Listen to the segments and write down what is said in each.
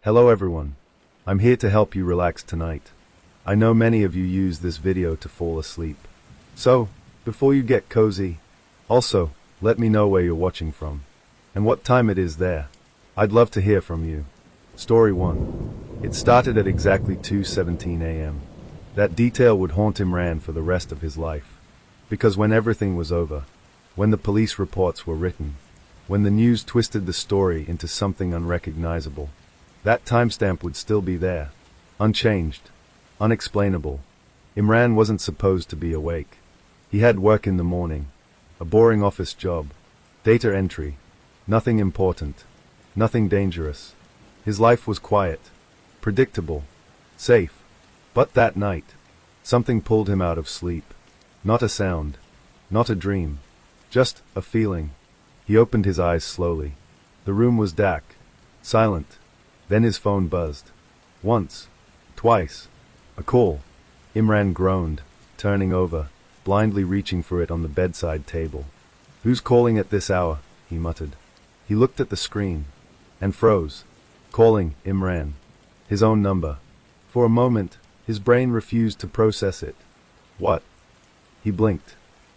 Hello everyone. I'm here to help you relax tonight. I know many of you use this video to fall asleep. So, before you get cozy, also, let me know where you're watching from and what time it is there. I'd love to hear from you. Story 1. It started at exactly 2:17 a.m. That detail would haunt Imran for the rest of his life. Because when everything was over, when the police reports were written, when the news twisted the story into something unrecognizable, that timestamp would still be there, unchanged, unexplainable. Imran wasn't supposed to be awake. He had work in the morning, a boring office job, data entry, nothing important, nothing dangerous. His life was quiet, predictable, safe. But that night, something pulled him out of sleep. Not a sound, not a dream, just a feeling. He opened his eyes slowly. The room was dark, silent. Then his phone buzzed. Once, twice, a call. Imran groaned, turning over, blindly reaching for it on the bedside table. "Who's calling at this hour?" he muttered. He looked at the screen and froze. Calling Imran. His own number. For a moment, his brain refused to process it. What? He blinked.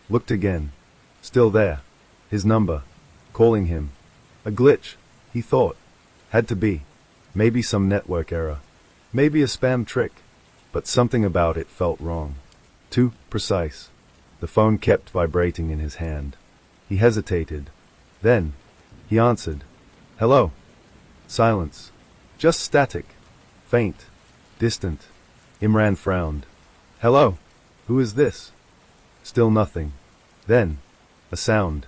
Looked again. Still there. His number. Calling him. A glitch, he thought. Had to be. Maybe some network error. Maybe a spam trick. But something about it felt wrong. Too precise. The phone kept vibrating in his hand. He hesitated. Then, he answered. "Hello." Silence. Just static. Faint. Distant. Imran frowned. "Hello? Who is this?" Still nothing. Then, a sound.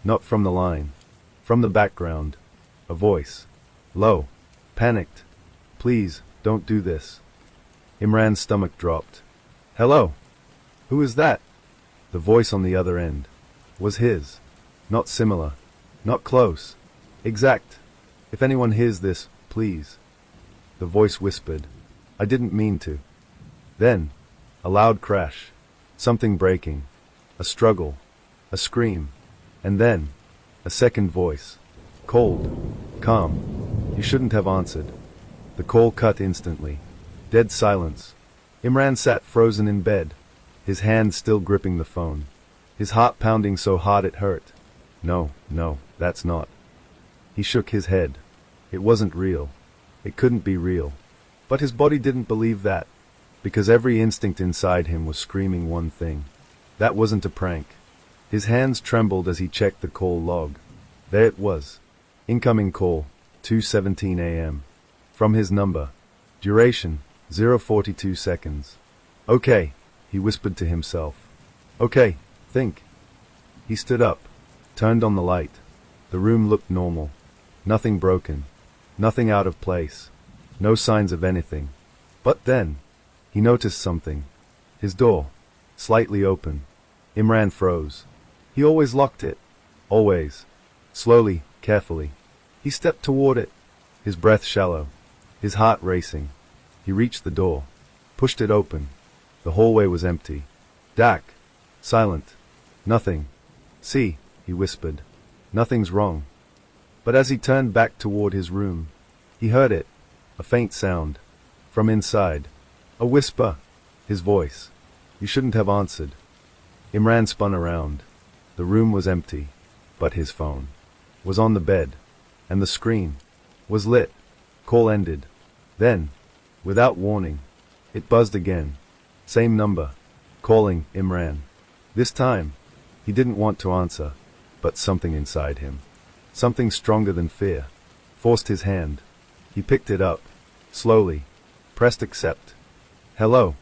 Not from the line. From the background. A voice. Low. Panicked. "Please, don't do this." Imran's stomach dropped. "Hello? Who is that?" The voice on the other end was his. Not similar. Not close. Exact. "If anyone hears this, please." The voice whispered. "I didn't mean to." Then, a loud crash. Something breaking. A struggle. A scream. And then, a second voice. Cold. Calm. "You shouldn't have answered." The call cut instantly. Dead silence. Imran sat frozen in bed, his hand still gripping the phone, his heart pounding so hard it hurt. No, that's not. He shook his head. It wasn't real. It couldn't be real. But his body didn't believe that, because every instinct inside him was screaming one thing. That wasn't a prank. His hands trembled as he checked the call log. There it was. Incoming call, 2:17 a.m. From his number. Duration, 0:42 seconds. "Okay," he whispered to himself. "Okay, think." He stood up, turned on the light. The room looked normal. Nothing broken. Nothing out of place. No signs of anything. But then, he noticed something. His door, slightly open. Imran froze. He always locked it. Always. Slowly, carefully. He stepped toward it, his breath shallow, his heart racing. He reached the door, pushed it open. The hallway was empty. Dark. Silent. Nothing. "See," he whispered. "Nothing's wrong." But as he turned back toward his room, he heard it. A faint sound. From inside. A whisper. His voice. "You shouldn't have answered." Imran spun around. The room was empty. But his phone was on the bed. And the screen was lit. Call ended. Then, without warning, it buzzed again. Same number. Calling Imran. This time, he didn't want to answer. But something inside him, something stronger than fear, forced his hand. He picked it up, slowly, pressed accept. "Hello."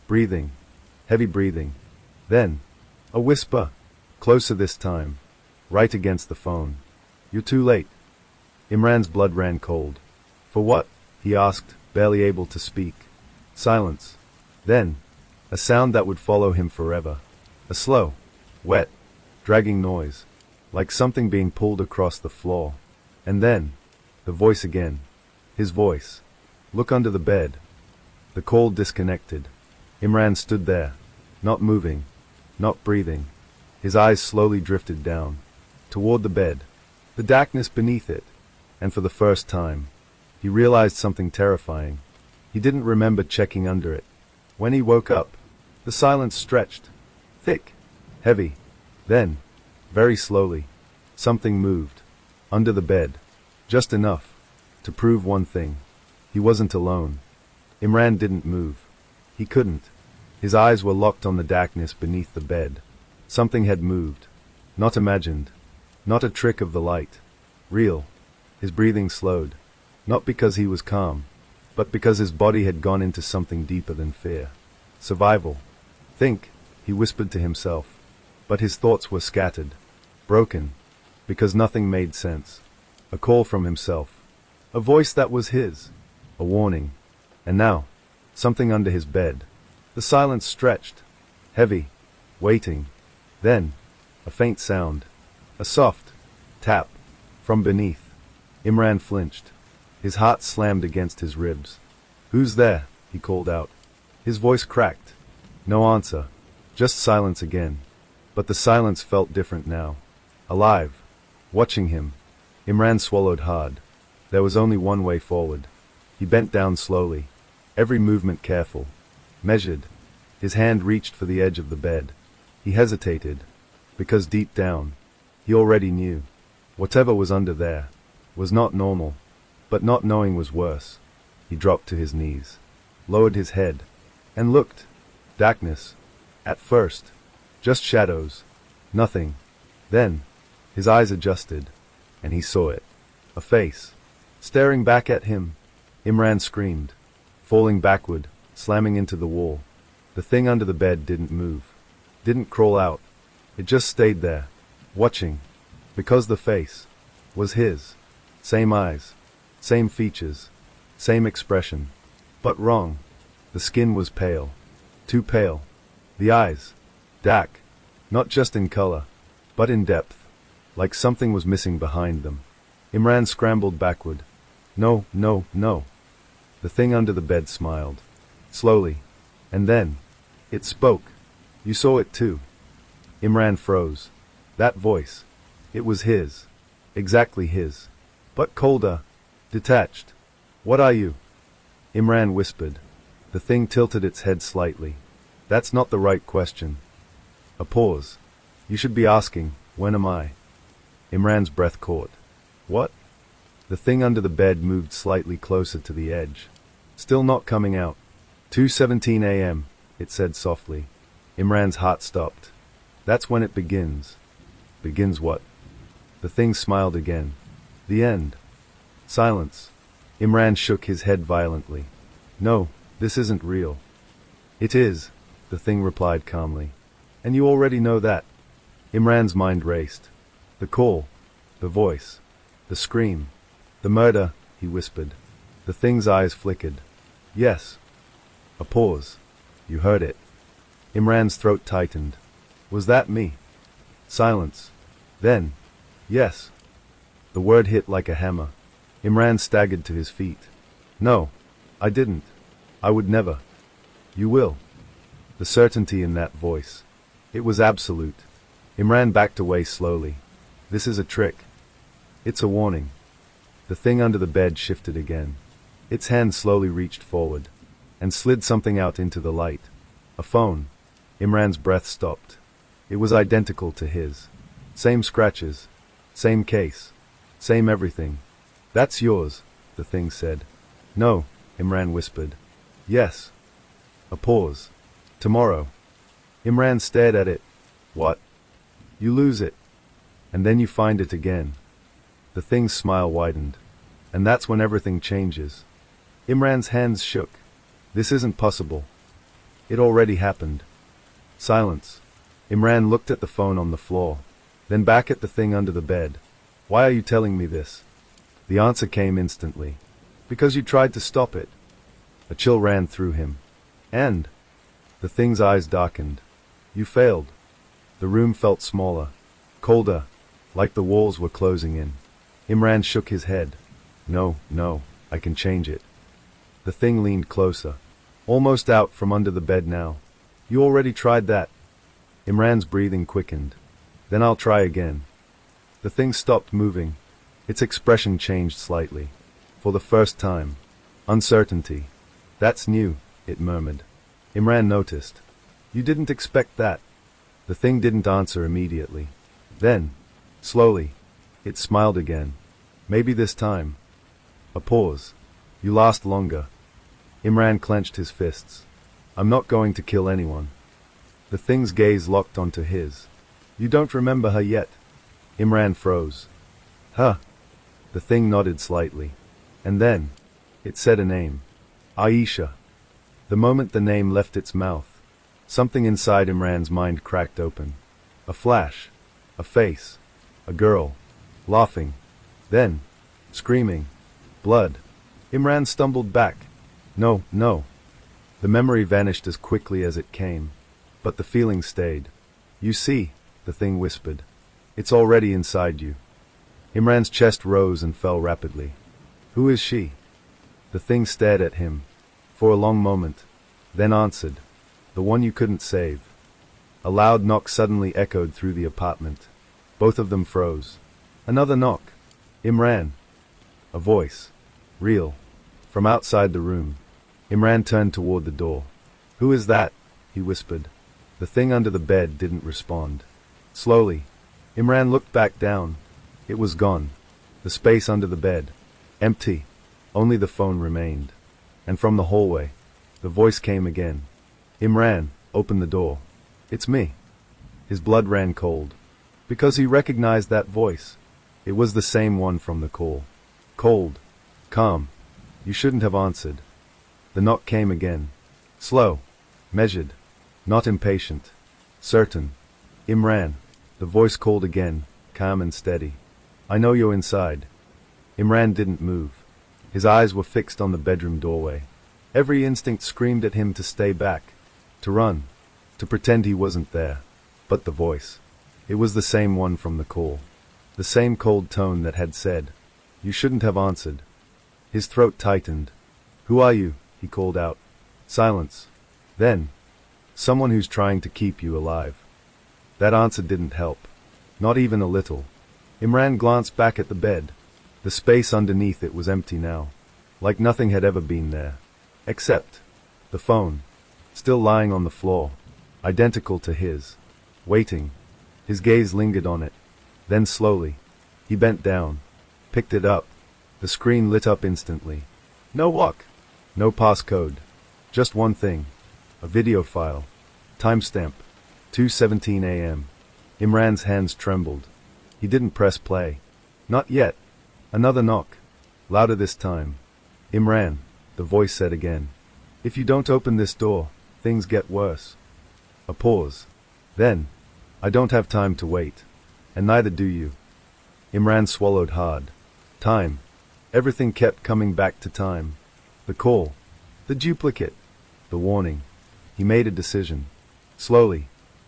Breathing. Heavy breathing. Then, a whisper. Closer this time. Right against the phone. "You're too late." Imran's blood ran cold. "For what?" he asked, barely able to speak. Silence. Then, a sound that would follow him forever. A slow, wet, dragging noise, like something being pulled across the floor. And then, the voice again. His voice. "Look under the bed." The call disconnected. Imran stood there, not moving, not breathing. His eyes slowly drifted down, toward the bed, the darkness beneath it, and for the first time, He realized something terrifying. He didn't remember checking under it. When he woke up, the silence stretched. Thick. Heavy. Then, very slowly, something moved. Under the bed. Just enough. To prove one thing. He wasn't alone. Imran didn't move. He couldn't. His eyes were locked on the darkness beneath the bed. Something had moved. Not imagined. Not a trick of the light. Real. His breathing slowed. Not because he was calm, but because his body had gone into something deeper than fear. Survival. Think, he whispered to himself. But his thoughts were scattered. Broken. Because nothing made sense. A call from himself. A voice that was his. A warning. And now, something under his bed. The silence stretched. Heavy. Waiting. Then, a faint sound. A soft tap. From beneath. Imran flinched. His heart slammed against his ribs. "Who's there?" he called out. His voice cracked. No answer. Just silence again. But the silence felt different now. Alive. Watching him. Imran swallowed hard. There was only one way forward. He bent down slowly. Every movement careful. Measured. His hand reached for the edge of the bed. He hesitated. Because deep down, he already knew. Whatever was under there was not normal. But not knowing was worse. He dropped to his knees. Lowered his head. And looked. Darkness. At first. Just shadows. Nothing. Then, his eyes adjusted. And he saw it. A face. Staring back at him. Imran screamed. Falling backward. Slamming into the wall. The thing under the bed didn't move. Didn't crawl out. It just stayed there. Watching. Because the face was his. Same eyes. Same features. Same expression. But wrong. The skin was pale. Too pale. The eyes. Dark. Not just in color. But in depth. Like something was missing behind them. Imran scrambled backward. No, no, no. The thing under the bed smiled. Slowly. And then. It spoke. You saw it too. Imran froze. That voice. It was his. Exactly his. But colder. Detached. What are you? Imran whispered. The thing tilted its head slightly. That's not the right question. A pause. You should be asking, when am I? Imran's breath caught. What? The thing under the bed moved slightly closer to the edge. Still not coming out. 2:17 a.m., it said softly. Imran's heart stopped. That's when it begins. Begins what? The thing smiled again. The end. Silence. Imran shook his head violently. No, this isn't real. It is, the thing replied calmly. And you already know that. Imran's mind raced. The call. The voice. The scream. The murder, he whispered. The thing's eyes flickered. Yes. A pause. You heard it. Imran's throat tightened. Was that me? Silence. Then. Yes. The word hit like a hammer. Imran staggered to his feet. No. I didn't. I would never. You will. The certainty in that voice. It was absolute. Imran backed away slowly. This is a trick. It's a warning. The thing under the bed shifted again. Its hand slowly reached forward. And slid something out into the light. A phone. Imran's breath stopped. It was identical to his. Same scratches. Same case. Same everything. That's yours, the thing said. No, Imran whispered. Yes. A pause. Tomorrow. Imran stared at it. What? You lose it. And then you find it again. The thing's smile widened. And that's when everything changes. Imran's hands shook. This isn't possible. It already happened. Silence. Imran looked at the phone on the floor. Then back at the thing under the bed. Why are you telling me this? The answer came instantly. Because you tried to stop it. A chill ran through him. And the thing's eyes darkened. You failed. The room felt smaller. Colder. Like the walls were closing in. Imran shook his head. No, no, I can change it. The thing leaned closer. Almost out from under the bed now. You already tried that. Imran's breathing quickened. Then I'll try again. The thing stopped moving. Its expression changed slightly. For the first time. Uncertainty. That's new, it murmured. Imran noticed. You didn't expect that. The thing didn't answer immediately. Then, slowly, it smiled again. Maybe this time. A pause. You last longer. Imran clenched his fists. I'm not going to kill anyone. The thing's gaze locked onto his. You don't remember her yet. Imran froze. Huh. The thing nodded slightly. And then, it said a name. Aisha. The moment the name left its mouth, something inside Imran's mind cracked open. A flash. A face. A girl. Laughing. Then, screaming. Blood. Imran stumbled back. No, no. The memory vanished as quickly as it came. But the feeling stayed. You see, the thing whispered. It's already inside you. Imran's chest rose and fell rapidly. Who is she? The thing stared at him. For a long moment. Then answered. The one you couldn't save. A loud knock suddenly echoed through the apartment. Both of them froze. Another knock. Imran. A voice. Real. From outside the room. Imran turned toward the door. Who is that? He whispered. The thing under the bed didn't respond. Slowly, Imran looked back down. It was gone. The space under the bed. Empty. Only the phone remained. And from the hallway, the voice came again. Imran, open the door. It's me. His blood ran cold. Because he recognized that voice. It was the same one from the call. Cold. Calm. You shouldn't have answered. The knock came again. Slow. Measured. Not impatient. Certain. Imran. The voice called again, calm and steady. I know you're inside. Imran didn't move. His eyes were fixed on the bedroom doorway. Every instinct screamed at him to stay back. To run. To pretend he wasn't there. But the voice. It was the same one from the call. The same cold tone that had said, you shouldn't have answered. His throat tightened. Who are you? He called out. Silence. Then, someone who's trying to keep you alive. That answer didn't help. Not even a little. Imran glanced back at the bed. The space underneath it was empty now. Like nothing had ever been there. Except the phone. Still lying on the floor. Identical to his. Waiting. His gaze lingered on it. Then slowly, he bent down. Picked it up. The screen lit up instantly. No lock. No passcode. Just one thing. A video file. Timestamp. 2:17 a.m. Imran's hands trembled. He didn't press play. Not yet. Another knock. Louder this time. Imran, the voice said again. If you don't open this door, things get worse. A pause. Then, I don't have time to wait. And neither do you. Imran swallowed hard. Time. Everything kept coming back to time. The call. The duplicate. The warning. He made a decision. Slowly,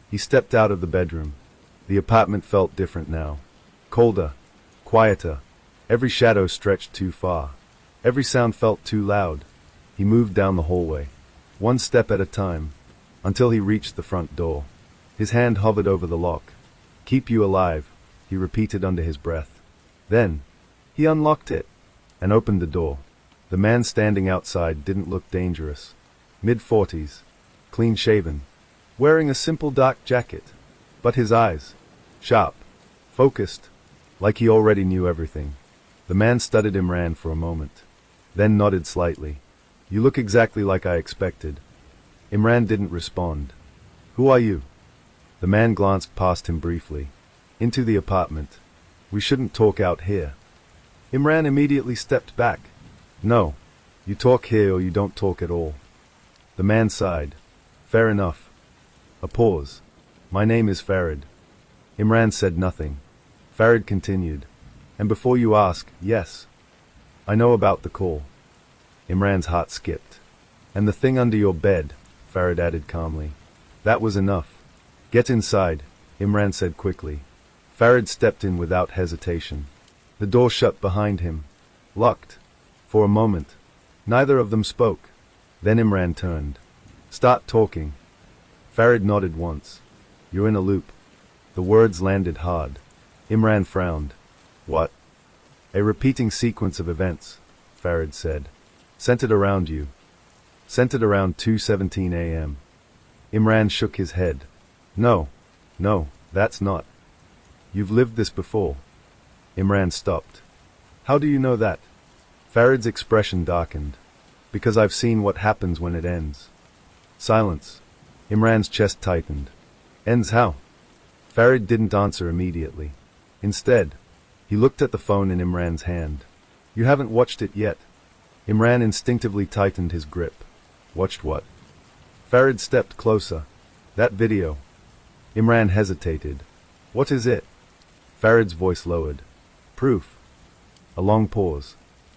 he stepped out of the bedroom. The apartment felt different now. Colder. Quieter. Every shadow stretched too far. Every sound felt too loud. He moved down the hallway. One step at a time. Until he reached the front door. His hand hovered over the lock. Keep you alive, he repeated under his breath. Then, he unlocked it. And opened the door. The man standing outside didn't look dangerous. Mid-40s. Clean-shaven. Wearing a simple dark jacket. But his eyes. Sharp. Focused. Like he already knew everything. The man studied Imran for a moment. Then nodded slightly. You look exactly like I expected. Imran didn't respond. Who are you? The man glanced past him briefly. Into the apartment. We shouldn't talk out here. Imran immediately stepped back. No. You talk here or you don't talk at all. The man sighed. Fair enough. A pause. My name is Farid. Imran said nothing. Farid continued. And before you ask, yes. I know about the call. Imran's heart skipped. And the thing under your bed, Farid added calmly. That was enough. Get inside, Imran said quickly. Farid stepped in without hesitation. The door shut behind him. Locked. For a moment. Neither of them spoke. Then Imran turned. Start talking. Farid nodded once. You're in a loop. The words landed hard. Imran frowned. What? A repeating sequence of events. Farid said. Sent it around you. Sent it around 2:17 a.m. Imran shook his head. No, that's not. You've lived this before. Imran stopped. How do you know that? Farid's expression darkened. Because I've seen what happens when it ends. Silence. Imran's chest tightened. Ends how? Farid didn't answer immediately. Instead, he looked at the phone in Imran's hand. You haven't watched it yet. Imran instinctively tightened his grip. Watched what? Farid stepped closer. That video. Imran hesitated. What is it? Farid's voice lowered. Proof. A long pause.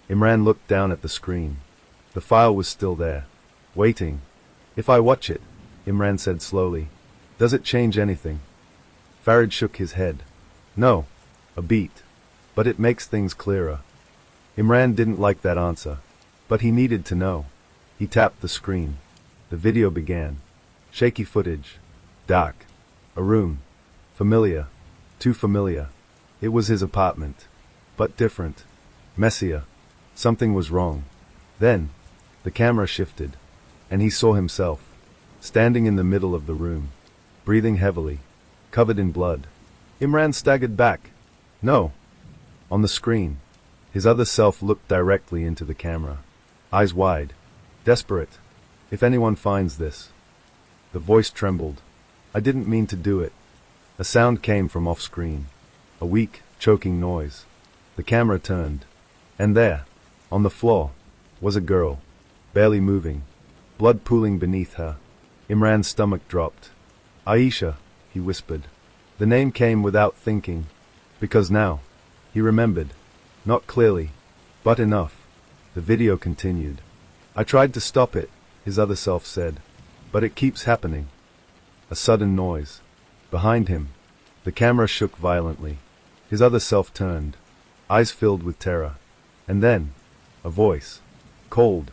Imran looked down at the screen. The file was still there. Waiting. If I watch it, Imran said slowly, does it change anything? Farid shook his head. No. A beat. But it makes things clearer. Imran didn't like that answer. But he needed to know. He tapped the screen. The video began. Shaky footage. Dark. A room. Familiar. Too familiar. It was his apartment. But different. Messier. Something was wrong. Then, the camera shifted, and he saw himself, standing in the middle of the room, breathing heavily, covered in blood. Imran staggered back. No. On the screen, his other self looked directly into the camera, eyes wide, desperate. If anyone finds this. The voice trembled. I didn't mean to do it. A sound came from off-screen. A weak, choking noise. The camera turned. And there, on the floor, was a girl, barely moving, blood pooling beneath her. Imran's stomach dropped. Aisha, he whispered. The name came without thinking, because now, he remembered. Not clearly, but enough. The video continued. I tried to stop it, his other self said, but it keeps happening. A sudden noise. Behind him, the camera shook violently. His other self turned, eyes filled with terror. And then, a voice. Cold.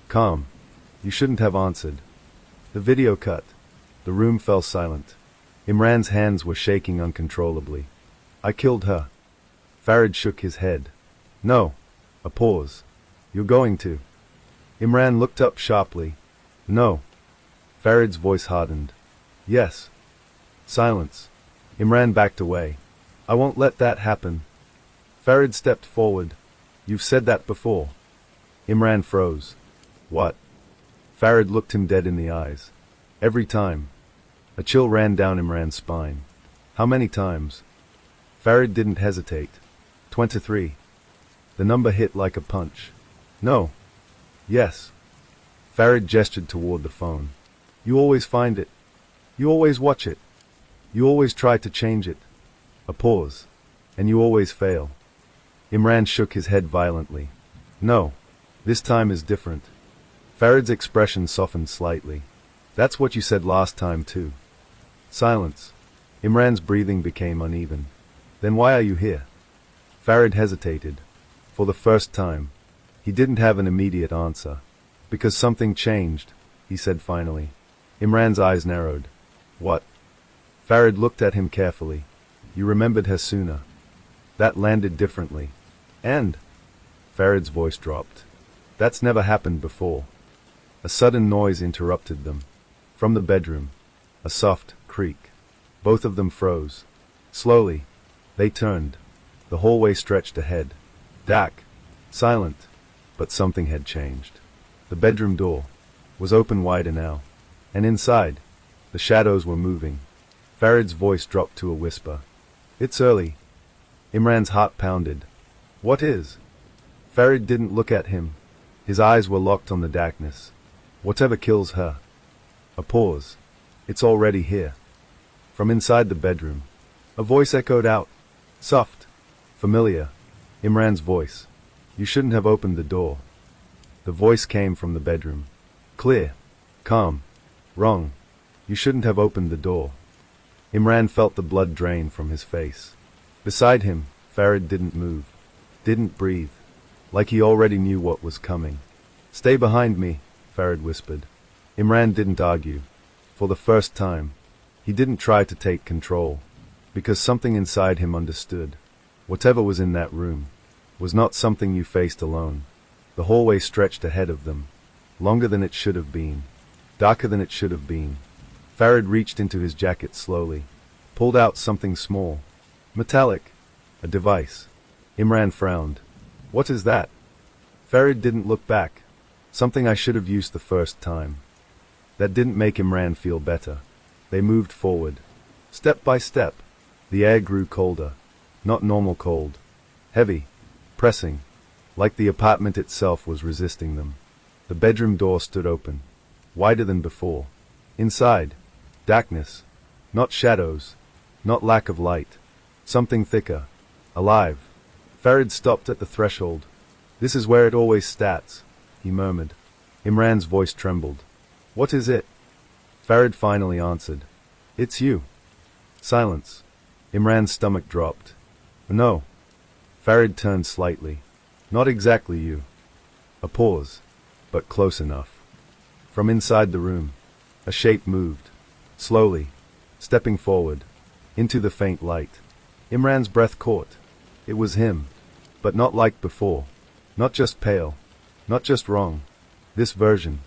Calm. You shouldn't have answered. The video cut. The room fell silent. Imran's hands were shaking uncontrollably. I killed her. Farid shook his head. No. A pause. You're going to. Imran looked up sharply. No. Farid's voice hardened. Yes. Silence. Imran backed away. I won't let that happen. Farid stepped forward. You've said that before. Imran froze. What? Farid looked him dead in the eyes. Every time. A chill ran down Imran's spine. How many times? Farid didn't hesitate. 23. The number hit like a punch. No. Yes. Farid gestured toward the phone. You always find it. You always watch it. You always try to change it. A pause. And you always fail. Imran shook his head violently. No. This time is different. Farid's expression softened slightly. That's what you said last time too. Silence. Imran's breathing became uneven. Then why are you here? Farid hesitated. For the first time. He didn't have an immediate answer. Because something changed, he said finally. Imran's eyes narrowed. What? Farid looked at him carefully. You remembered her sooner. That landed differently. And? Farid's voice dropped. That's never happened before. A sudden noise interrupted them. From the bedroom. A soft creak. Both of them froze. Slowly. They turned. The hallway stretched ahead. Dark. Silent. But something had changed. The bedroom door was open wider now. And inside, the shadows were moving. Farid's voice dropped to a whisper. It's early. Imran's heart pounded. What is? Farid didn't look at him. His eyes were locked on the darkness. Whatever kills her. A pause. It's already here. From inside the bedroom, a voice echoed out. Soft. Familiar. Imran's voice. You shouldn't have opened the door. The voice came from the bedroom. Clear. Calm. Wrong. You shouldn't have opened the door. Imran felt the blood drain from his face. Beside him, Farid didn't move. Didn't breathe. Like he already knew what was coming. Stay behind me, Farid whispered. Imran didn't argue. For the first time, he didn't try to take control. Because something inside him understood. Whatever was in that room was not something you faced alone. The hallway stretched ahead of them, longer than it should have been, darker than it should have been. Farid reached into his jacket slowly, pulled out something small, metallic, a device. Imran frowned. What is that? Farid didn't look back. Something I should have used the first time. That didn't make Imran feel better. They moved forward. Step by step. The air grew colder. Not normal cold. Heavy. Pressing. Like the apartment itself was resisting them. The bedroom door stood open. Wider than before. Inside. Darkness. Not shadows. Not lack of light. Something thicker. Alive. Farid stopped at the threshold. This is where it always starts, he murmured. Imran's voice trembled. What is it? Farid finally answered. It's you. Silence. Imran's stomach dropped. No. Farid turned slightly. Not exactly you. A pause, but close enough. From inside the room, a shape moved, slowly, stepping forward, into the faint light. Imran's breath caught. It was him, but not like before. Not just pale, not just wrong. This version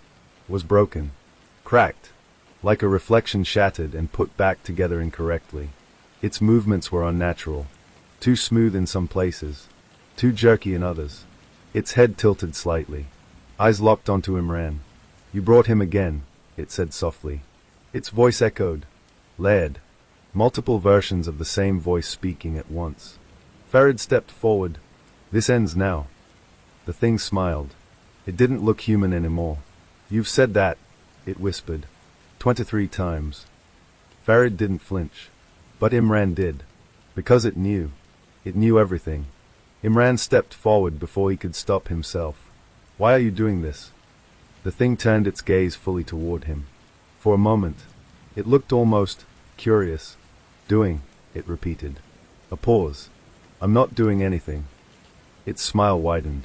was broken, cracked, like a reflection shattered and put back together incorrectly. Its movements were unnatural, too smooth in some places, too jerky in others. Its head tilted slightly, eyes locked onto Imran. You brought him again, it said softly. Its voice echoed, layered, multiple versions of the same voice speaking at once. Farid stepped forward. This ends now. The thing smiled. It didn't look human anymore. You've said that, it whispered. 23 times. Farid didn't flinch. But Imran did. Because it knew. It knew everything. Imran stepped forward before he could stop himself. Why are you doing this? The thing turned its gaze fully toward him. For a moment, it looked almost curious. Doing, it repeated. A pause. I'm not doing anything. Its smile widened.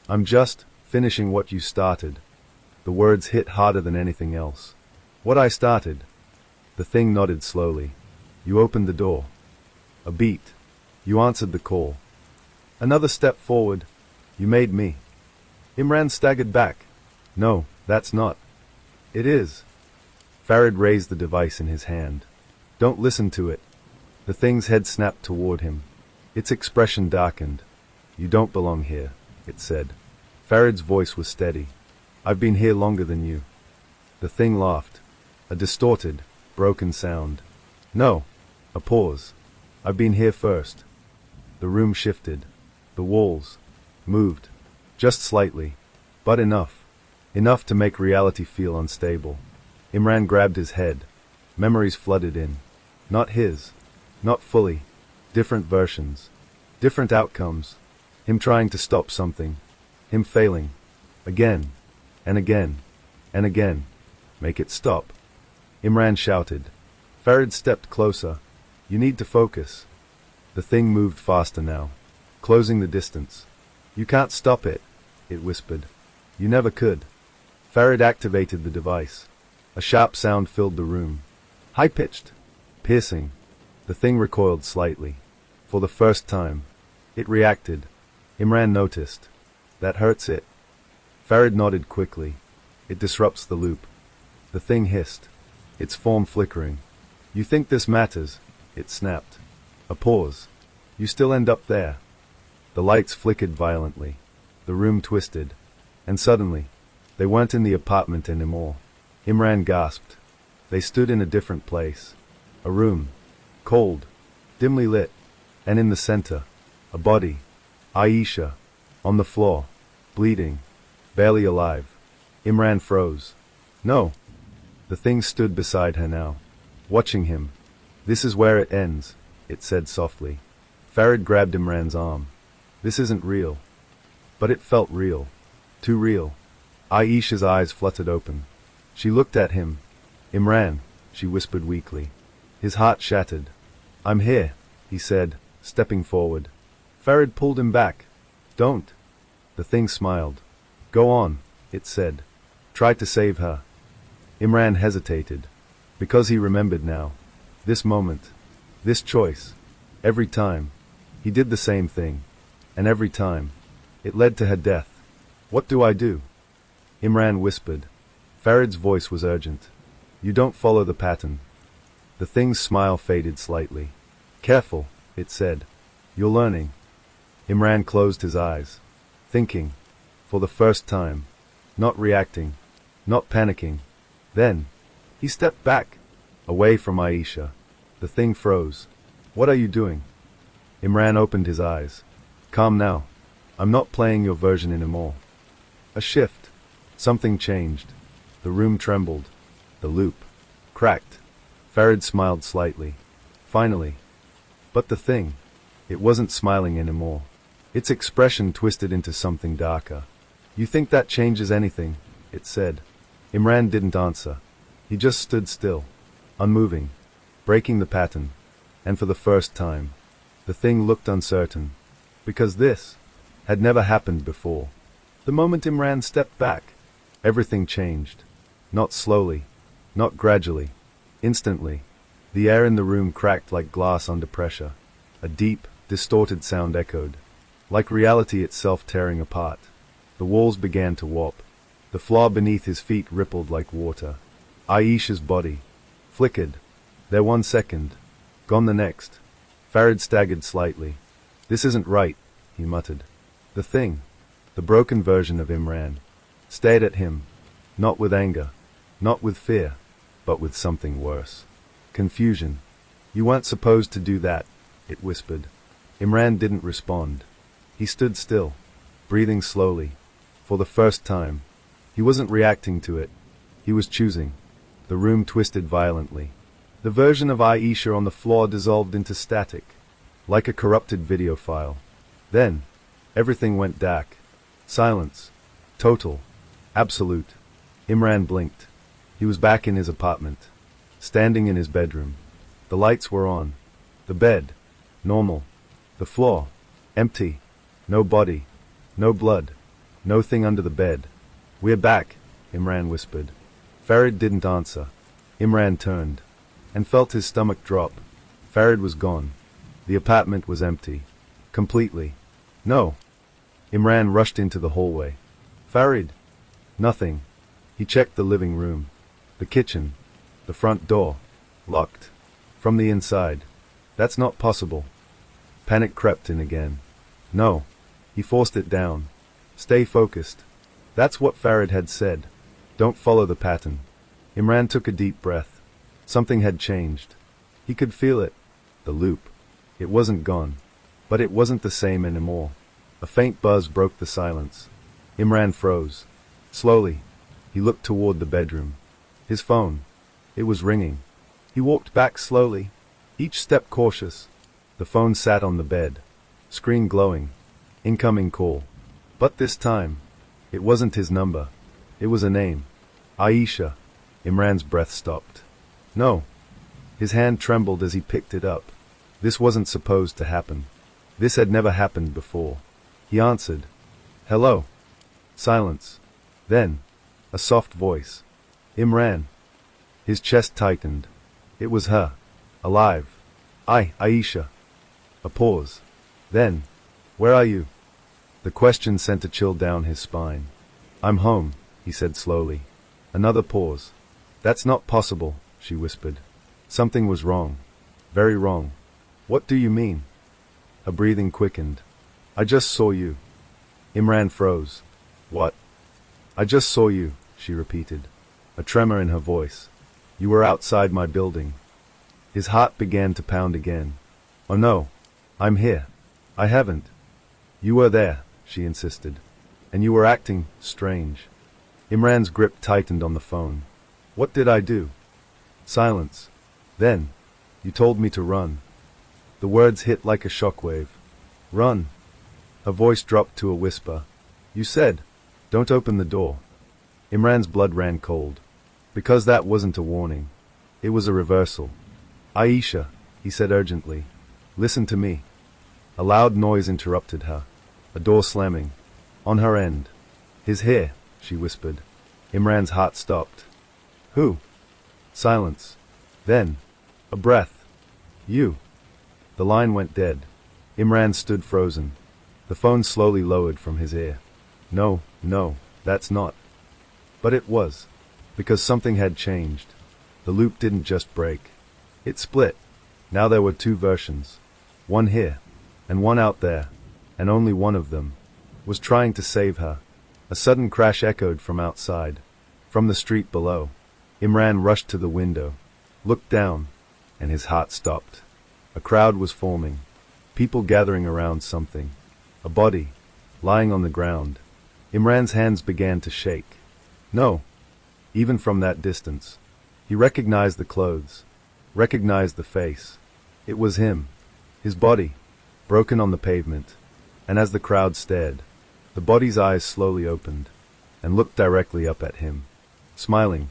I'm just finishing what you started. The words hit harder than anything else. What I started. The thing nodded slowly. You opened the door. A beat. You answered the call. Another step forward. You made me. Imran staggered back. No, that's not. It is. Farid raised the device in his hand. Don't listen to it. The thing's head snapped toward him. Its expression darkened. You don't belong here, it said. Farid's voice was steady. I've been here longer than you. The thing laughed. A distorted, broken sound. No. A pause. I've been here first. The room shifted. The walls moved. Just slightly. But enough. Enough to make reality feel unstable. Imran grabbed his head. Memories flooded in. Not his. Not fully. Different versions. Different outcomes. Him trying to stop something. Him failing. Again. And again. And again. Make it stop. Imran shouted. Farid stepped closer. You need to focus. The thing moved faster now. Closing the distance. You can't stop it, it whispered. You never could. Farid activated the device. A sharp sound filled the room. High-pitched. Piercing. The thing recoiled slightly. For the first time. It reacted. Imran noticed. That hurts it. Farid nodded quickly. It disrupts the loop. The thing hissed. Its form flickering. You think this matters? It snapped. A pause. You still end up there. The lights flickered violently. The room twisted. And suddenly, they weren't in the apartment anymore. Imran gasped. They stood in a different place. A room. Cold. Dimly lit. And in the center, a body. Aisha. On the floor. Bleeding. Barely alive. Imran froze. No. The thing stood beside her now. Watching him. This is where it ends, it said softly. Farid grabbed Imran's arm. This isn't real. But it felt real. Too real. Aisha's eyes fluttered open. She looked at him. Imran, she whispered weakly. His heart shattered. I'm here, he said, stepping forward. Farid pulled him back. Don't. The thing smiled. Go on, it said. Try to save her. Imran hesitated. Because he remembered now. This moment. This choice. Every time. He did the same thing. And every time. It led to her death. What do I do? Imran whispered. Farid's voice was urgent. You don't follow the pattern. The thing's smile faded slightly. Careful, it said. You're learning. Imran closed his eyes, thinking, for the first time, not reacting, not panicking. Then, he stepped back, away from Aisha. The thing froze. What are you doing? Imran opened his eyes. Calm now. I'm not playing your version anymore. A shift. Something changed. The room trembled. The loop cracked. Farid smiled slightly. Finally. But the thing, it wasn't smiling anymore. Its expression twisted into something darker. You think that changes anything? It said. Imran didn't answer. He just stood still, unmoving, breaking the pattern. And for the first time, the thing looked uncertain. Because this had never happened before. The moment Imran stepped back, everything changed. Not slowly, not gradually, instantly. The air in the room cracked like glass under pressure. A deep, distorted sound echoed, like reality itself tearing apart. The walls began to warp. The floor beneath his feet rippled like water. Aisha's body flickered. There 1 second, gone the next. Farid staggered slightly. This isn't right, he muttered. The thing, the broken version of Imran, stared at him, not with anger, not with fear, but with something worse. Confusion. You weren't supposed to do that, it whispered. Imran didn't respond. He stood still, breathing slowly. For the first time, he wasn't reacting to it. He was choosing. The room twisted violently. The version of Aisha on the floor dissolved into static, like a corrupted video file. Then, everything went dark. Silence. Total. Absolute. Imran blinked. He was back in his apartment, standing in his bedroom. The lights were on. The bed, normal. The floor, empty. No body. No blood. No thing under the bed. We're back, Imran whispered. Farid didn't answer. Imran turned, and felt his stomach drop. Farid was gone. The apartment was empty. Completely. No. Imran rushed into the hallway. Farid. Nothing. He checked the living room, the kitchen, the front door, locked. From the inside. That's not possible. Panic crept in again. No. He forced it down. Stay focused. That's what Farid had said. Don't follow the pattern. Imran took a deep breath. Something had changed. He could feel it. The loop. It wasn't gone. But it wasn't the same anymore. A faint buzz broke the silence. Imran froze. Slowly, he looked toward the bedroom. His phone. It was ringing. He walked back slowly, each step cautious. The phone sat on the bed, screen glowing. Incoming call. But this time, it wasn't his number. It was a name. Aisha. Imran's breath stopped. No. His hand trembled as he picked it up. This wasn't supposed to happen. This had never happened before. He answered. Hello. Silence. Then, a soft voice. Imran. His chest tightened. It was her. Alive. Aisha. A pause. Then, where are you? The question sent a chill down his spine. I'm home, he said slowly. Another pause. That's not possible, she whispered. Something was wrong. Very wrong. What do you mean? Her breathing quickened. I just saw you. Imran froze. What? I just saw you, she repeated, a tremor in her voice. You were outside my building. His heart began to pound again. Oh no, I'm here. I haven't. You were there, she insisted. And you were acting strange. Imran's grip tightened on the phone. What did I do? Silence. Then, you told me to run. The words hit like a shockwave. Run. Her voice dropped to a whisper. You said, don't open the door. Imran's blood ran cold. Because that wasn't a warning. It was a reversal. Aisha, he said urgently. Listen to me. A loud noise interrupted her. A door slamming. On her end. His hair, she whispered. Imran's heart stopped. Who? Silence. Then, a breath. You. The line went dead. Imran stood frozen. The phone slowly lowered from his ear. No, no, that's not. But it was. Because something had changed. The loop didn't just break. It split. Now there were two versions. One here, and one out there, and only one of them was trying to save her. A sudden crash echoed from outside. From the street below. Imran rushed to the window, looked down, and his heart stopped. A crowd was forming. People gathering around something. A body, lying on the ground. Imran's hands began to shake. No. Even from that distance. He recognized the clothes. Recognized the face. It was him. His body, broken on the pavement. And as the crowd stared, the body's eyes slowly opened, and looked directly up at him. Smiling.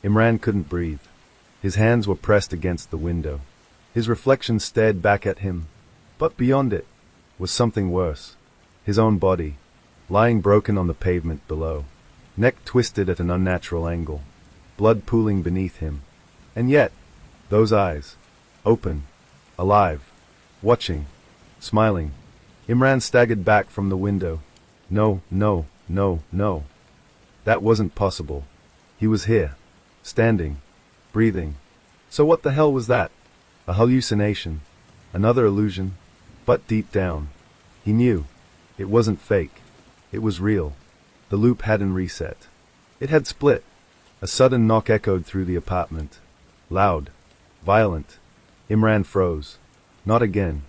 Imran couldn't breathe. His hands were pressed against the window. His reflection stared back at him. But beyond it was something worse. His own body, lying broken on the pavement below. Neck twisted at an unnatural angle. Blood pooling beneath him. And yet, those eyes, open, alive, watching, smiling. Imran staggered back from the window. No, no, no, no. That wasn't possible. He was here, standing, breathing. So what the hell was that? A hallucination? Another illusion? But deep down, he knew. It wasn't fake. It was real. The loop hadn't reset. It had split. A sudden knock echoed through the apartment. Loud. Violent. Imran froze. Not again.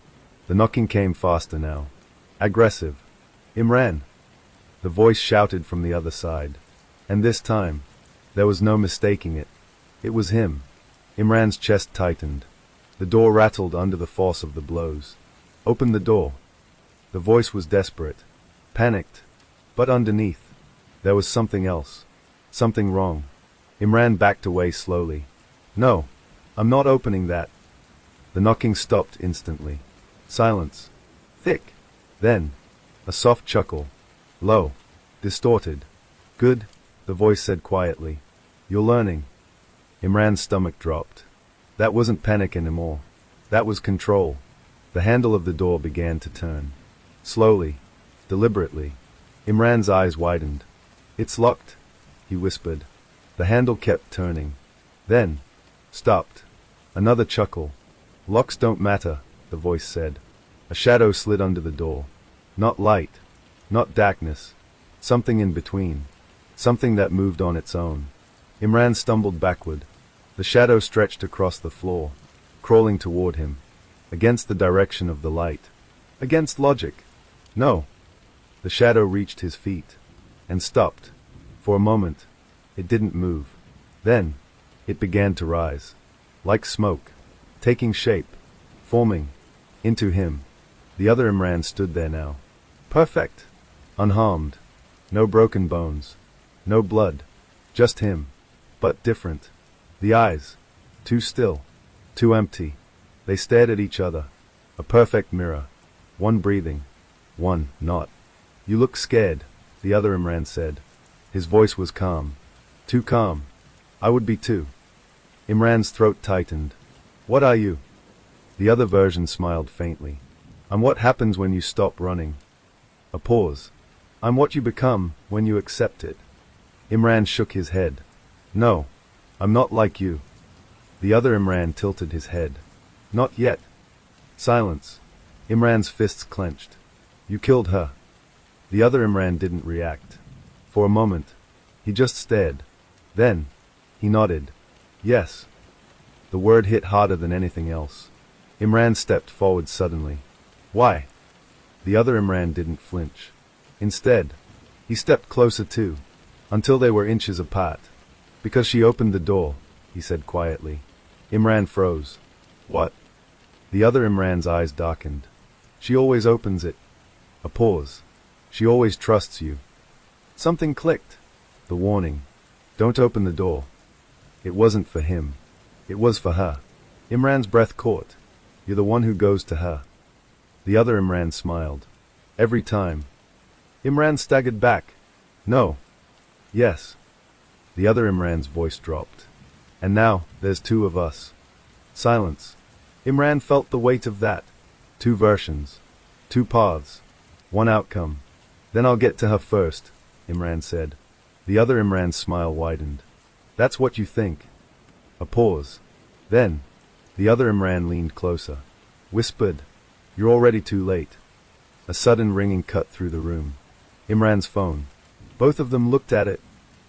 The knocking came faster now. Aggressive. Imran. The voice shouted from the other side. And this time, there was no mistaking it. It was him. Imran's chest tightened. The door rattled under the force of the blows. Open the door. The voice was desperate. Panicked. But underneath, there was something else. Something wrong. Imran backed away slowly. No, I'm not opening that. The knocking stopped instantly. Silence. Thick. Then, a soft chuckle. Low. Distorted. Good, the voice said quietly. You're learning. Imran's stomach dropped. That wasn't panic anymore. That was control. The handle of the door began to turn. Slowly. Deliberately. Imran's eyes widened. It's locked, he whispered. The handle kept turning. Then, stopped. Another chuckle. Locks don't matter, the voice said. A shadow slid under the door. Not light. Not darkness. Something in between. Something that moved on its own. Imran stumbled backward. The shadow stretched across the floor, crawling toward him. Against the direction of the light. Against logic. No. The shadow reached his feet. And stopped. For a moment, it didn't move. Then, it began to rise. Like smoke. Taking shape. Forming. Into him. The other Imran stood there now. Perfect. Unharmed. No broken bones. No blood. Just him. But different. The eyes. Too still. Too empty. They stared at each other. A perfect mirror. One breathing. One not. You look scared, the other Imran said. His voice was calm. Too calm. I would be too. Imran's throat tightened. What are you? The other version smiled faintly. I'm what happens when you stop running. A pause. I'm what you become when you accept it. Imran shook his head. No, I'm not like you. The other Imran tilted his head. Not yet. Silence. Imran's fists clenched. You killed her. The other Imran didn't react. For a moment, he just stared. Then, he nodded. Yes. The word hit harder than anything else. Imran stepped forward suddenly. Why? The other Imran didn't flinch. Instead, he stepped closer too, until they were inches apart. Because she opened the door, he said quietly. Imran froze. What? The other Imran's eyes darkened. She always opens it. A pause. She always trusts you. Something clicked. The warning. Don't open the door. It wasn't for him. It was for her. Imran's breath caught. You're the one who goes to her. The other Imran smiled. Every time. Imran staggered back. No. Yes. The other Imran's voice dropped. And now, there's two of us. Silence. Imran felt the weight of that. Two versions. Two paths. One outcome. Then I'll get to her first, Imran said. The other Imran's smile widened. That's what you think. A pause. Then, the other Imran leaned closer. Whispered, You're already too late. A sudden ringing cut through the room. Imran's phone. Both of them looked at it.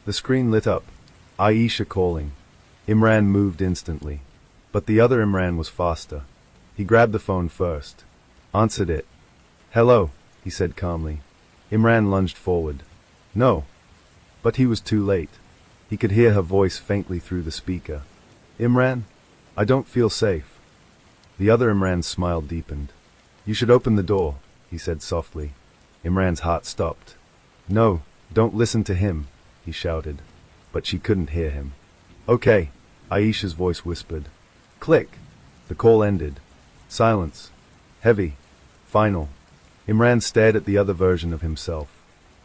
The screen lit up. Aisha calling. Imran moved instantly. But the other Imran was faster. He grabbed the phone first. Answered it. Hello, he said calmly. Imran lunged forward. No. But he was too late. He could hear her voice faintly through the speaker. Imran, I don't feel safe. The other Imran's smile deepened. You should open the door, he said softly. Imran's heart stopped. No, don't listen to him, he shouted. But she couldn't hear him. Okay, Aisha's voice whispered. Click. The call ended. Silence. Heavy. Final. Imran stared at the other version of himself.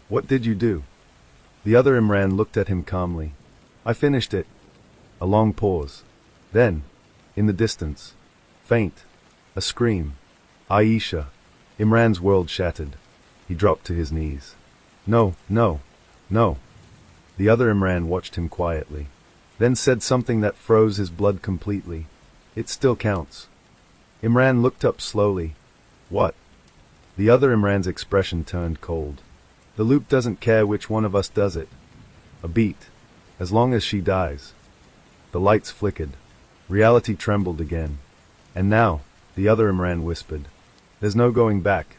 What did you do? The other Imran looked at him calmly. I finished it. A long pause. Then, in the distance, faint, a scream. Aisha. Imran's world shattered. He dropped to his knees. No, no, no. The other Imran watched him quietly, then said something that froze his blood completely. It still counts. Imran looked up slowly. What? The other Imran's expression turned cold. The loop doesn't care which one of us does it. A beat. As long as she dies. The lights flickered. Reality trembled again. And now, the other Imran whispered. There's no going back.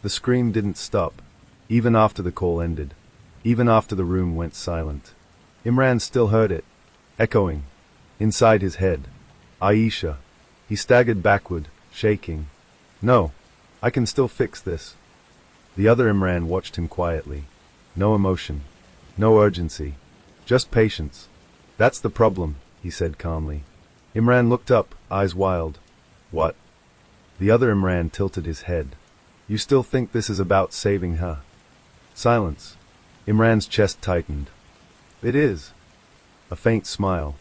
The scream didn't stop, even after the call ended, even after the room went silent. Imran still heard it, echoing, inside his head. Aisha. He staggered backward, shaking. No, I can still fix this. The other Imran watched him quietly. No emotion, no urgency, just patience. That's the problem, he said calmly. Imran looked up, eyes wild. What? The other Imran tilted his head. You still think this is about saving her? Silence. Imran's chest tightened. It is. A faint smile.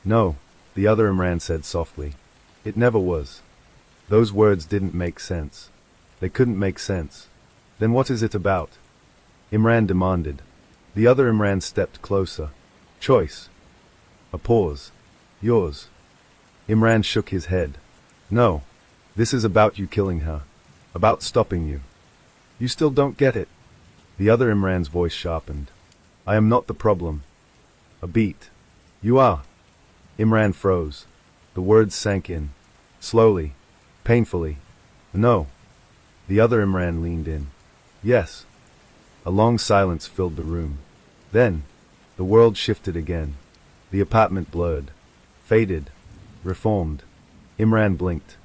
No, the other Imran said softly. It never was. Those words didn't make sense. They couldn't make sense. Then what is it about? Imran demanded. The other Imran stepped closer. Choice. A pause. Yours. Imran shook his head. No. This is about you killing her. About stopping you. You still don't get it. The other Imran's voice sharpened. I am not the problem. A beat. You are. Imran froze. The words sank in. Slowly. Painfully. No. The other Imran leaned in. Yes. A long silence filled the room. Then, the world shifted again. The apartment blurred. Faded. Reformed. Imran blinked.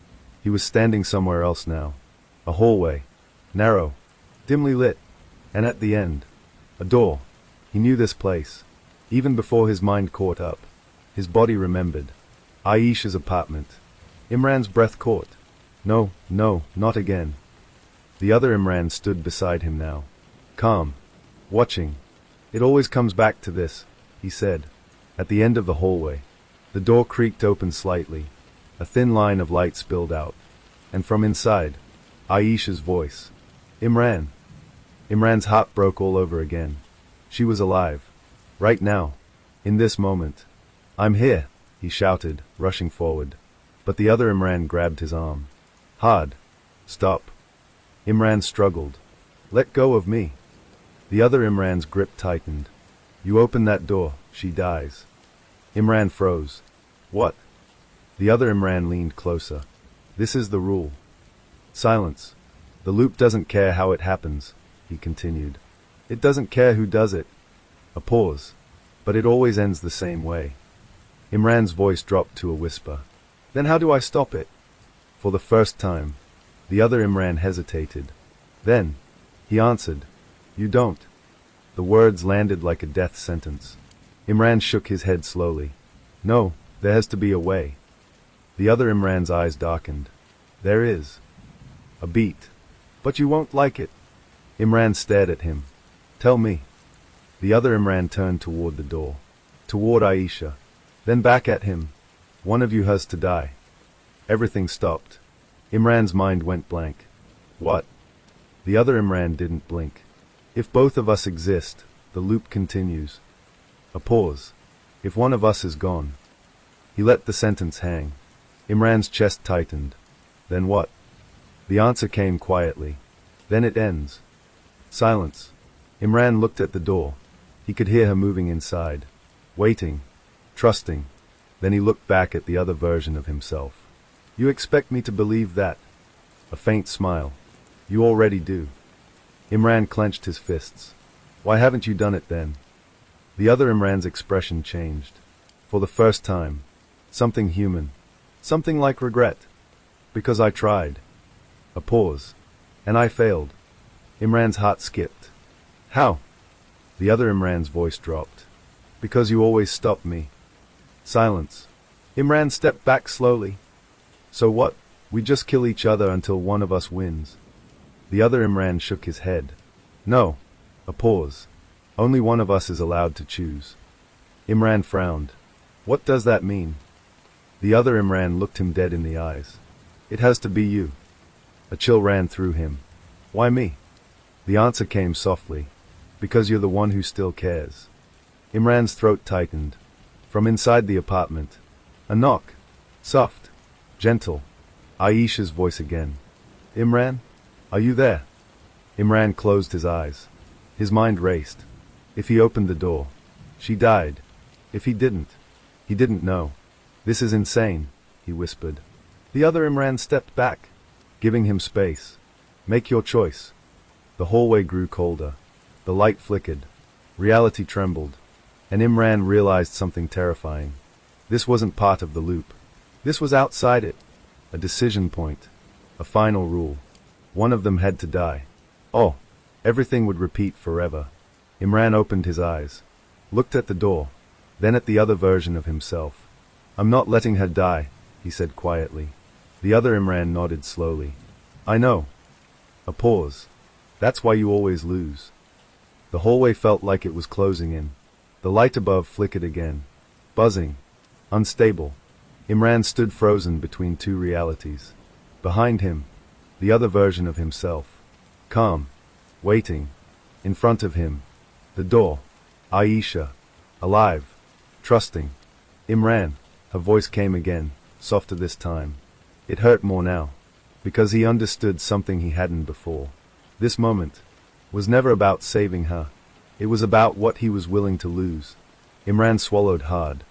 He was standing somewhere else now. A hallway. Narrow. Dimly lit. And at the end, a door. He knew this place. Even before his mind caught up. His body remembered. Aisha's apartment. Imran's breath caught. No, no, not again. The other Imran stood beside him now. Calm. Watching. It always comes back to this, he said. At the end of the hallway, the door creaked open slightly. A thin line of light spilled out. And from inside, Aisha's voice. Imran. Imran's heart broke all over again. She was alive. Right now. In this moment. I'm here, he shouted, rushing forward. But the other Imran grabbed his arm. Hard. Stop. Imran struggled. Let go of me. The other Imran's grip tightened. You open that door, she dies. Imran froze. What? The other Imran leaned closer. This is the rule. Silence. The loop doesn't care how it happens, he continued. It doesn't care who does it. A pause. But it always ends the same way. Imran's voice dropped to a whisper. Then how do I stop it? For the first time, the other Imran hesitated. Then, he answered, You don't. The words landed like a death sentence. Imran shook his head slowly. No, there has to be a way. The other Imran's eyes darkened. There is. A beat. But you won't like it. Imran stared at him. Tell me. The other Imran turned toward the door. Toward Aisha. Then back at him. One of you has to die. Everything stopped. Imran's mind went blank. What? The other Imran didn't blink. If both of us exist, the loop continues. A pause. If one of us is gone. He let the sentence hang. Imran's chest tightened. Then what? The answer came quietly. Then it ends. Silence. Imran looked at the door. He could hear her moving inside. Waiting. Trusting. Then he looked back at the other version of himself. You expect me to believe that? A faint smile. You already do. Imran clenched his fists. Why haven't you done it then? The other Imran's expression changed. For the first time. Something human. Something like regret. Because I tried. A pause. And I failed. Imran's heart skipped. How? The other Imran's voice dropped. Because you always stopped me. Silence. Imran stepped back slowly. So what? We just kill each other until one of us wins. The other Imran shook his head. No. A pause. Only one of us is allowed to choose. Imran frowned. What does that mean? The other Imran looked him dead in the eyes. It has to be you. A chill ran through him. Why me? The answer came softly. Because you're the one who still cares. Imran's throat tightened. From inside the apartment. A knock. Soft. Gentle. Aisha's voice again. Imran? Are you there? Imran closed his eyes. His mind raced. If he opened the door, she died. If he didn't know. This is insane, he whispered. The other Imran stepped back, giving him space. Make your choice. The hallway grew colder. The light flickered. Reality trembled. And Imran realized something terrifying. This wasn't part of the loop. This was outside it. A decision point. A final rule. One of them had to die. Oh, everything would repeat forever. Imran opened his eyes. Looked at the door. Then at the other version of himself. I'm not letting her die, he said quietly. The other Imran nodded slowly. I know. A pause. That's why you always lose. The hallway felt like it was closing in. The light above flickered again. Buzzing. Unstable. Imran stood frozen between two realities. Behind him, the other version of himself. Calm. Waiting. In front of him. The door. Aisha. Alive. Trusting. Imran. Her voice came again, softer this time. It hurt more now. Because he understood something he hadn't before. This moment was never about saving her. It was about what he was willing to lose. Imran swallowed hard.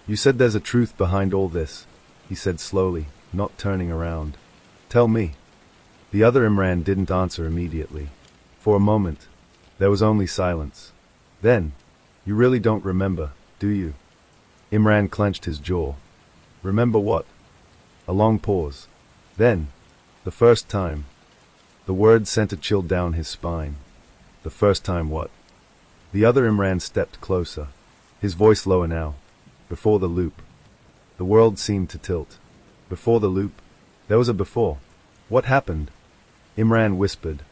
You said there's a truth behind all this, he said slowly, not turning around. Tell me. The other Imran didn't answer immediately. For a moment, there was only silence. Then, you really don't remember, do you? Imran clenched his jaw. Remember what? A long pause. Then, the first time. The word sent a chill down his spine. The first time what? The other Imran stepped closer, his voice lower now. Before the loop. The world seemed to tilt. Before the loop. There was a before. What happened? Imran whispered.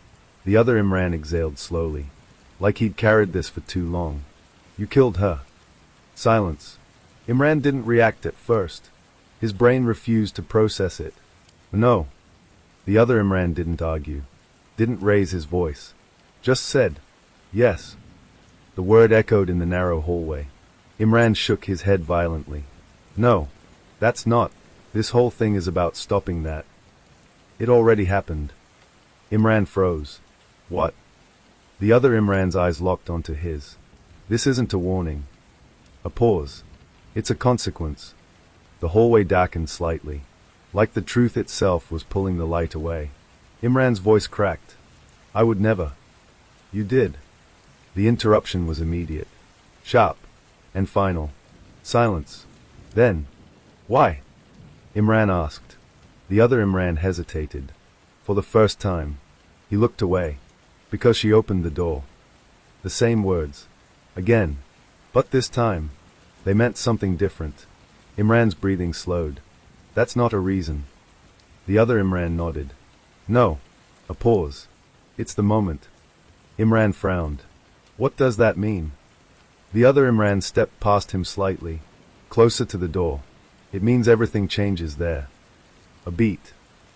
The other Imran exhaled slowly. Like he'd carried this for too long. You killed her. Silence. Imran didn't react at first. His brain refused to process it. No. The other Imran didn't argue. Didn't raise his voice. Just said, yes. The word echoed in the narrow hallway. Imran shook his head violently. No. That's not. This whole thing is about stopping that. It already happened. Imran froze. What? The other Imran's eyes locked onto his. This isn't a warning. A pause. It's a consequence. The hallway darkened slightly. Like the truth itself was pulling the light away. Imran's voice cracked. I would never. You did. The interruption was immediate. Sharp. And final. Silence. Then. Why? Imran asked. The other Imran hesitated. For the first time. He looked away. Because she opened the door. The same words. Again. But this time. They meant something different. Imran's breathing slowed. That's not a reason. The other Imran nodded. No. A pause. It's the moment. Imran frowned. What does that mean? The other Imran stepped past him slightly. Closer to the door. It means everything changes there. A beat.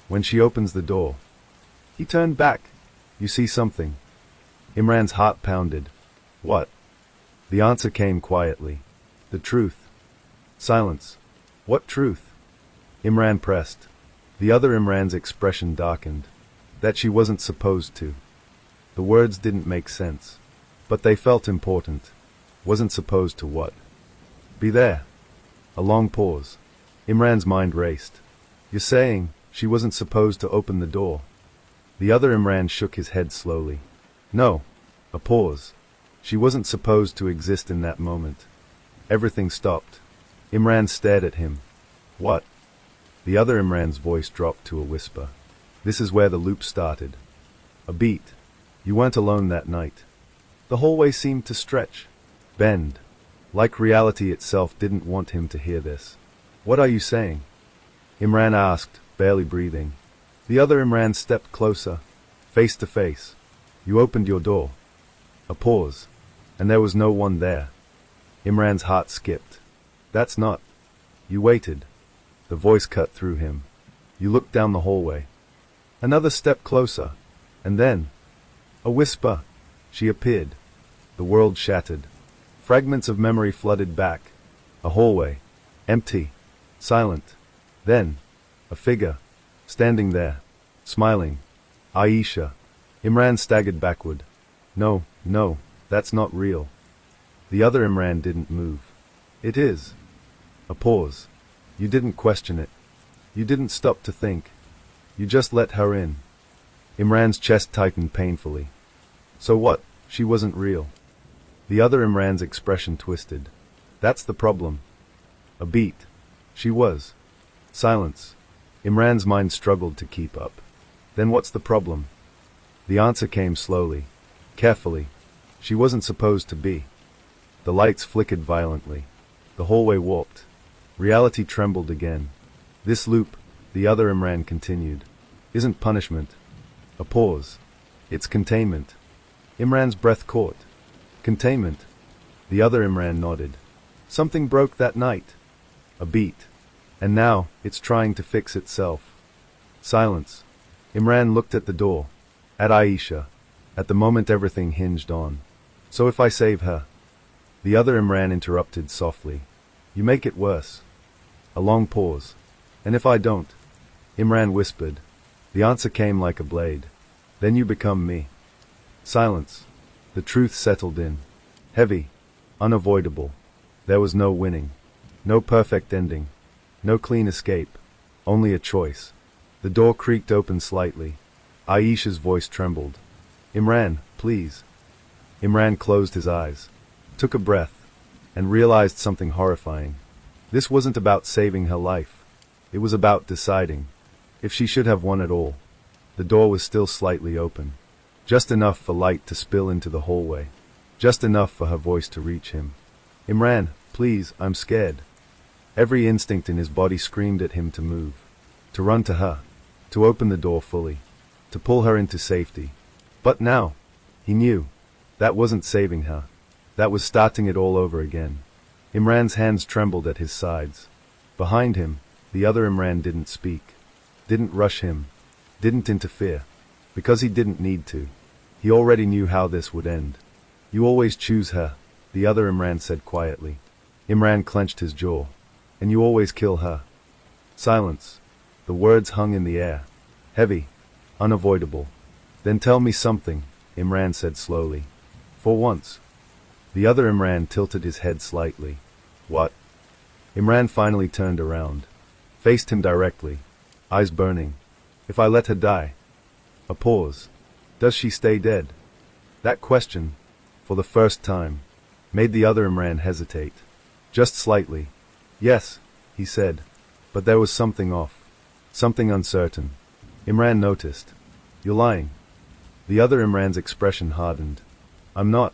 When she opens the door. He turned back. You see something. Imran's heart pounded. What? The answer came quietly. The truth. Silence. What truth? Imran pressed. The other Imran's expression darkened. That she wasn't supposed to. The words didn't make sense. But they felt important. Wasn't supposed to what? Be there. A long pause. Imran's mind raced. You're saying she wasn't supposed to open the door? The other Imran shook his head slowly. No. A pause. She wasn't supposed to exist in that moment. Everything stopped. Imran stared at him. What? The other Imran's voice dropped to a whisper. This is where the loop started. A beat. You weren't alone that night. The hallway seemed to stretch, bend, like reality itself didn't want him to hear this. What are you saying? Imran asked, barely breathing. The other Imran stepped closer, face to face. You opened your door. A pause, and there was no one there. Imran's heart skipped. That's not. You waited. The voice cut through him. You looked down the hallway. Another step closer, and then, a whisper. She appeared. The world shattered. Fragments of memory flooded back. A hallway. Empty. Silent. Then, a figure. Standing there. Smiling. Aisha. Imran staggered backward. No, no, that's not real. The other Imran didn't move. It is. A pause. You didn't question it. You didn't stop to think. You just let her in. Imran's chest tightened painfully. So what? She wasn't real. The other Imran's expression twisted. That's the problem. A beat. She was. Silence. Imran's mind struggled to keep up. Then what's the problem? The answer came slowly, carefully. She wasn't supposed to be. The lights flickered violently. The hallway warped. Reality trembled again. This loop, the other Imran continued, isn't punishment. A pause. It's containment. Imran's breath caught. Containment. The other Imran nodded. Something broke that night. A beat. And now, it's trying to fix itself. Silence. Imran looked at the door. At Aisha. At the moment everything hinged on. So if I save her? The other Imran interrupted softly. You make it worse. A long pause. And if I don't? Imran whispered. The answer came like a blade. Then you become me. Silence. The truth settled in. Heavy. Unavoidable. There was no winning. No perfect ending. No clean escape. Only a choice. The door creaked open slightly. Aisha's voice trembled. Imran, please. Imran closed his eyes, took a breath, and realized something horrifying. This wasn't about saving her life. It was about deciding if she should have won at all. The door was still slightly open. Just enough for light to spill into the hallway. Just enough for her voice to reach him. Imran, please, I'm scared. Every instinct in his body screamed at him to move. To run to her. To open the door fully. To pull her into safety. But now, he knew. That wasn't saving her. That was starting it all over again. Imran's hands trembled at his sides. Behind him, the other Imran didn't speak. Didn't rush him. Didn't interfere. Because he didn't need to. He already knew how this would end. You always choose her, the other Imran said quietly. Imran clenched his jaw. And you always kill her. Silence. The words hung in the air. Heavy. Unavoidable. Then tell me something, Imran said slowly. For once. The other Imran tilted his head slightly. What? Imran finally turned around. Faced him directly. Eyes burning. If I let her die. A pause. Does she stay dead? That question, for the first time, made the other Imran hesitate. Just slightly. Yes, he said. But there was something off. Something uncertain. Imran noticed. You're lying. The other Imran's expression hardened. I'm not.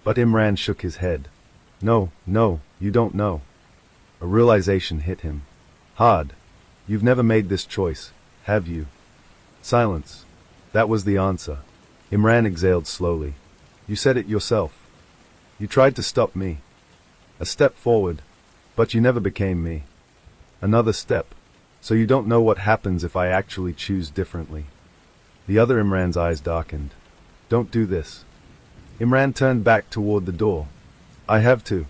But Imran shook his head. No, no, you don't know. A realization hit him. Hard. You've never made this choice, have you? Silence. That was the answer. Imran exhaled slowly. You said it yourself. You tried to stop me. A step forward. But you never became me. Another step. So you don't know what happens if I actually choose differently. The other Imran's eyes darkened. Don't do this. Imran turned back toward the door. I have to.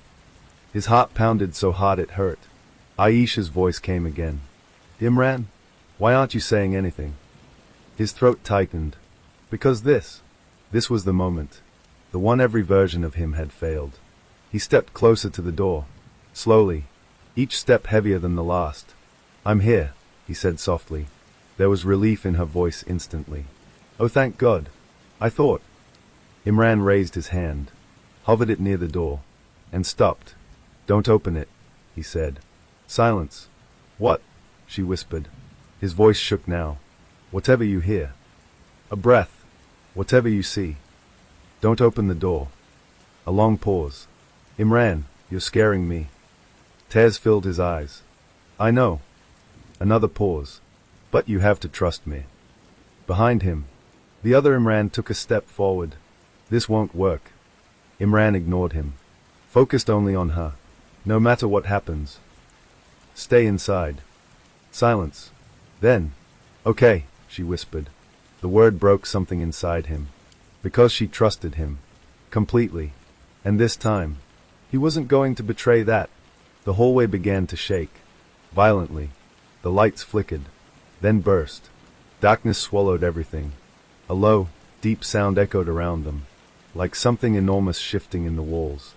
His heart pounded so hard it hurt. Aisha's voice came again. Imran, why aren't you saying anything? His throat tightened. Because this was the moment. The one every version of him had failed. He stepped closer to the door. Slowly. Each step heavier than the last. I'm here, he said softly. There was relief in her voice instantly. Oh, thank God. I thought. Imran raised his hand, hovered it near the door, and stopped. Don't open it, he said. Silence. What? She whispered. His voice shook now. Whatever you hear. A breath. Whatever you see. Don't open the door. A long pause. Imran, you're scaring me. Tears filled his eyes. I know. Another pause. But you have to trust me. Behind him, the other Imran took a step forward. This won't work. Imran ignored him. Focused only on her. No matter what happens. Stay inside. Silence. Then. Okay, she whispered. The word broke something inside him. Because she trusted him. Completely. And this time, he wasn't going to betray that. The hallway began to shake. Violently. The lights flickered. Then burst. Darkness swallowed everything. A low, deep sound echoed around them. Like something enormous shifting in the walls.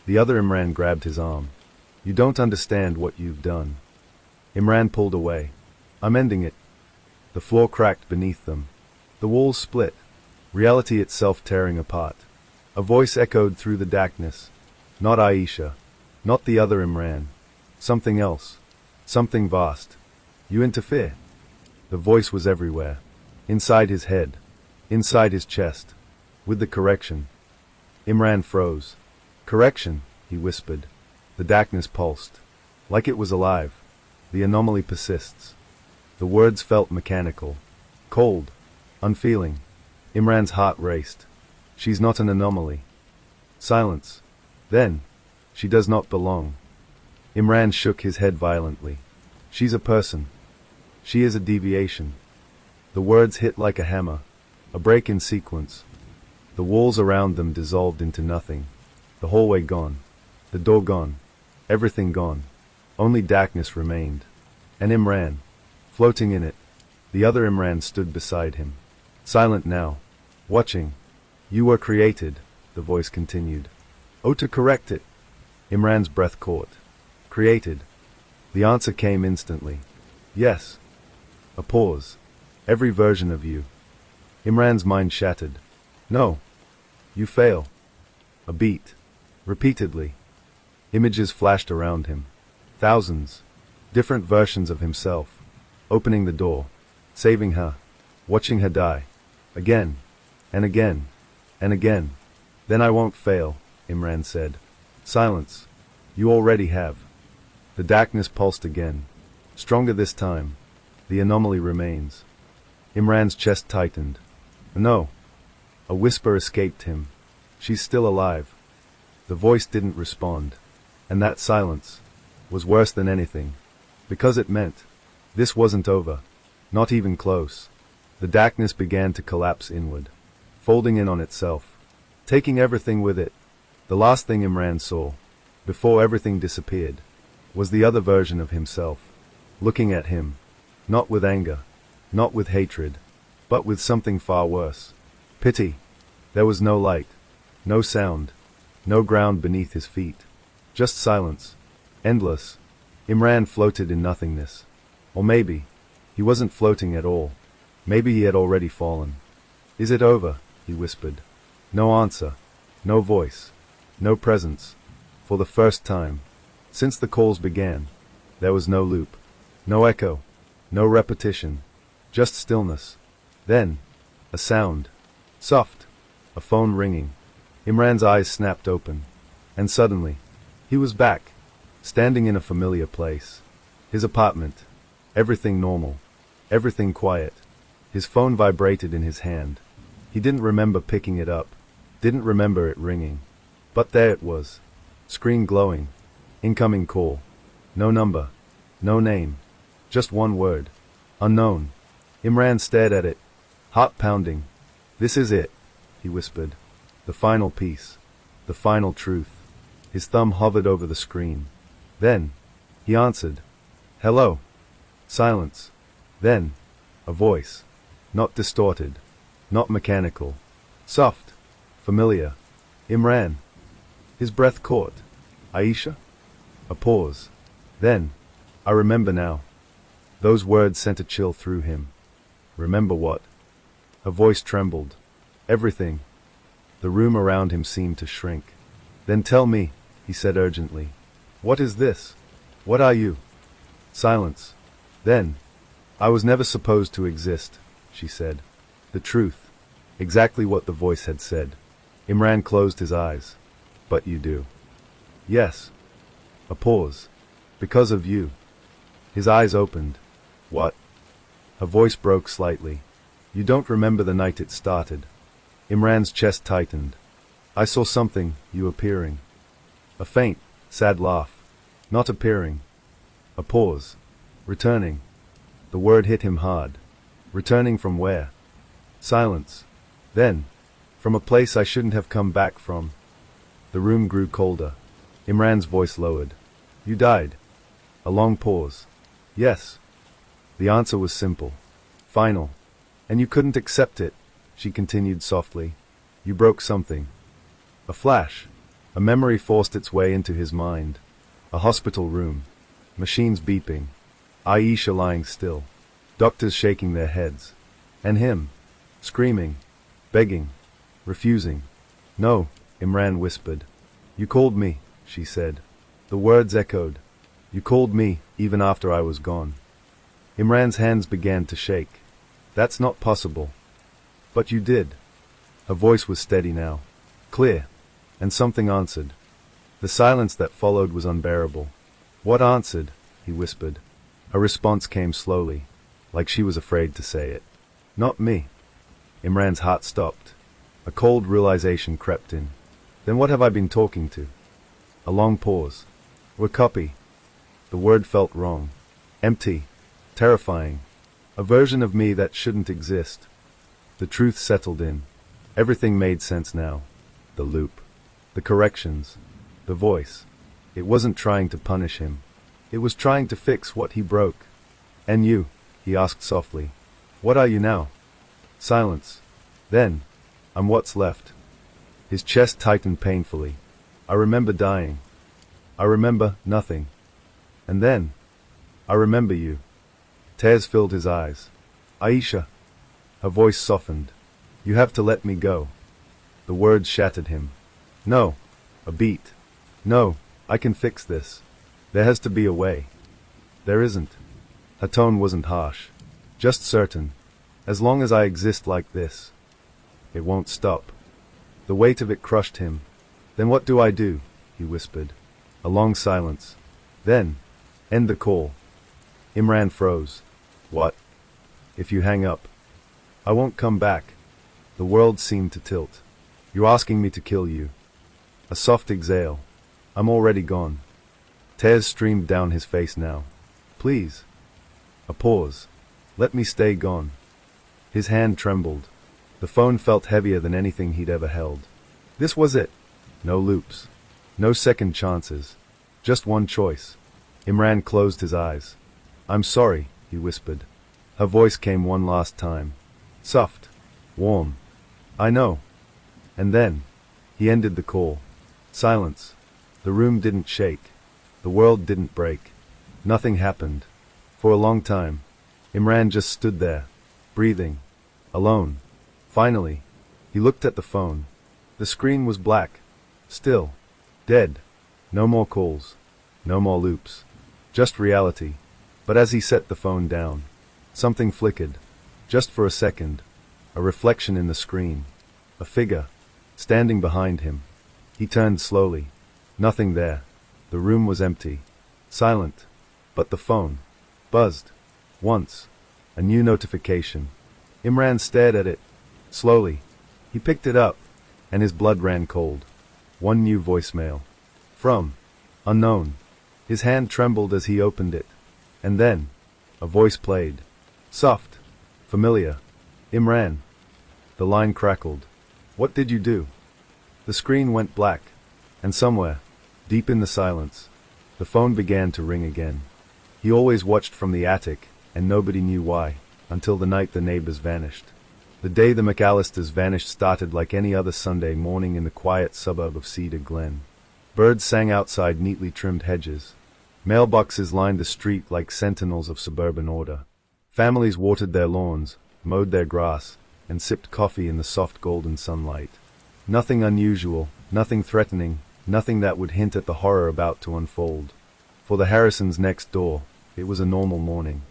The other Imran grabbed his arm. You don't understand what you've done. Imran pulled away. I'm ending it. The floor cracked beneath them. The walls split. Reality itself tearing apart. A voice echoed through the darkness. Not Aisha. Not the other Imran. Something else. Something vast. You interfere. The voice was everywhere. Inside his head. Inside his chest. With the correction. Imran froze. Correction, he whispered. The darkness pulsed. Like it was alive. The anomaly persists. The words felt mechanical. Cold. Unfeeling. Imran's heart raced. She's not an anomaly. Silence. Then. She does not belong. Imran shook his head violently. She's a person. She is a deviation. The words hit like a hammer. A break in sequence. The walls around them dissolved into nothing. The hallway gone. The door gone. Everything gone. Only darkness remained. And Imran. Floating in it. The other Imran stood beside him. Silent now. Watching. You were created, the voice continued. Oh, to correct it. Imran's breath caught. Created. The answer came instantly. Yes. A pause. Every version of you. Imran's mind shattered. No. You fail. A beat. Repeatedly. Images flashed around him. Thousands. Different versions of himself. Opening the door. Saving her. Watching her die. Again. And again. And again. Then I won't fail, Imran said. Silence. You already have. The darkness pulsed again. Stronger this time. The anomaly remains. Imran's chest tightened. No. A whisper escaped him. She's still alive. The voice didn't respond. And that silence was worse than anything. Because it meant this wasn't over. Not even close. The darkness began to collapse inward. Folding in on itself. Taking everything with it. The last thing Imran saw, before everything disappeared, was the other version of himself. Looking at him. Not with anger. Not with hatred. But with something far worse. Pity. There was no light. No sound. No ground beneath his feet. Just silence. Endless. Imran floated in nothingness. Or maybe, he wasn't floating at all. Maybe he had already fallen. Is it over? He whispered. No answer. No voice. No presence. For the first time, since the calls began, there was no loop. No echo. No repetition. Just stillness. Then, a sound. Soft. A phone ringing. Imran's eyes snapped open. And suddenly, he was back. Standing in a familiar place. His apartment. Everything normal. Everything quiet. His phone vibrated in his hand. He didn't remember picking it up. Didn't remember it ringing. But there it was. Screen glowing. Incoming call. No number. No name. Just one word. Unknown. Imran stared at it. Heart pounding. This is it, he whispered. The final piece. The final truth. His thumb hovered over the screen. Then, he answered. Hello. Silence. Then, a voice. Not distorted. Not mechanical. Soft. Familiar. Imran. His breath caught. Aisha? A pause. Then, I remember now. Those words sent a chill through him. Remember what? Her voice trembled. Everything. The room around him seemed to shrink. Then tell me, he said urgently. What is this? What are you? Silence. Then, I was never supposed to exist, she said. The truth. Exactly what the voice had said. Imran closed his eyes. But you do. Yes. A pause. Because of you. His eyes opened. What? Her voice broke slightly. You don't remember the night it started. Imran's chest tightened. I saw something, you appearing. A faint, sad laugh. Not appearing. A pause. Returning. The word hit him hard. Returning from where? Silence. Then, from a place I shouldn't have come back from. The room grew colder. Imran's voice lowered. You died. A long pause. Yes. The answer was simple. Final. And you couldn't accept it, she continued softly. You broke something. A flash. A memory forced its way into his mind. A hospital room. Machines beeping. Aisha lying still. Doctors shaking their heads. And him. Screaming. Begging. Refusing. No, Imran whispered. You called me, she said. The words echoed. You called me, even after I was gone. Imran's hands began to shake. That's not possible. But you did. Her voice was steady now. Clear. And something answered. The silence that followed was unbearable. What answered? He whispered. Her response came slowly, like she was afraid to say it. Not me. Imran's heart stopped. A cold realization crept in. Then what have I been talking to? A long pause. We're copy. The word felt wrong. Empty. Terrifying. A version of me that shouldn't exist. The truth settled in. Everything made sense now. The loop. The corrections. The voice. It wasn't trying to punish him. It was trying to fix what he broke. And you? He asked softly. What are you now? Silence. Then, I'm what's left. His chest tightened painfully. I remember dying. I remember nothing. And then, I remember you. Tears filled his eyes. Aisha. Her voice softened. You have to let me go. The words shattered him. No. A beat. No, I can fix this. There has to be a way. There isn't. Her tone wasn't harsh. Just certain. As long as I exist like this, it won't stop. The weight of it crushed him. Then what do I do? He whispered. A long silence. Then, end the call. Imran froze. What? If you hang up? I won't come back. The world seemed to tilt. You're asking me to kill you. A soft exhale. I'm already gone. Tears streamed down his face now. Please. A pause. Let me stay gone. His hand trembled. The phone felt heavier than anything he'd ever held. This was it. No loops. No second chances. Just one choice. Imran closed his eyes. I'm sorry, he whispered. Her voice came one last time. Soft. Warm. I know. And then, he ended the call. Silence. The room didn't shake. The world didn't break. Nothing happened. For a long time, Imran just stood there, breathing, alone. Finally, he looked at the phone. The screen was black. Still. Dead. No more calls. No more loops. Just reality. But as he set the phone down, something flickered. Just for a second. A reflection in the screen. A figure. Standing behind him. He turned slowly. Nothing there. The room was empty. Silent. But the phone buzzed. Once. A new notification. Imran stared at it. Slowly. He picked it up. And his blood ran cold. One new voicemail. From. Unknown. His hand trembled as he opened it. And then, a voice played. Soft. Familiar. Imran. The line crackled. What did you do? The screen went black, and somewhere, deep in the silence, the phone began to ring again. He always watched from the attic, and nobody knew why, until the night the neighbors vanished. The day the McAllisters vanished started like any other Sunday morning in the quiet suburb of Cedar Glen. Birds sang outside neatly trimmed hedges. Mailboxes lined the street like sentinels of suburban order. Families watered their lawns, mowed their grass, and sipped coffee in the soft golden sunlight. Nothing unusual, nothing threatening, nothing that would hint at the horror about to unfold. For the Harrisons next door, it was a normal morning.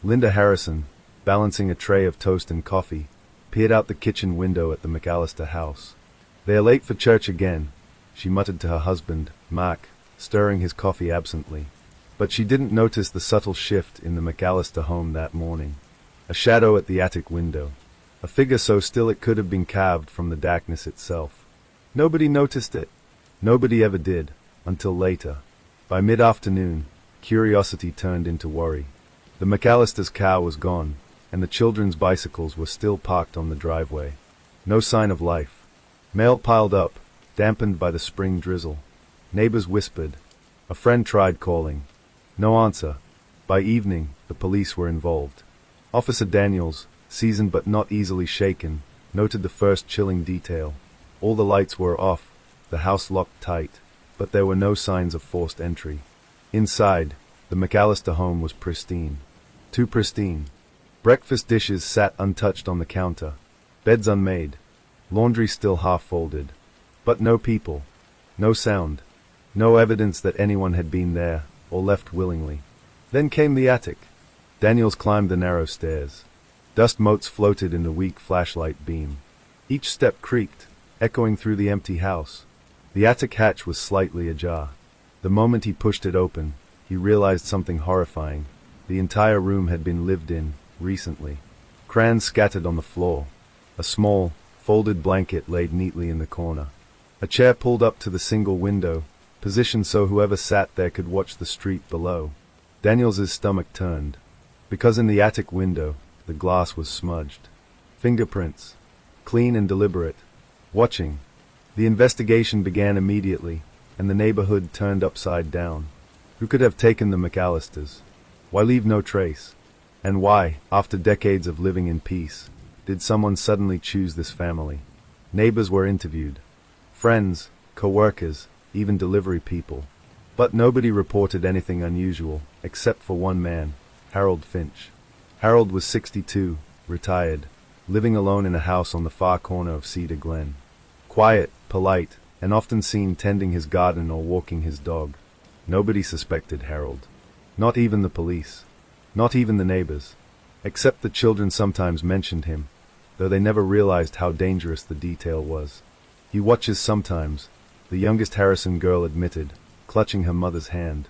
Linda Harrison, balancing a tray of toast and coffee, peered out the kitchen window at the McAllister house. "They are late for church again," she muttered to her husband, Mark, stirring his coffee absently. But she didn't notice the subtle shift in the McAllister home that morning. A shadow at the attic window. A figure so still it could have been carved from the darkness itself. Nobody noticed it. Nobody ever did, until later. By mid-afternoon, curiosity turned into worry. The McAllisters' car was gone, and the children's bicycles were still parked on the driveway. No sign of life. Mail piled up, dampened by the spring drizzle. Neighbors whispered. A friend tried calling. No answer. By evening, the police were involved. Officer Daniels, seasoned but not easily shaken, noted the first chilling detail. All the lights were off, the house locked tight, but there were no signs of forced entry. Inside, the McAllister home was pristine. Too pristine. Breakfast dishes sat untouched on the counter, beds unmade, laundry still half-folded. But no people, no sound, no evidence that anyone had been there or left willingly. Then came the attic. Daniels climbed the narrow stairs. Dust motes floated in the weak flashlight beam. Each step creaked, echoing through the empty house. The attic hatch was slightly ajar. The moment he pushed it open, he realized something horrifying. The entire room had been lived in, recently. Crayons scattered on the floor. A small, folded blanket laid neatly in the corner. A chair pulled up to the single window, positioned so whoever sat there could watch the street below. Daniels's stomach turned, because in the attic window, the glass was smudged. Fingerprints, clean and deliberate. Watching. The investigation began immediately, and the neighborhood turned upside down. Who could have taken the McAllisters? Why leave no trace? And why, after decades of living in peace, did someone suddenly choose this family? Neighbors were interviewed. Friends, co-workers, even delivery people. But nobody reported anything unusual, except for one man, Harold Finch. Harold was 62, retired, living alone in a house on the far corner of Cedar Glen. Quiet, polite, and often seen tending his garden or walking his dog. Nobody suspected Harold. Not even the police. Not even the neighbors. Except the children sometimes mentioned him, though they never realized how dangerous the detail was. "He watches sometimes," the youngest Harrison girl admitted, clutching her mother's hand.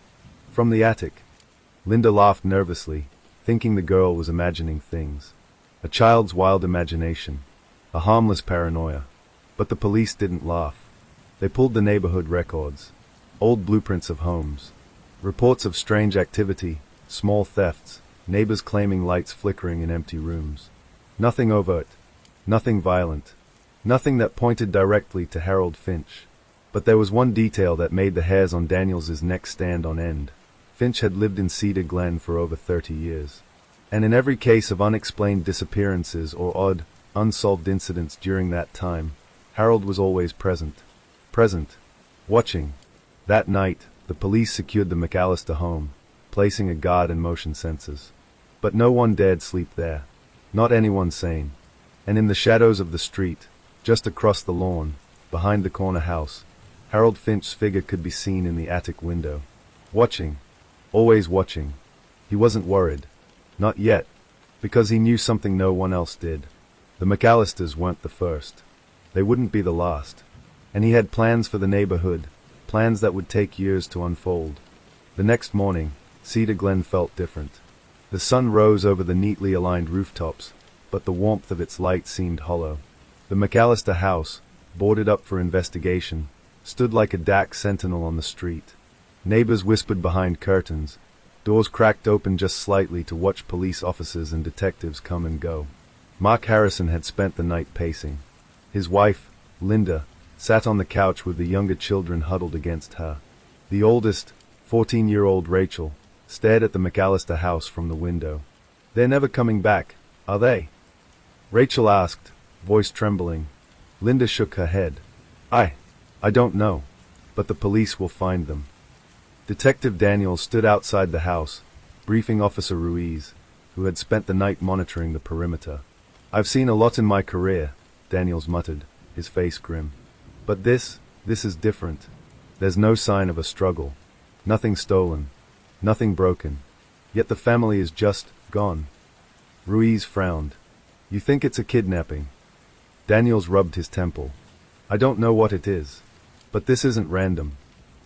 From the attic. Linda laughed nervously, thinking the girl was imagining things. A child's wild imagination. A harmless paranoia. But the police didn't laugh. They pulled the neighborhood records. Old blueprints of homes. Reports of strange activity, small thefts, neighbors claiming lights flickering in empty rooms. Nothing overt. Nothing violent. Nothing that pointed directly to Harold Finch. But there was one detail that made the hairs on Daniels's neck stand on end. Finch had lived in Cedar Glen for over 30 years. And in every case of unexplained disappearances or odd, unsolved incidents during that time, Harold was always present. Present. Watching. That night, the police secured the McAllister home, placing a guard and motion sensors. But no one dared sleep there. Not anyone sane. And in the shadows of the street, just across the lawn, behind the corner house, Harold Finch's figure could be seen in the attic window. Watching. Always watching. He wasn't worried. Not yet. Because he knew something no one else did. The McAllisters weren't the first. They wouldn't be the last. And he had plans for the neighborhood, plans that would take years to unfold. The next morning, Cedar Glen felt different. The sun rose over the neatly aligned rooftops, but the warmth of its light seemed hollow. The McAllister house, boarded up for investigation, stood like a dark sentinel on the street. Neighbors whispered behind curtains. Doors cracked open just slightly to watch police officers and detectives come and go. Mark Harrison had spent the night pacing. His wife, Linda, sat on the couch with the younger children huddled against her. The oldest, 14-year-old Rachel, stared at the McAllister house from the window. "They're never coming back, are they?" Rachel asked, voice trembling. Linda shook her head. I don't know, but the police will find them." Detective Daniels stood outside the house, briefing Officer Ruiz, who had spent the night monitoring the perimeter. "I've seen a lot in my career," Daniels muttered, his face grim. "But this is different. There's no sign of a struggle. Nothing stolen. Nothing broken. Yet the family is just gone." Ruiz frowned. "You think it's a kidnapping?" Daniels rubbed his temple. "I don't know what it is. But this isn't random.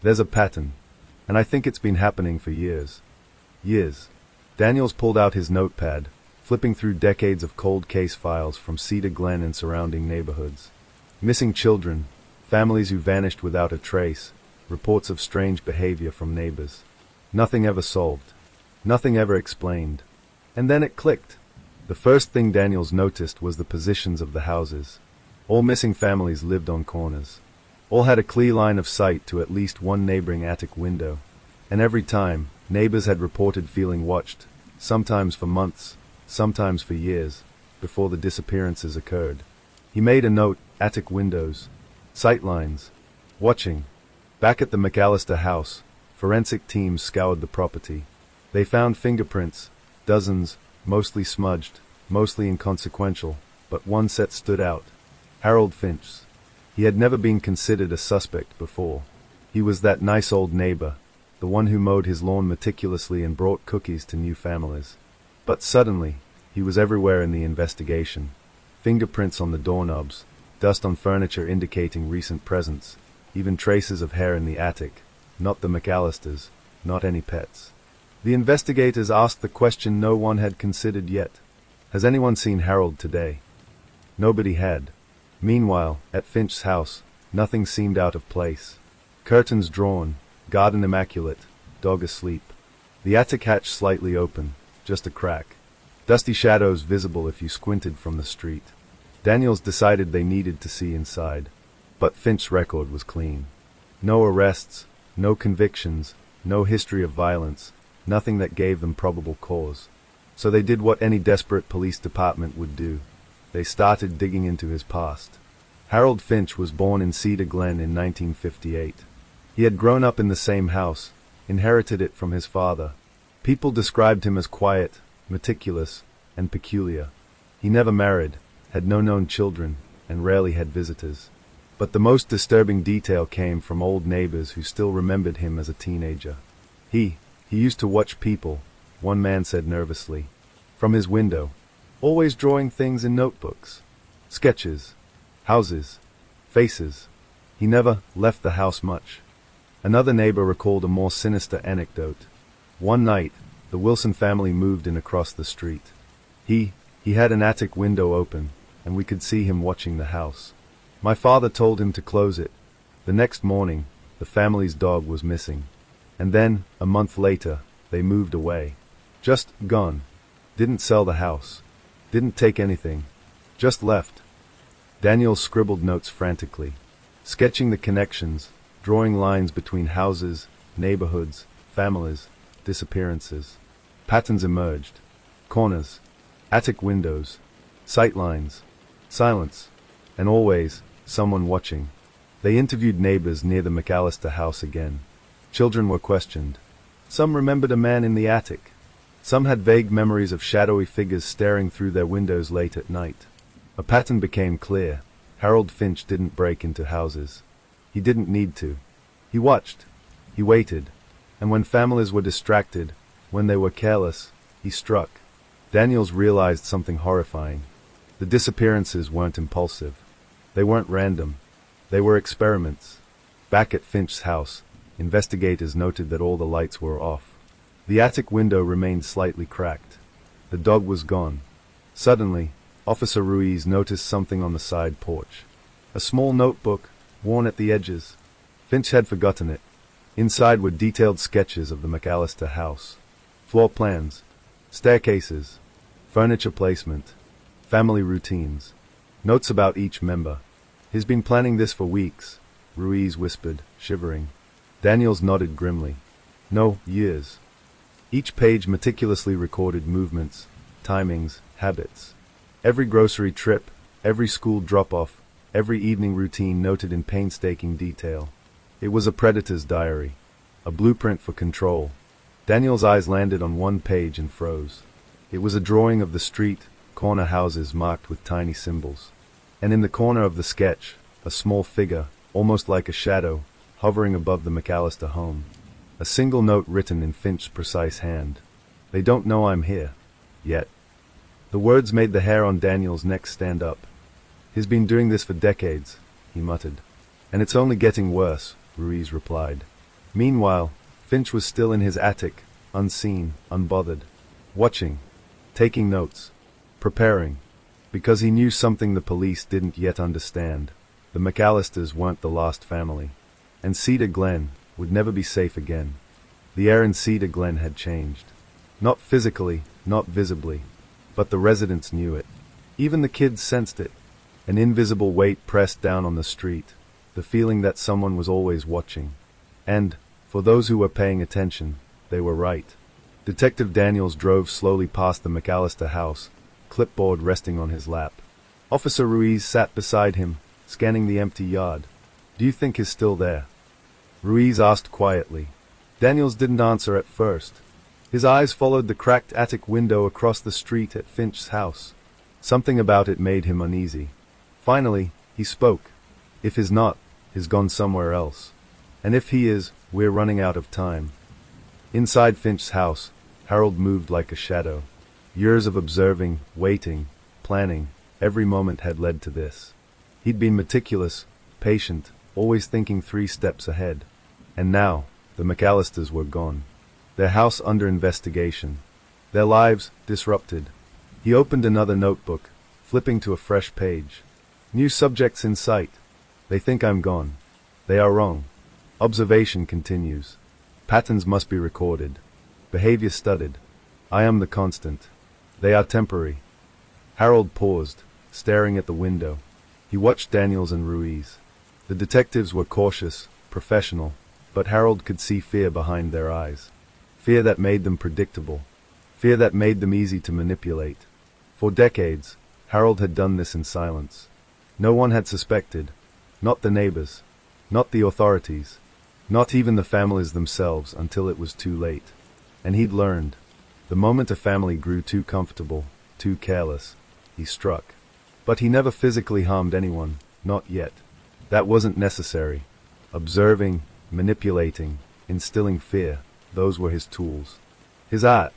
There's a pattern. And I think it's been happening for years." Years. Daniels pulled out his notepad, flipping through decades of cold case files from Cedar Glen and surrounding neighborhoods. Missing children, families who vanished without a trace, reports of strange behavior from neighbors. Nothing ever solved. Nothing ever explained. And then it clicked. The first thing Daniels noticed was the positions of the houses. All missing families lived on corners. All had a clear line of sight to at least one neighboring attic window. And every time, neighbors had reported feeling watched, sometimes for months, sometimes for years, before the disappearances occurred. He made a note: attic windows, sight lines, watching. Back at the McAllister house, forensic teams scoured the property. They found fingerprints, dozens, mostly smudged, mostly inconsequential, but one set stood out. Harold Finch's. He had never been considered a suspect before. He was that nice old neighbor, the one who mowed his lawn meticulously and brought cookies to new families. But suddenly, he was everywhere in the investigation. Fingerprints on the doorknobs, dust on furniture indicating recent presence, even traces of hair in the attic. Not the McAllisters, not any pets. The investigators asked the question no one had considered yet. Has anyone seen Harold today? Nobody had. Meanwhile, at Finch's house, nothing seemed out of place. Curtains drawn, garden immaculate, dog asleep. The attic hatch slightly open, just a crack. Dusty shadows visible if you squinted from the street. Daniels decided they needed to see inside. But Finch's record was clean. No arrests, no convictions, no history of violence, nothing that gave them probable cause. So they did what any desperate police department would do. They started digging into his past. Harold Finch was born in Cedar Glen in 1958. He had grown up in the same house, inherited it from his father. People described him as quiet, meticulous, and peculiar. He never married, had no known children, and rarely had visitors. But the most disturbing detail came from old neighbors who still remembered him as a teenager. He used to watch people, one man said nervously, from his window, always drawing things in notebooks. Sketches, houses, faces. He never left the house much. Another neighbor recalled a more sinister anecdote. One night, the Wilson family moved in across the street. He had an attic window open, and we could see him watching the house. My father told him to close it. The next morning, the family's dog was missing. And then, a month later, they moved away. Just gone. Didn't sell the house. Didn't take anything. Just left. Daniels scribbled notes frantically, sketching the connections, drawing lines between houses, neighborhoods, families, disappearances. Patterns emerged. Corners, attic windows, sight lines, silence, and always someone watching. They interviewed neighbors near the McAllister house again. Children were questioned. Some remembered a man in the attic. Some had vague memories of shadowy figures staring through their windows late at night. A pattern became clear. Harold Finch didn't break into houses. He didn't need to. He watched. He waited. And when families were distracted, when they were careless, he struck. Daniels realized something horrifying. The disappearances weren't impulsive. They weren't random. They were experiments. Back at Finch's house, investigators noted that all the lights were off. The attic window remained slightly cracked. The dog was gone. Suddenly, Officer Ruiz noticed something on the side porch. A small notebook, worn at the edges. Finch had forgotten it. Inside were detailed sketches of the McAllister house. Floor plans, staircases, furniture placement, family routines, notes about each member. He's been planning this for weeks, Ruiz whispered, shivering. Daniels nodded grimly. No, years. Each page meticulously recorded movements, timings, habits. Every grocery trip, every school drop-off, every evening routine noted in painstaking detail. It was a predator's diary, a blueprint for control. Daniel's eyes landed on one page and froze. It was a drawing of the street, corner houses marked with tiny symbols. And in the corner of the sketch, a small figure, almost like a shadow, hovering above the McAllister home. A single note written in Finch's precise hand. They don't know I'm here. Yet. The words made the hair on Daniel's neck stand up. He's been doing this for decades, he muttered. And it's only getting worse, Ruiz replied. Meanwhile, Finch was still in his attic, unseen, unbothered. Watching. Taking notes. Preparing. Because he knew something the police didn't yet understand. The McAllisters weren't the lost family. And Cedar Glen would never be safe again. The air in Cedar Glen had changed. Not physically, not visibly. But the residents knew it. Even the kids sensed it. An invisible weight pressed down on the street. The feeling that someone was always watching. And, for those who were paying attention, they were right. Detective Daniels drove slowly past the McAllister house, clipboard resting on his lap. Officer Ruiz sat beside him, scanning the empty yard. Do you think he's still there? Ruiz asked quietly. Daniels didn't answer at first. His eyes followed the cracked attic window across the street at Finch's house. Something about it made him uneasy. Finally, he spoke. If he's not, he's gone somewhere else. And if he is, we're running out of time. Inside Finch's house, Harold moved like a shadow. Years of observing, waiting, planning, every moment had led to this. He'd been meticulous, patient, always thinking 3 steps ahead. And now, the McAllisters were gone. Their house under investigation. Their lives disrupted. He opened another notebook, flipping to a fresh page. New subjects in sight. They think I'm gone. They are wrong. Observation continues. Patterns must be recorded. Behavior studied. I am the constant. They are temporary. Harold paused, staring at the window. He watched Daniels and Ruiz. The detectives were cautious, professional, but Harold could see fear behind their eyes. Fear that made them predictable. Fear that made them easy to manipulate. For decades, Harold had done this in silence. No one had suspected. Not the neighbors. Not the authorities. Not even the families themselves until it was too late. And he'd learned. The moment a family grew too comfortable, too careless, he struck. But he never physically harmed anyone, not yet. That wasn't necessary. Observing, manipulating, instilling fear, those were his tools. His art.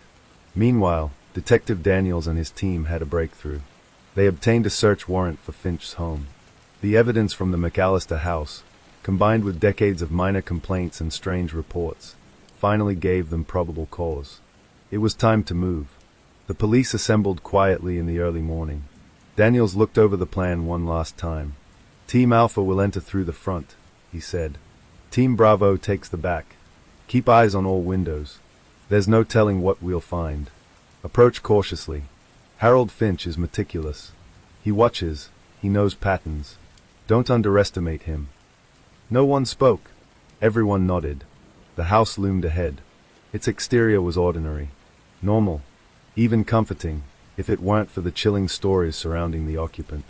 Meanwhile, Detective Daniels and his team had a breakthrough. They obtained a search warrant for Finch's home. The evidence from the McAllister house, combined with decades of minor complaints and strange reports, finally gave them probable cause. It was time to move. The police assembled quietly in the early morning. Daniels looked over the plan one last time. Team Alpha will enter through the front, he said. Team Bravo takes the back. Keep eyes on all windows. There's no telling what we'll find. Approach cautiously. Harold Finch is meticulous. He watches. He knows patterns. Don't underestimate him. No one spoke. Everyone nodded. The house loomed ahead. Its exterior was ordinary. Normal. Even comforting, if it weren't for the chilling stories surrounding the occupant.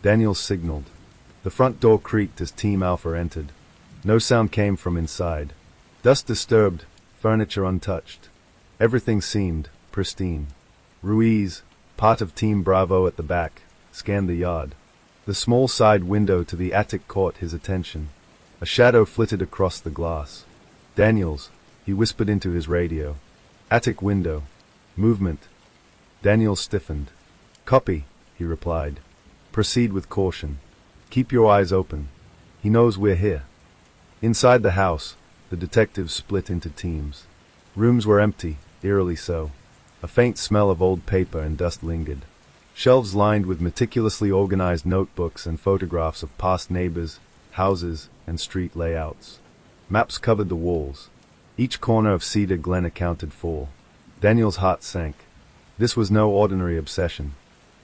Daniels signaled. The front door creaked as Team Alpha entered. No sound came from inside. Dust disturbed, furniture untouched. Everything seemed pristine. Ruiz, part of Team Bravo at the back, scanned the yard. The small side window to the attic caught his attention. A shadow flitted across the glass. Daniels, he whispered into his radio. Attic window. Movement. Daniels stiffened. Copy, he replied. Proceed with caution. Keep your eyes open. He knows we're here. Inside the house, the detectives split into teams. Rooms were empty, eerily so. A faint smell of old paper and dust lingered. Shelves lined with meticulously organized notebooks and photographs of past neighbors, houses, and street layouts. Maps covered the walls. Each corner of Cedar Glen accounted for. Daniel's heart sank. This was no ordinary obsession.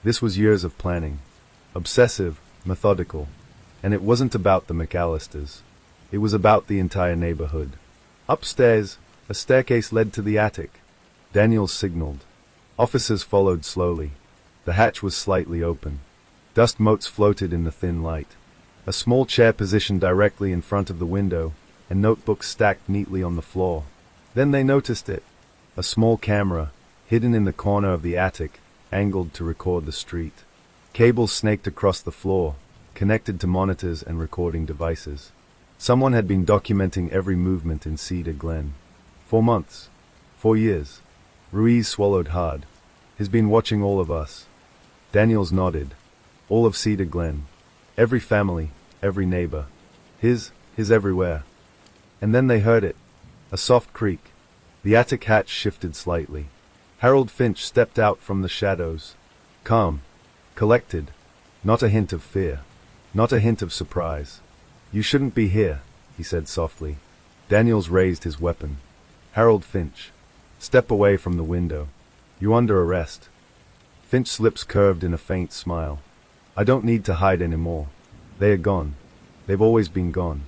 This was years of planning. Obsessive, methodical. And it wasn't about the McAllisters. It was about the entire neighborhood. Upstairs, a staircase led to the attic. Daniels signaled. Officers followed slowly. The hatch was slightly open. Dust motes floated in the thin light. A small chair positioned directly in front of the window, and notebooks stacked neatly on the floor. Then they noticed it. A small camera, hidden in the corner of the attic, angled to record the street. Cables snaked across the floor, connected to monitors and recording devices. Someone had been documenting every movement in Cedar Glen. 4 months. 4 years. Ruiz swallowed hard. He's been watching all of us. Daniels nodded. All of Cedar Glen. Every family, every neighbor. His everywhere. And then they heard it. A soft creak. The attic hatch shifted slightly. Harold Finch stepped out from the shadows. Calm. Collected. Not a hint of fear. Not a hint of surprise. You shouldn't be here, he said softly. Daniels raised his weapon. Harold Finch. Step away from the window. You're under arrest. Finch's lips curved in a faint smile. I don't need to hide anymore. They are gone. They've always been gone.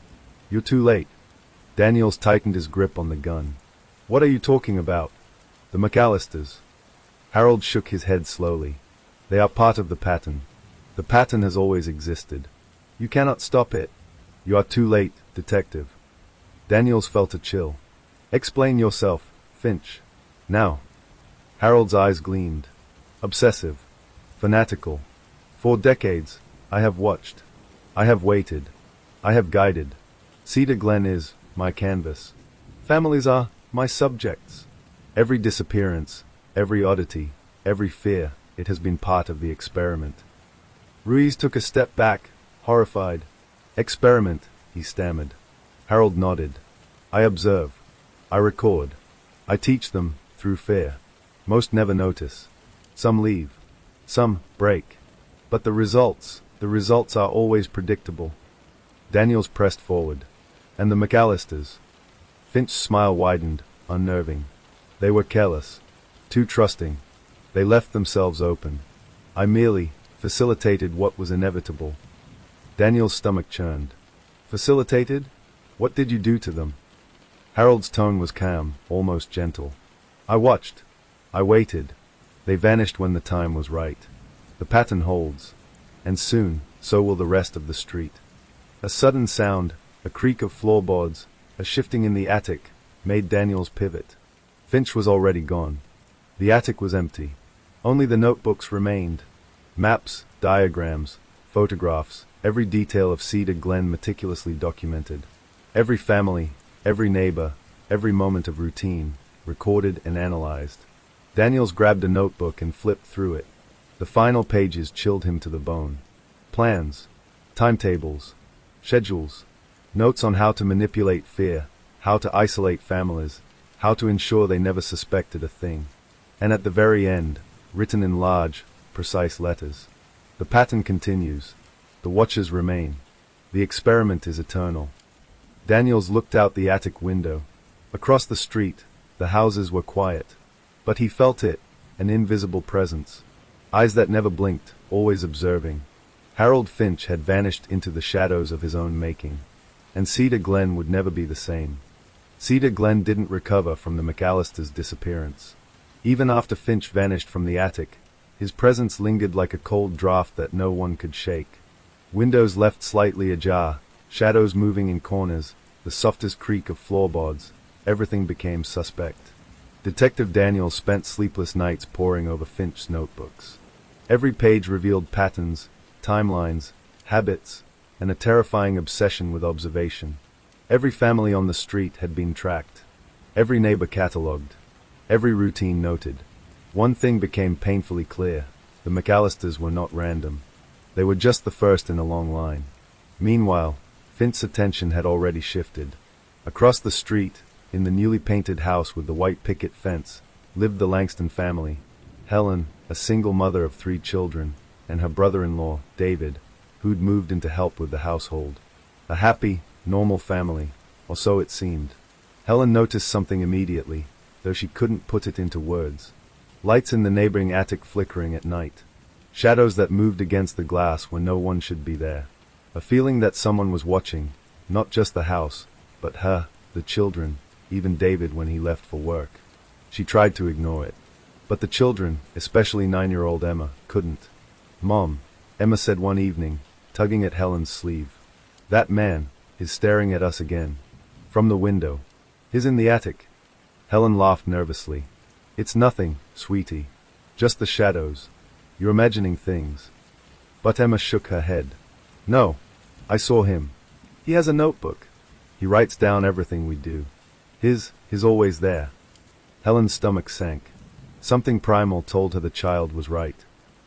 You're too late. Daniels tightened his grip on the gun. What are you talking about? The McAllisters. Harold shook his head slowly. They are part of the pattern. The pattern has always existed. You cannot stop it. You are too late, detective. Daniels felt a chill. Explain yourself, Finch. Now. Harold's eyes gleamed. Obsessive. Fanatical. 4 decades, I have watched. I have waited. I have guided. Cedar Glen is my canvas. Families are my subjects. Every disappearance, every oddity, every fear, it has been part of the experiment. Ruiz took a step back, horrified. Experiment, he stammered. Harold nodded. I observe. I record. I teach them, through fear. Most never notice. Some leave. Some break. But the results are always predictable. Daniels pressed forward. And the McAllisters? Finch's smile widened, unnerving. They were careless. Too trusting. They left themselves open. I merely facilitated what was inevitable. Daniel's stomach churned. Facilitated? What did you do to them? Harold's tone was calm, almost gentle. I watched. I waited. They vanished when the time was right. The pattern holds. And soon, so will the rest of the street. A sudden sound, a creak of floorboards, a shifting in the attic, made Daniels pivot. Finch was already gone. The attic was empty. Only the notebooks remained. Maps, diagrams, photographs, every detail of Cedar Glen meticulously documented. Every family, every neighbor, every moment of routine, recorded and analyzed. Daniels grabbed a notebook and flipped through it. The final pages chilled him to the bone. Plans, timetables, schedules, notes on how to manipulate fear, how to isolate families, how to ensure they never suspected a thing. And at the very end, written in large, precise letters, the pattern continues. The watchers remain. The experiment is eternal. Daniels looked out the attic window. Across the street, the houses were quiet. But he felt it, an invisible presence. Eyes that never blinked, always observing. Harold Finch had vanished into the shadows of his own making. And Cedar Glen would never be the same. Cedar Glen didn't recover from the McAllisters' disappearance. Even after Finch vanished from the attic, his presence lingered like a cold draft that no one could shake. Windows left slightly ajar, shadows moving in corners, the softest creak of floorboards, everything became suspect. Detective Daniels spent sleepless nights poring over Finch's notebooks. Every page revealed patterns, timelines, habits, and a terrifying obsession with observation. Every family on the street had been tracked. Every neighbor catalogued. Every routine noted. One thing became painfully clear. The McAllisters were not random. They were just the first in a long line. Meanwhile, Finch's attention had already shifted. Across the street, in the newly painted house with the white picket fence, lived the Langston family. Helen, a single mother of 3 children, and her brother-in-law, David, who'd moved in to help with the household. A happy, normal family, or so it seemed. Helen noticed something immediately, though she couldn't put it into words. Lights in the neighboring attic flickering at night. Shadows that moved against the glass when no one should be there. A feeling that someone was watching, not just the house, but her, the children, even David when he left for work. She tried to ignore it. But the children, especially 9-year-old Emma, couldn't. "Mom," Emma said one evening, tugging at Helen's sleeve. "That man is staring at us again. From the window. He's in the attic." Helen laughed nervously. "It's nothing, sweetie. Just the shadows. You're imagining things." But Emma shook her head. "No, I saw him. He has a notebook. He writes down everything we do. He's always there." Helen's stomach sank. Something primal told her the child was right.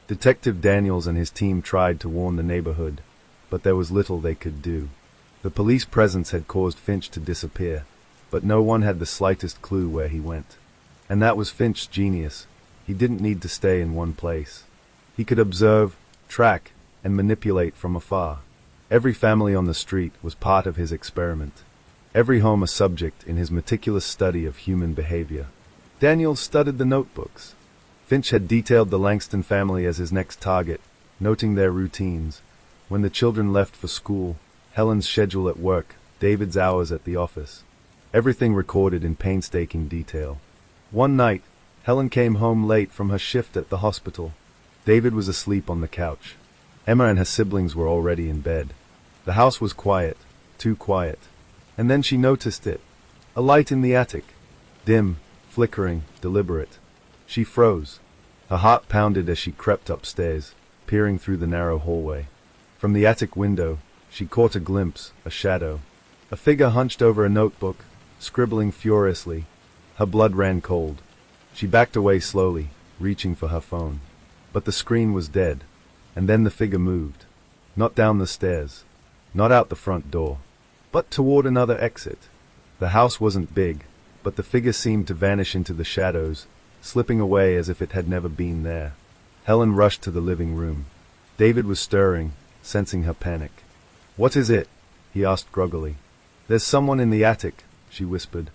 Detective Daniels and his team tried to warn the neighborhood, but there was little they could do. The police presence had caused Finch to disappear, but no one had the slightest clue where he went. And that was Finch's genius. He didn't need to stay in one place. He could observe, track, and manipulate from afar. Every family on the street was part of his experiment. Every home a subject in his meticulous study of human behavior. Daniels studied the notebooks. Finch had detailed the Langston family as his next target, noting their routines. When the children left for school, Helen's schedule at work, David's hours at the office. Everything recorded in painstaking detail. One night, Helen came home late from her shift at the hospital. David was asleep on the couch. Emma and her siblings were already in bed. The house was quiet, too quiet. And then she noticed it. A light in the attic. Dim, flickering, deliberate. She froze. Her heart pounded as she crept upstairs, peering through the narrow hallway. From the attic window, she caught a glimpse, a shadow. A figure hunched over a notebook, scribbling furiously. Her blood ran cold. She backed away slowly, reaching for her phone. But the screen was dead. And then the figure moved. Not down the stairs. Not out the front door. But toward another exit. The house wasn't big, but the figure seemed to vanish into the shadows, slipping away as if it had never been there. Helen rushed to the living room. David was stirring, sensing her panic. "What is it?" he asked groggily. "There's someone in the attic," she whispered.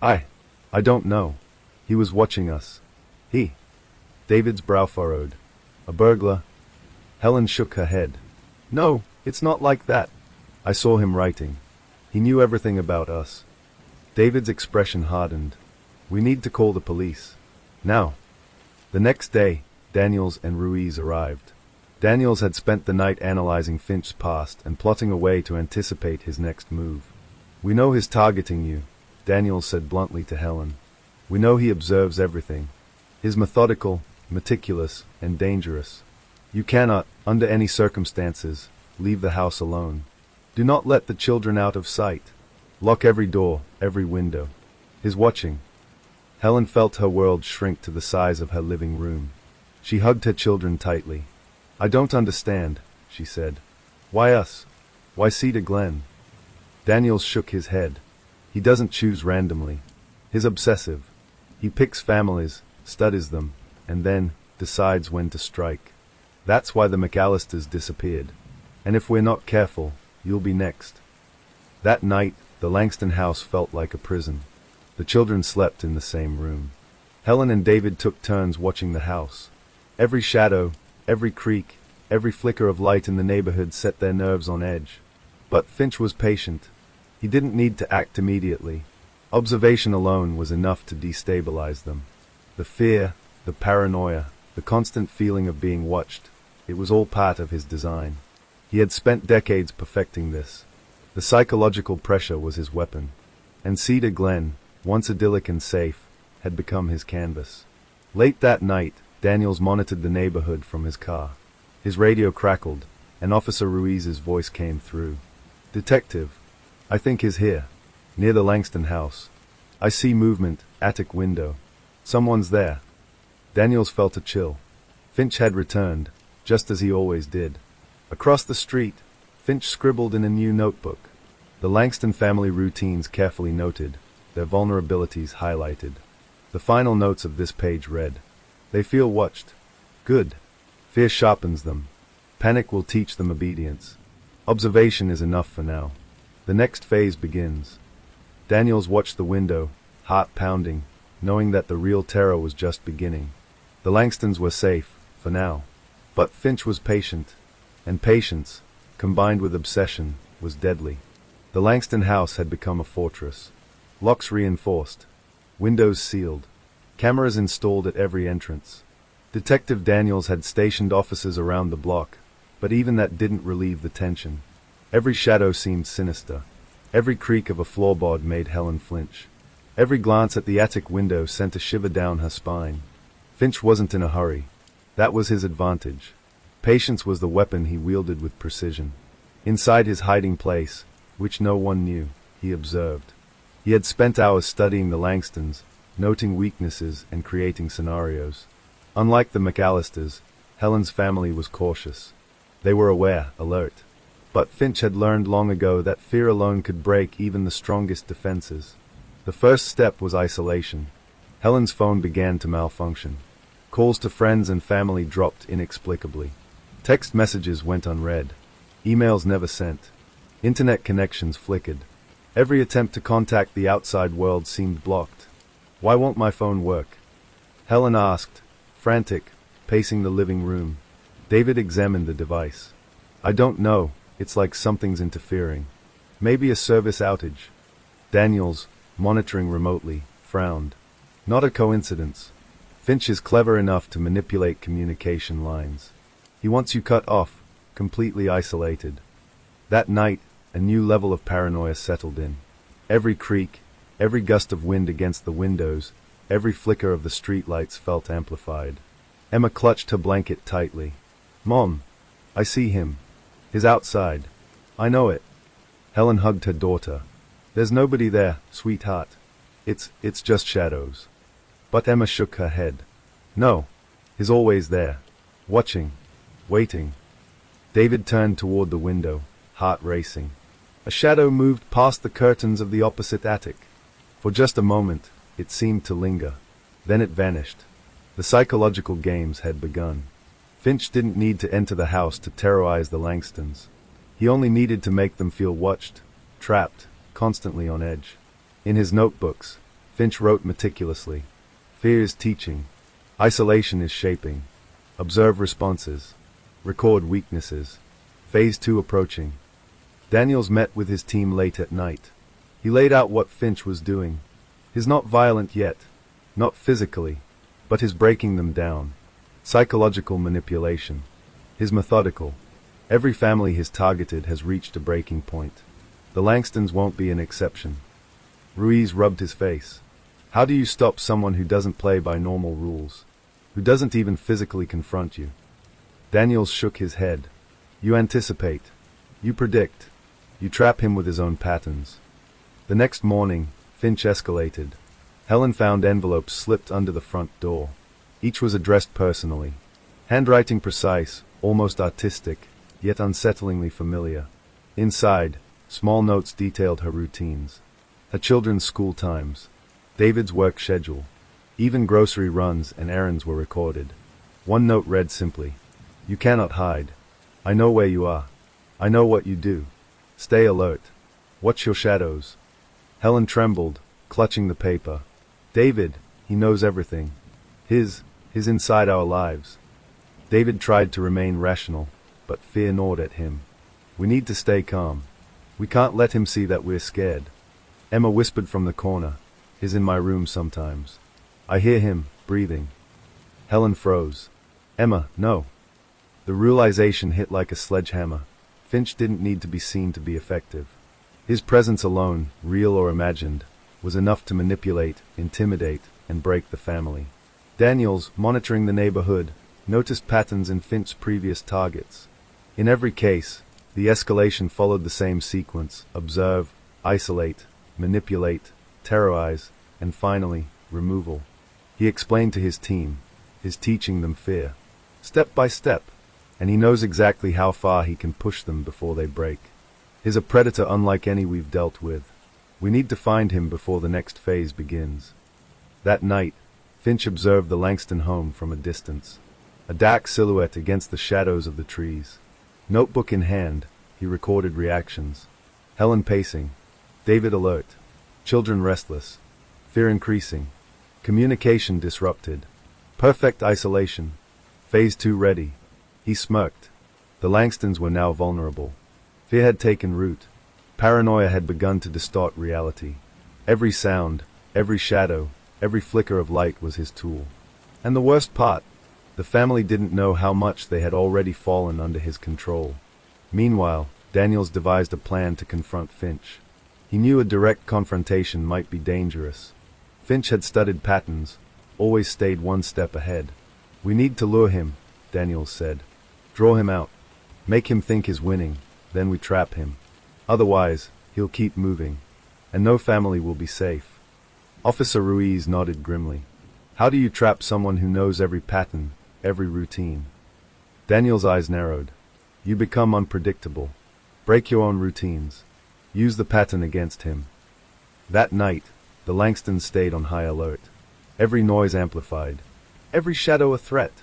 I don't know. He was watching us." "He?" David's brow furrowed. "A burglar?" Helen shook her head. "No, it's not like that. I saw him writing. He knew everything about us." David's expression hardened. "We need to call the police. Now." The next day, Daniels and Ruiz arrived. Daniels had spent the night analyzing Finch's past and plotting a way to anticipate his next move. "We know he's targeting you," Daniels said bluntly to Helen. "We know he observes everything. He's methodical, meticulous, and dangerous. You cannot, under any circumstances, leave the house alone. Do not let the children out of sight. Lock every door, every window. He's watching." Helen felt her world shrink to the size of her living room. She hugged her children tightly. "I don't understand," she said. "Why us? Why Cedar Glen?" Daniels shook his head. "He doesn't choose randomly. He's obsessive. He picks families, studies them, and then decides when to strike. That's why the McAllisters disappeared. And if we're not careful, you'll be next." That night, the Langston house felt like a prison. The children slept in the same room. Helen and David took turns watching the house. Every shadow, every creak, every flicker of light in the neighborhood set their nerves on edge. But Finch was patient. He didn't need to act immediately. Observation alone was enough to destabilize them. The fear, the paranoia, the constant feeling of being watched, it was all part of his design. He had spent decades perfecting this. The psychological pressure was his weapon. And Cedar Glen, once idyllic and safe, had become his canvas. Late that night, Daniels monitored the neighborhood from his car. His radio crackled, and Officer Ruiz's voice came through. "Detective, I think he's here, near the Langston house. I see movement, attic window. Someone's there." Daniels felt a chill. Finch had returned, just as he always did. Across the street, Finch scribbled in a new notebook. The Langston family routines carefully noted, their vulnerabilities highlighted. The final notes of this page read, "They feel watched. Good. Fear sharpens them. Panic will teach them obedience. Observation is enough for now. The next phase begins." Daniels watched the window, heart pounding, knowing that the real terror was just beginning. The Langstons were safe, for now. But Finch was patient. And patience, combined with obsession, was deadly. The Langston house had become a fortress. Locks reinforced, windows sealed, cameras installed at every entrance. Detective Daniels had stationed officers around the block, but even that didn't relieve the tension. Every shadow seemed sinister. Every creak of a floorboard made Helen flinch. Every glance at the attic window sent a shiver down her spine. Finch wasn't in a hurry. That was his advantage. Patience was the weapon he wielded with precision. Inside his hiding place, which no one knew, he observed. He had spent hours studying the Langstons, noting weaknesses and creating scenarios. Unlike the McAllisters, Helen's family was cautious. They were aware, alert. But Finch had learned long ago that fear alone could break even the strongest defenses. The first step was isolation. Helen's phone began to malfunction. Calls to friends and family dropped inexplicably. Text messages went unread. Emails never sent. Internet connections flickered. Every attempt to contact the outside world seemed blocked. "Why won't my phone work?" Helen asked, frantic, pacing the living room. David examined the device. "I don't know. It's like something's interfering. Maybe a service outage." Daniels, monitoring remotely, frowned. "Not a coincidence. Finch is clever enough to manipulate communication lines. He wants you cut off, completely isolated." That night, a new level of paranoia settled in. Every creak, every gust of wind against the windows, every flicker of the streetlights felt amplified. Emma clutched her blanket tightly. "Mom, I see him. He's outside. I know it." Helen hugged her daughter. "There's nobody there, sweetheart. It's just shadows." But Emma shook her head. "No, he's always there. Watching. Waiting." David turned toward the window, heart racing. A shadow moved past the curtains of the opposite attic. For just a moment, it seemed to linger. Then it vanished. The psychological games had begun. Finch didn't need to enter the house to terrorize the Langstons. He only needed to make them feel watched, trapped, constantly on edge. In his notebooks, Finch wrote meticulously, "Fear is teaching. Isolation is shaping. Observe responses. Record weaknesses. Phase 2 approaching." Daniels met with his team late at night. He laid out what Finch was doing. He's not violent yet. Not physically. But he's breaking them down. Psychological manipulation. He's methodical. Every family he's targeted has reached a breaking point. The Langstons won't be an exception. Ruiz rubbed his face. "How do you stop someone who doesn't play by normal rules? Who doesn't even physically confront you?" Daniels shook his head. "You anticipate. You predict. You trap him with his own patterns." The next morning, Finch escalated. Helen found envelopes slipped under the front door. Each was addressed personally. Handwriting precise, almost artistic, yet unsettlingly familiar. Inside, small notes detailed her routines. Her children's school times. David's work schedule. Even grocery runs and errands were recorded. One note read simply, "You cannot hide. I know where you are. I know what you do. Stay alert. Watch your shadows." Helen trembled, clutching the paper. "David, he knows everything. His inside our lives." David tried to remain rational, but fear gnawed at him. "We need to stay calm. We can't let him see that we're scared." Emma whispered from the corner, "He's in my room sometimes. I hear him, breathing." Helen froze. "Emma, no." The realization hit like a sledgehammer. Finch didn't need to be seen to be effective. His presence alone, real or imagined, was enough to manipulate, intimidate, and break the family. Daniels, monitoring the neighborhood, noticed patterns in Finch's previous targets. In every case, the escalation followed the same sequence: observe, isolate, manipulate, terrorize, and finally, removal. He explained to his team, he's teaching them fear. Step by step, and he knows exactly how far he can push them before they break. He's a predator unlike any we've dealt with. We need to find him before the next phase begins. That night, Finch observed the Langston home from a distance, a dark silhouette against the shadows of the trees. Notebook in hand, he recorded reactions. Helen pacing, David alert, children restless, fear increasing, communication disrupted, perfect isolation, phase 2 ready. He smirked. The Langstons were now vulnerable. Fear had taken root. Paranoia had begun to distort reality. Every sound, every shadow, every flicker of light was his tool. And the worst part, the family didn't know how much they had already fallen under his control. Meanwhile, Daniels devised a plan to confront Finch. He knew a direct confrontation might be dangerous. Finch had studied patterns, always stayed one step ahead. "We need to lure him," Daniels said. "Draw him out. Make him think he's winning, then we trap him. Otherwise, he'll keep moving, and no family will be safe." Officer Ruiz nodded grimly. "How do you trap someone who knows every pattern, every routine?" Daniel's eyes narrowed. "You become unpredictable. Break your own routines. Use the pattern against him." That night, the Langstons stayed on high alert. Every noise amplified. Every shadow a threat.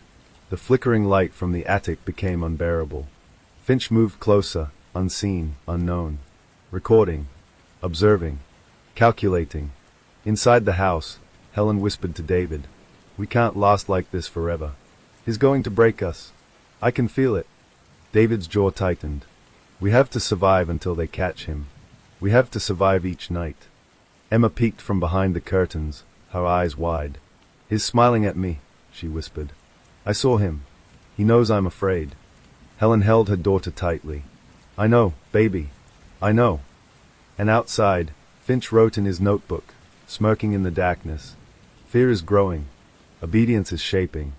The flickering light from the attic became unbearable. Finch moved closer, unseen, unknown. Recording. Observing. Calculating. Inside the house, Helen whispered to David, "We can't last like this forever. He's going to break us. I can feel it." David's jaw tightened. "We have to survive until they catch him. We have to survive each night." Emma peeked from behind the curtains, her eyes wide. "He's smiling at me," she whispered. "I saw him. He knows I'm afraid." Helen held her daughter tightly. "I know, baby. I know." And outside, Finch wrote in his notebook, smirking in the darkness. "Fear is growing. Obedience is shaping.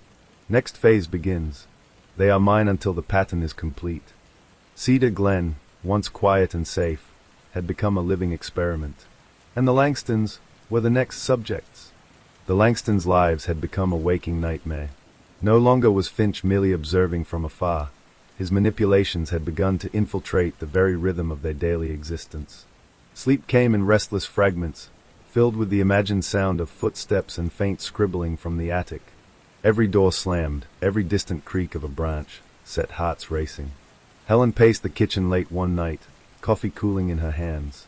Next phase begins. They are mine until the pattern is complete." Cedar Glen, once quiet and safe, had become a living experiment. And the Langstons were the next subjects. The Langstons' lives had become a waking nightmare. No longer was Finch merely observing from afar. His manipulations had begun to infiltrate the very rhythm of their daily existence. Sleep came in restless fragments, filled with the imagined sound of footsteps and faint scribbling from the attic. Every door slammed, every distant creak of a branch set hearts racing. Helen paced the kitchen late one night, coffee cooling in her hands.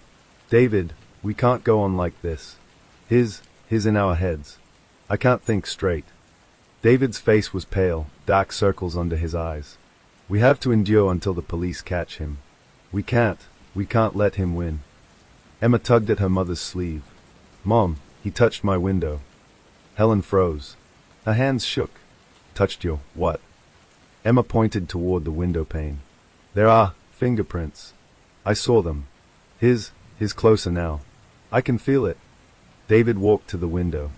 "David, we can't go on like this. He's in our heads. I can't think straight." David's face was pale, dark circles under his eyes. "We have to endure until the police catch him. We can't let him win." Emma tugged at her mother's sleeve. "Mom, he touched my window." Helen froze. Her hands shook. "Touched your what?" Emma pointed toward the window pane. "There are fingerprints. I saw them. His closer now. I can feel it." David walked to the window.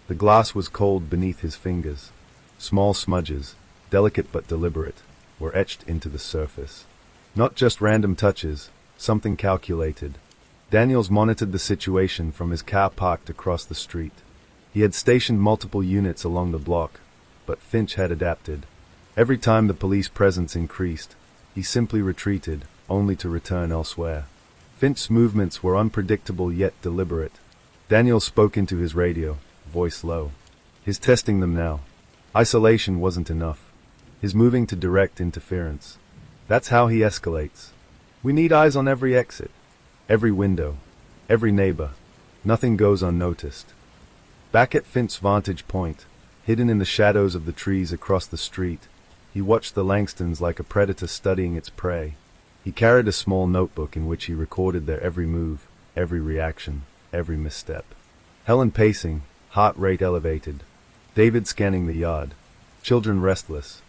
The glass was cold beneath his fingers. Small smudges, delicate but deliberate, were etched into the surface. Not just random touches, something calculated. Daniels monitored the situation from his car parked across the street. He had stationed multiple units along the block, but Finch had adapted. Every time the police presence increased, he simply retreated, only to return elsewhere. Finch's movements were unpredictable yet deliberate. Daniels spoke into his radio, voice low. "He's testing them now. Isolation wasn't enough. He's moving to direct interference. That's how he escalates. We need eyes on every exit, every window, every neighbor. Nothing goes unnoticed." Back at Finch's vantage point, hidden in the shadows of the trees across the street, he watched the Langstons like a predator studying its prey. He carried a small notebook in which he recorded their every move, every reaction, every misstep. Helen pacing, heart rate elevated. David scanning the yard. Children restless.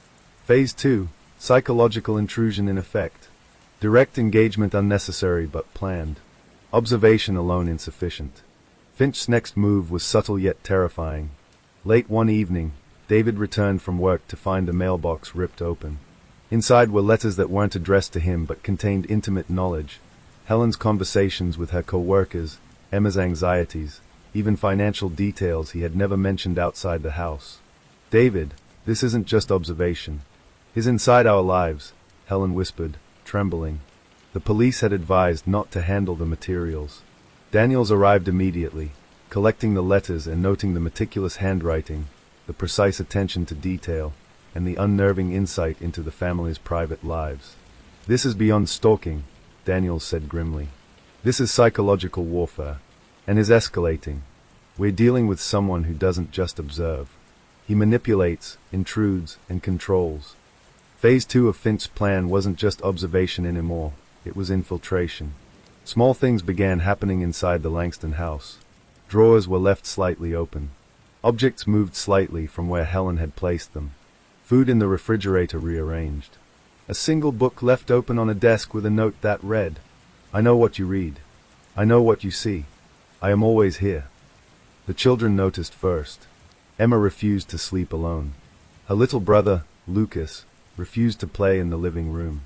Phase 2, psychological intrusion in effect. Direct engagement unnecessary but planned. Observation alone insufficient. Finch's next move was subtle yet terrifying. Late one evening, David returned from work to find the mailbox ripped open. Inside were letters that weren't addressed to him but contained intimate knowledge. Helen's conversations with her co-workers, Emma's anxieties, even financial details he had never mentioned outside the house. "David, this isn't just observation. He's inside our lives," Helen whispered, trembling. The police had advised not to handle the materials. Daniels arrived immediately, collecting the letters and noting the meticulous handwriting, the precise attention to detail, and the unnerving insight into the family's private lives. "This is beyond stalking," Daniels said grimly. "This is psychological warfare, and is escalating. We're dealing with someone who doesn't just observe. He manipulates, intrudes, and controls." Phase 2 of Finch's plan wasn't just observation anymore. It was infiltration. Small things began happening inside the Langston house. Drawers were left slightly open. Objects moved slightly from where Helen had placed them. Food in the refrigerator rearranged. A single book left open on a desk with a note that read, "I know what you read. I know what you see. I am always here." The children noticed first. Emma refused to sleep alone. Her little brother, Lucas, refused to play in the living room.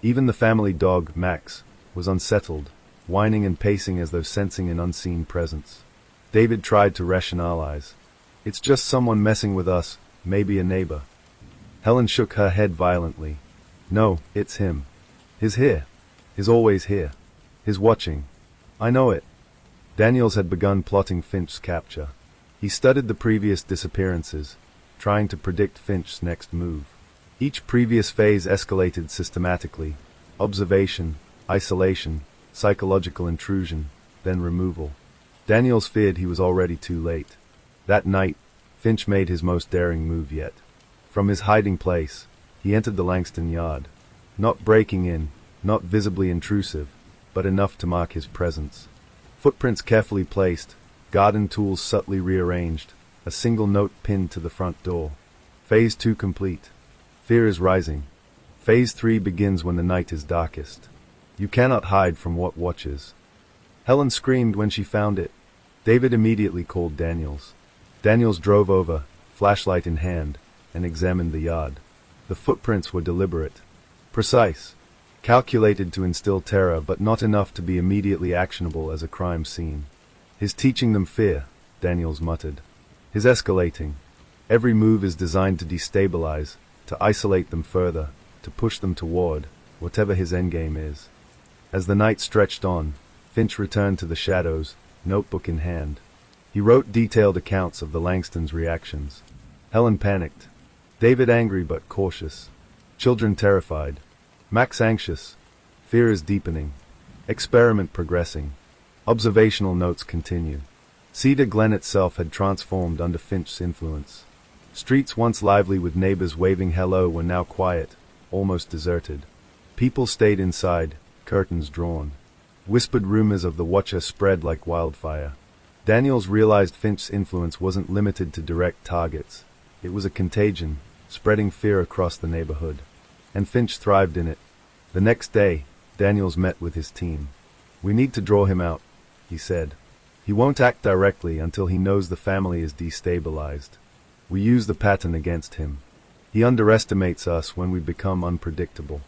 Even the family dog, Max, was unsettled, whining and pacing as though sensing an unseen presence. David tried to rationalize. "It's just someone messing with us, maybe a neighbor." Helen shook her head violently. "No, it's him. He's here. He's always here. He's watching. I know it." Daniels had begun plotting Finch's capture. He studied the previous disappearances, trying to predict Finch's next move. Each previous phase escalated systematically: observation, isolation, psychological intrusion, then removal. Daniels feared he was already too late. That night, Finch made his most daring move yet. From his hiding place, he entered the Langston yard. Not breaking in, not visibly intrusive, but enough to mark his presence. Footprints carefully placed, garden tools subtly rearranged, a single note pinned to the front door. Phase 2 complete. Fear is rising. Phase 3 begins when the night is darkest. You cannot hide from what watches. Helen screamed when she found it. David immediately called Daniels. Daniels drove over, flashlight in hand, and examined the yard. The footprints were deliberate, precise, calculated to instill terror, but not enough to be immediately actionable as a crime scene. "He's teaching them fear," Daniels muttered. "He's escalating. Every move is designed to destabilize, to isolate them further, to push them toward whatever his endgame is." As the night stretched on, Finch returned to the shadows, notebook in hand. He wrote detailed accounts of the Langstons' reactions. Helen panicked. David angry but cautious. Children terrified. Max anxious. Fear is deepening. Experiment progressing. Observational notes continue. Cedar Glen itself had transformed under Finch's influence. Streets once lively with neighbors waving hello were now quiet, almost deserted. People stayed inside, curtains drawn. Whispered rumors of the Watcher spread like wildfire. Daniels realized Finch's influence wasn't limited to direct targets. It was a contagion, spreading fear across the neighborhood. And Finch thrived in it. The next day, Daniels met with his team. "We need to draw him out," he said. "He won't act directly until he knows the family is destabilized. We use the pattern against him. He underestimates us when we become unpredictable."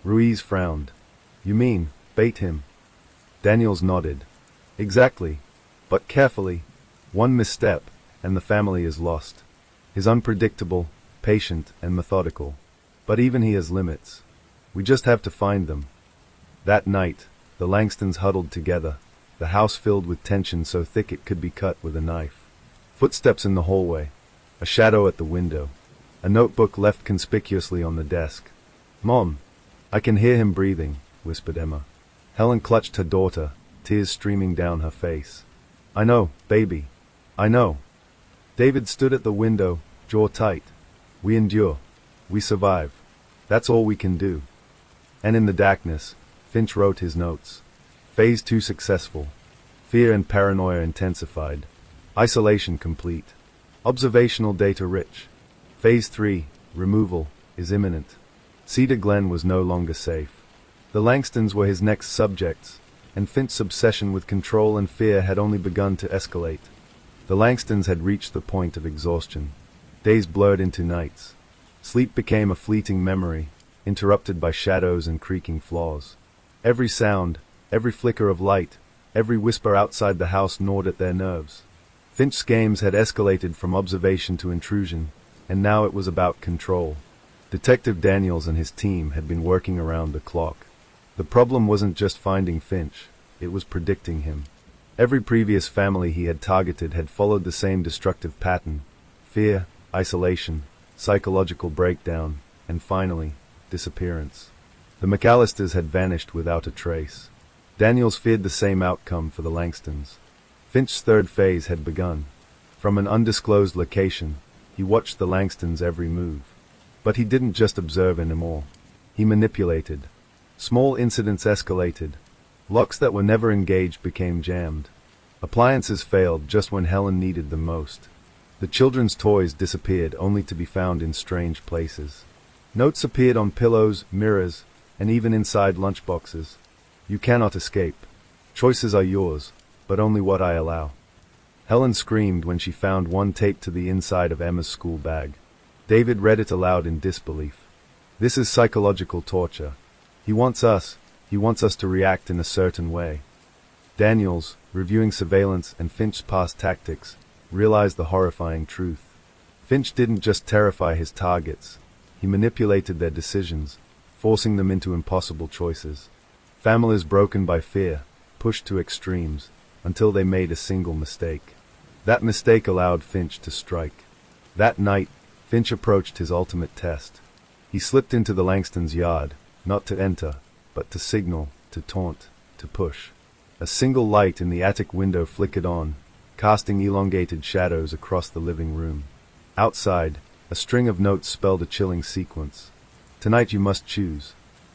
Ruiz frowned. "You mean, bait him?" Daniels nodded. "Exactly. But carefully. One misstep, and the family is lost. He's unpredictable, patient, and methodical. But even he has limits. We just have to find them." That night, the Langstons huddled together, the house filled with tension so thick it could be cut with a knife. Footsteps in the hallway. A shadow at the window. A notebook left conspicuously on the desk. "Mom, I can hear him breathing," whispered Emma. Helen clutched her daughter, tears streaming down her face. "I know, baby. I know." David stood at the window, jaw tight. "We endure. We survive. That's all we can do." And in the darkness, Finch wrote his notes. Phase 2 successful. Fear and paranoia intensified. Isolation complete. Observational data rich. Phase 3, removal, is imminent. Cedar Glen was no longer safe. The Langstons were his next subjects, and Finch's obsession with control and fear had only begun to escalate. The Langstons had reached the point of exhaustion. Days blurred into nights. Sleep became a fleeting memory, interrupted by shadows and creaking floors. Every sound, every flicker of light, every whisper outside the house gnawed at their nerves. Finch's games had escalated from observation to intrusion, and now it was about control. Detective Daniels and his team had been working around the clock. The problem wasn't just finding Finch, it was predicting him. Every previous family he had targeted had followed the same destructive pattern: fear, isolation, psychological breakdown, and finally, disappearance. The McAllisters had vanished without a trace. Daniels feared the same outcome for the Langstons. Finch's third phase had begun. From an undisclosed location, he watched the Langstons' every move. But he didn't just observe anymore. He manipulated. Small incidents escalated. Locks that were never engaged became jammed. Appliances failed just when Helen needed them most. The children's toys disappeared only to be found in strange places. Notes appeared on pillows, mirrors, and even inside lunchboxes. You cannot escape. Choices are yours, but only what I allow. Helen screamed when she found one taped to the inside of Emma's school bag. David read it aloud in disbelief. This is psychological torture. He wants us to react in a certain way. Daniels, reviewing surveillance and Finch's past tactics, realized the horrifying truth. Finch didn't just terrify his targets, he manipulated their decisions, forcing them into impossible choices. Families broken by fear, pushed to extremes, until they made a single mistake. That mistake allowed Finch to strike. That night, Finch approached his ultimate test. He slipped into the Langstons' yard, not to enter, but to signal, to taunt, to push. A single light in the attic window flickered on, casting elongated shadows across the living room. Outside, a string of notes spelled a chilling sequence. Tonight you must choose.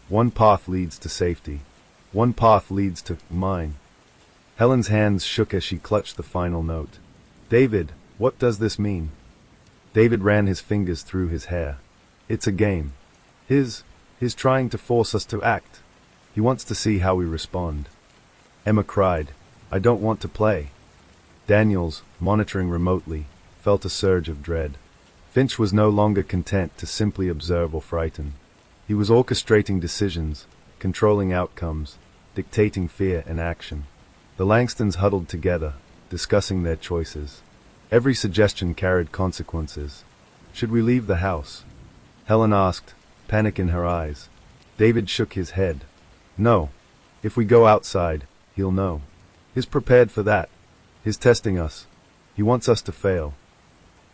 One path leads to safety. One path leads to mine. Helen's hands shook as she clutched the final note. David, what does this mean? David ran his fingers through his hair. It's a game. He's trying to force us to act. He wants to see how we respond. Emma cried, I don't want to play. Daniels, monitoring remotely, felt a surge of dread. Finch was no longer content to simply observe or frighten. He was orchestrating decisions, controlling outcomes, dictating fear and action. The Langstons huddled together, discussing their choices. Every suggestion carried consequences. Should we leave the house? Helen asked, panic in her eyes. David shook his head. No. If we go outside, he'll know. He's prepared for that. He's testing us. He wants us to fail.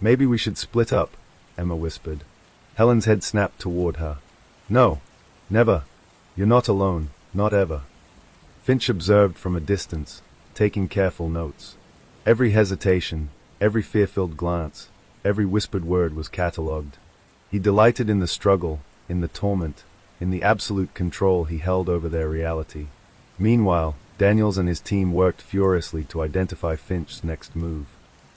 Maybe we should split up, Emma whispered. Helen's head snapped toward her. No. Never. You're not alone. Not ever. Finch observed from a distance, taking careful notes. Every hesitation, every fear-filled glance, every whispered word was catalogued. He delighted in the struggle, in the torment, in the absolute control he held over their reality. Meanwhile, Daniels and his team worked furiously to identify Finch's next move.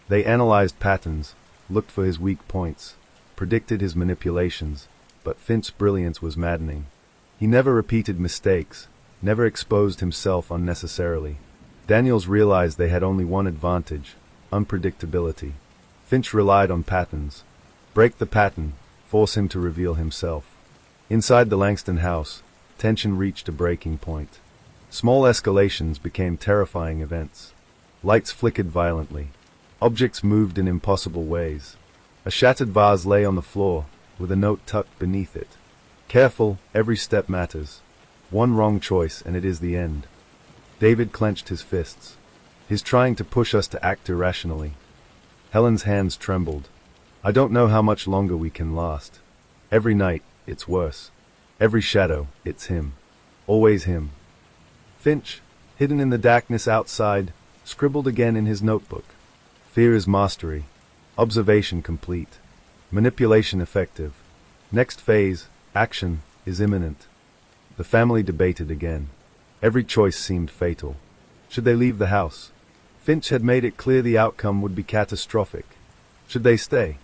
They analyzed patterns, looked for his weak points, predicted his manipulations, but Finch's brilliance was maddening. He never repeated mistakes, never exposed himself unnecessarily. Daniels realized they had only one advantage, unpredictability. Finch relied on patterns. Break the pattern, force him to reveal himself. Inside the Langston house, tension reached a breaking point. Small escalations became terrifying events. Lights flickered violently. Objects moved in impossible ways. A shattered vase lay on the floor, with a note tucked beneath it. Careful, every step matters. One wrong choice and it is the end. David clenched his fists. He's trying to push us to act irrationally. Helen's hands trembled. I don't know how much longer we can last. Every night, it's worse. Every shadow, it's him. Always him. Finch, hidden in the darkness outside, scribbled again in his notebook. Fear is mastery. Observation complete. Manipulation effective. Next phase, action, is imminent. The family debated again. Every choice seemed fatal. Should they leave the house? Finch had made it clear the outcome would be catastrophic. Should they stay?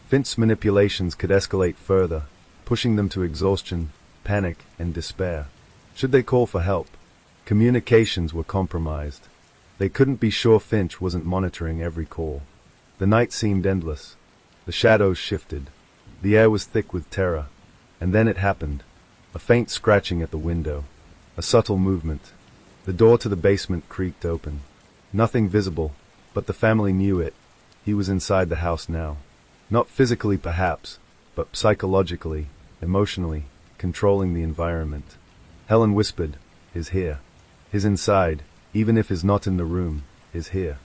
Finch's manipulations could escalate further, pushing them to exhaustion, panic, and despair. Should they call for help? Communications were compromised. They couldn't be sure Finch wasn't monitoring every call. The night seemed endless. The shadows shifted. The air was thick with terror. And then it happened. A faint scratching at the window. A subtle movement. The door to the basement creaked open. Nothing visible, but the family knew it. He was inside the house now. Not physically perhaps, but psychologically, emotionally, controlling the environment. Helen whispered, "He's here. He's inside, even if he's not in the room, he's here."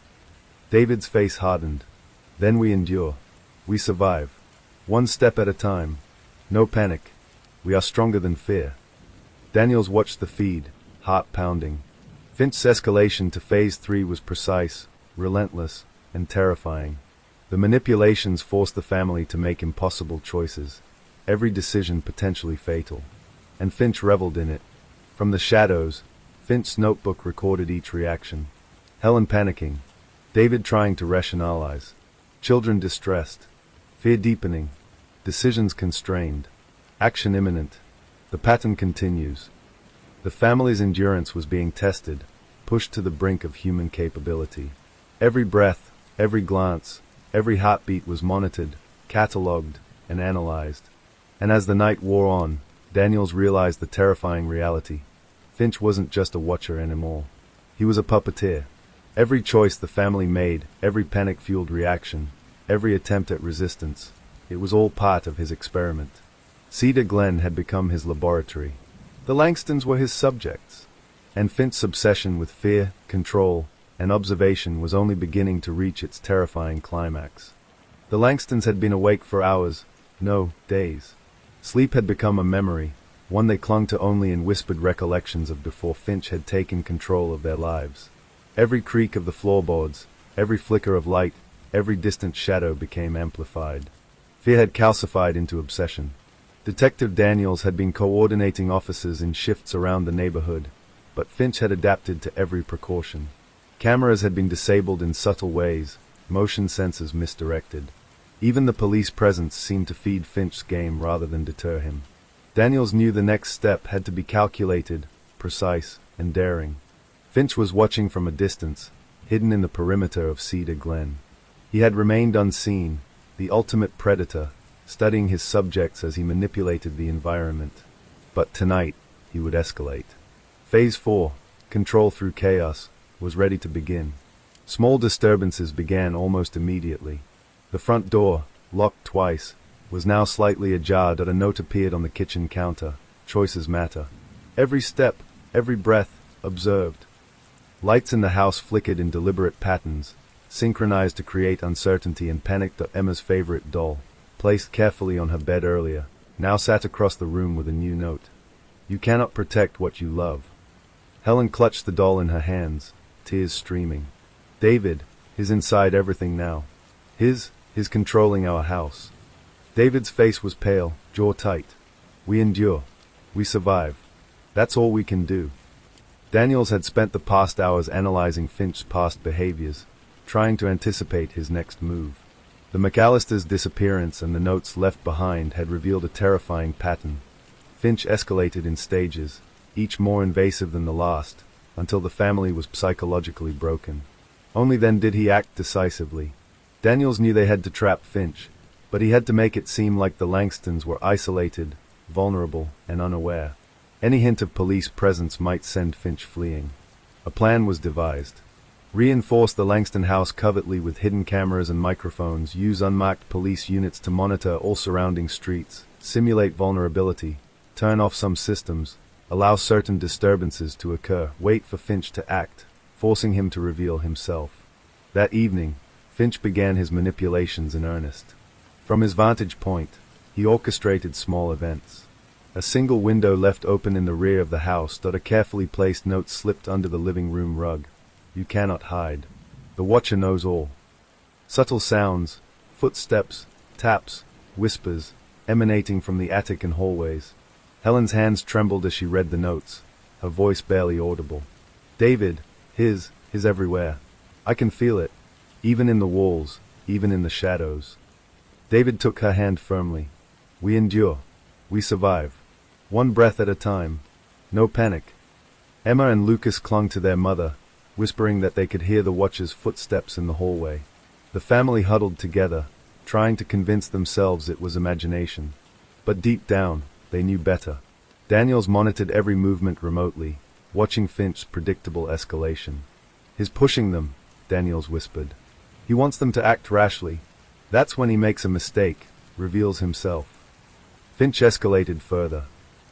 David's face hardened. Then we endure. We survive. One step at a time. No panic. We are stronger than fear. Daniels watched the feed, heart pounding. Finch's escalation to Phase 3 was precise, relentless, and terrifying. The manipulations forced the family to make impossible choices, every decision potentially fatal. And Finch reveled in it. From the shadows, Finch's notebook recorded each reaction. Helen panicking, David trying to rationalize, children distressed, fear deepening, decisions constrained, action imminent. The pattern continues. The family's endurance was being tested, pushed to the brink of human capability. Every breath, every glance, every heartbeat was monitored, catalogued, and analyzed. And as the night wore on, Daniels realized the terrifying reality. Finch wasn't just a watcher anymore. He was a puppeteer. Every choice the family made, every panic-fueled reaction, every attempt at resistance, it was all part of his experiment. Cedar Glen had become his laboratory. The Langstons were his subjects. And Finch's obsession with fear, control, and observation was only beginning to reach its terrifying climax. The Langstons had been awake for hours, no, days. Sleep had become a memory, one they clung to only in whispered recollections of before Finch had taken control of their lives. Every creak of the floorboards, every flicker of light, every distant shadow became amplified. Fear had calcified into obsession. Detective Daniels had been coordinating officers in shifts around the neighborhood, but Finch had adapted to every precaution. Cameras had been disabled in subtle ways, motion sensors misdirected. Even the police presence seemed to feed Finch's game rather than deter him. Daniels knew the next step had to be calculated, precise, and daring. Finch was watching from a distance, hidden in the perimeter of Cedar Glen. He had remained unseen, the ultimate predator, studying his subjects as he manipulated the environment. But tonight, he would escalate. Phase 4, control through chaos, was ready to begin. Small disturbances began almost immediately. The front door, locked twice, was now slightly ajar. A note appeared on the kitchen counter. Choices matter. Every step, every breath, observed. Lights in the house flickered in deliberate patterns, synchronized to create uncertainty and panic. Emma's favorite doll, placed carefully on her bed earlier, now sat across the room with a new note. You cannot protect what you love. Helen clutched the doll in her hands, tears streaming. David, his inside everything now. His controlling our house. David's face was pale, jaw tight. We endure. We survive. That's all we can do. Daniels had spent the past hours analyzing Finch's past behaviors, trying to anticipate his next move. The McAllisters' disappearance and the notes left behind had revealed a terrifying pattern. Finch escalated in stages, each more invasive than the last, until the family was psychologically broken. Only then did he act decisively. Daniels knew they had to trap Finch, but he had to make it seem like the Langstons were isolated, vulnerable, and unaware. Any hint of police presence might send Finch fleeing. A plan was devised. Reinforce the Langston house covertly with hidden cameras and microphones, use unmarked police units to monitor all surrounding streets, simulate vulnerability, turn off some systems, allow certain disturbances to occur, wait for Finch to act, forcing him to reveal himself. That evening, Finch began his manipulations in earnest. From his vantage point, he orchestrated small events. A single window left open in the rear of the house. A carefully placed note slipped under the living room rug. You cannot hide. The watcher knows all. Subtle sounds, footsteps, taps, whispers, emanating from the attic and hallways. Helen's hands trembled as she read the notes, her voice barely audible. David, his everywhere. I can feel it, even in the walls, even in the shadows. David took her hand firmly. We endure. We survive. One breath at a time. No panic. Emma and Lucas clung to their mother, whispering that they could hear the watcher's footsteps in the hallway. The family huddled together, trying to convince themselves it was imagination. But deep down, they knew better. Daniels monitored every movement remotely, watching Finch's predictable escalation. He's pushing them, Daniels whispered. He wants them to act rashly. That's when he makes a mistake, reveals himself. Finch escalated further.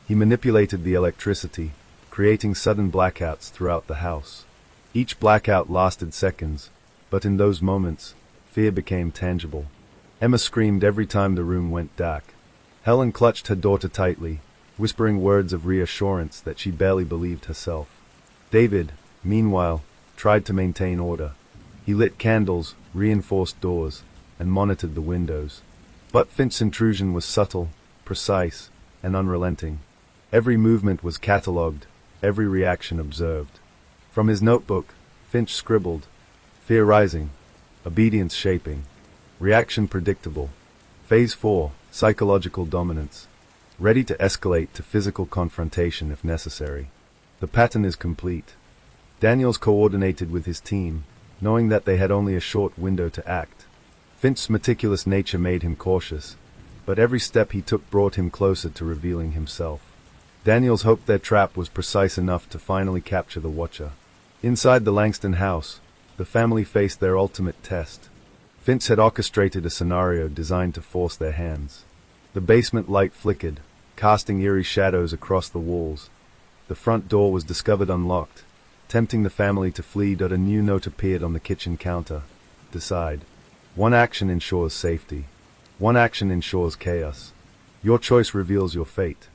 He manipulated the electricity, creating sudden blackouts throughout the house. Each blackout lasted seconds, but in those moments, fear became tangible. Emma screamed every time the room went dark. Helen clutched her daughter tightly, whispering words of reassurance that she barely believed herself. David, meanwhile, tried to maintain order. He lit candles, reinforced doors, and monitored the windows. But Finch's intrusion was subtle, precise, and unrelenting. Every movement was catalogued, every reaction observed. From his notebook, Finch scribbled, fear rising, obedience shaping, reaction predictable. Phase 4, psychological dominance, ready to escalate to physical confrontation if necessary. The pattern is complete. Daniels coordinated with his team, knowing that they had only a short window to act. Finch's meticulous nature made him cautious, but every step he took brought him closer to revealing himself. Daniels hoped their trap was precise enough to finally capture the watcher. Inside the Langston house, the family faced their ultimate test. Finch had orchestrated a scenario designed to force their hands. The basement light flickered, casting eerie shadows across the walls. The front door was discovered unlocked, tempting the family to flee, but a new note appeared on the kitchen counter. Decide. One action ensures safety. One action ensures chaos. Your choice reveals your fate.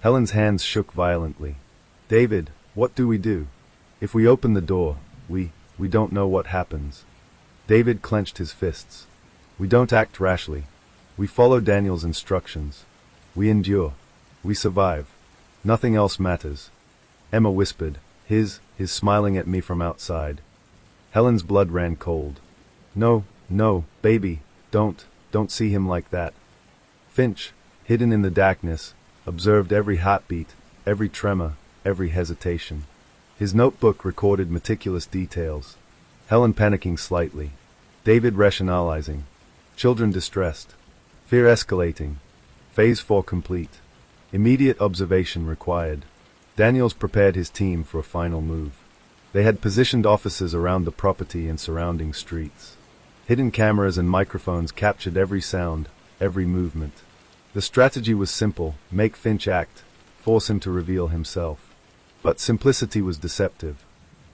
Helen's hands shook violently. David, what do we do? If we open the door, we don't know what happens. David clenched his fists. We don't act rashly. We follow Daniel's instructions. We endure. We survive. Nothing else matters. Emma whispered, his smiling at me from outside. Helen's blood ran cold. No, baby, don't see him like that. Finch, hidden in the darkness, observed every heartbeat, every tremor, every hesitation. His notebook recorded meticulous details. Helen panicking slightly. David rationalizing. Children distressed. Fear escalating. Phase 4 complete. Immediate observation required. Daniels prepared his team for a final move. They had positioned officers around the property and surrounding streets. Hidden cameras and microphones captured every sound, every movement. The strategy was simple: make Finch act, force him to reveal himself. But simplicity was deceptive.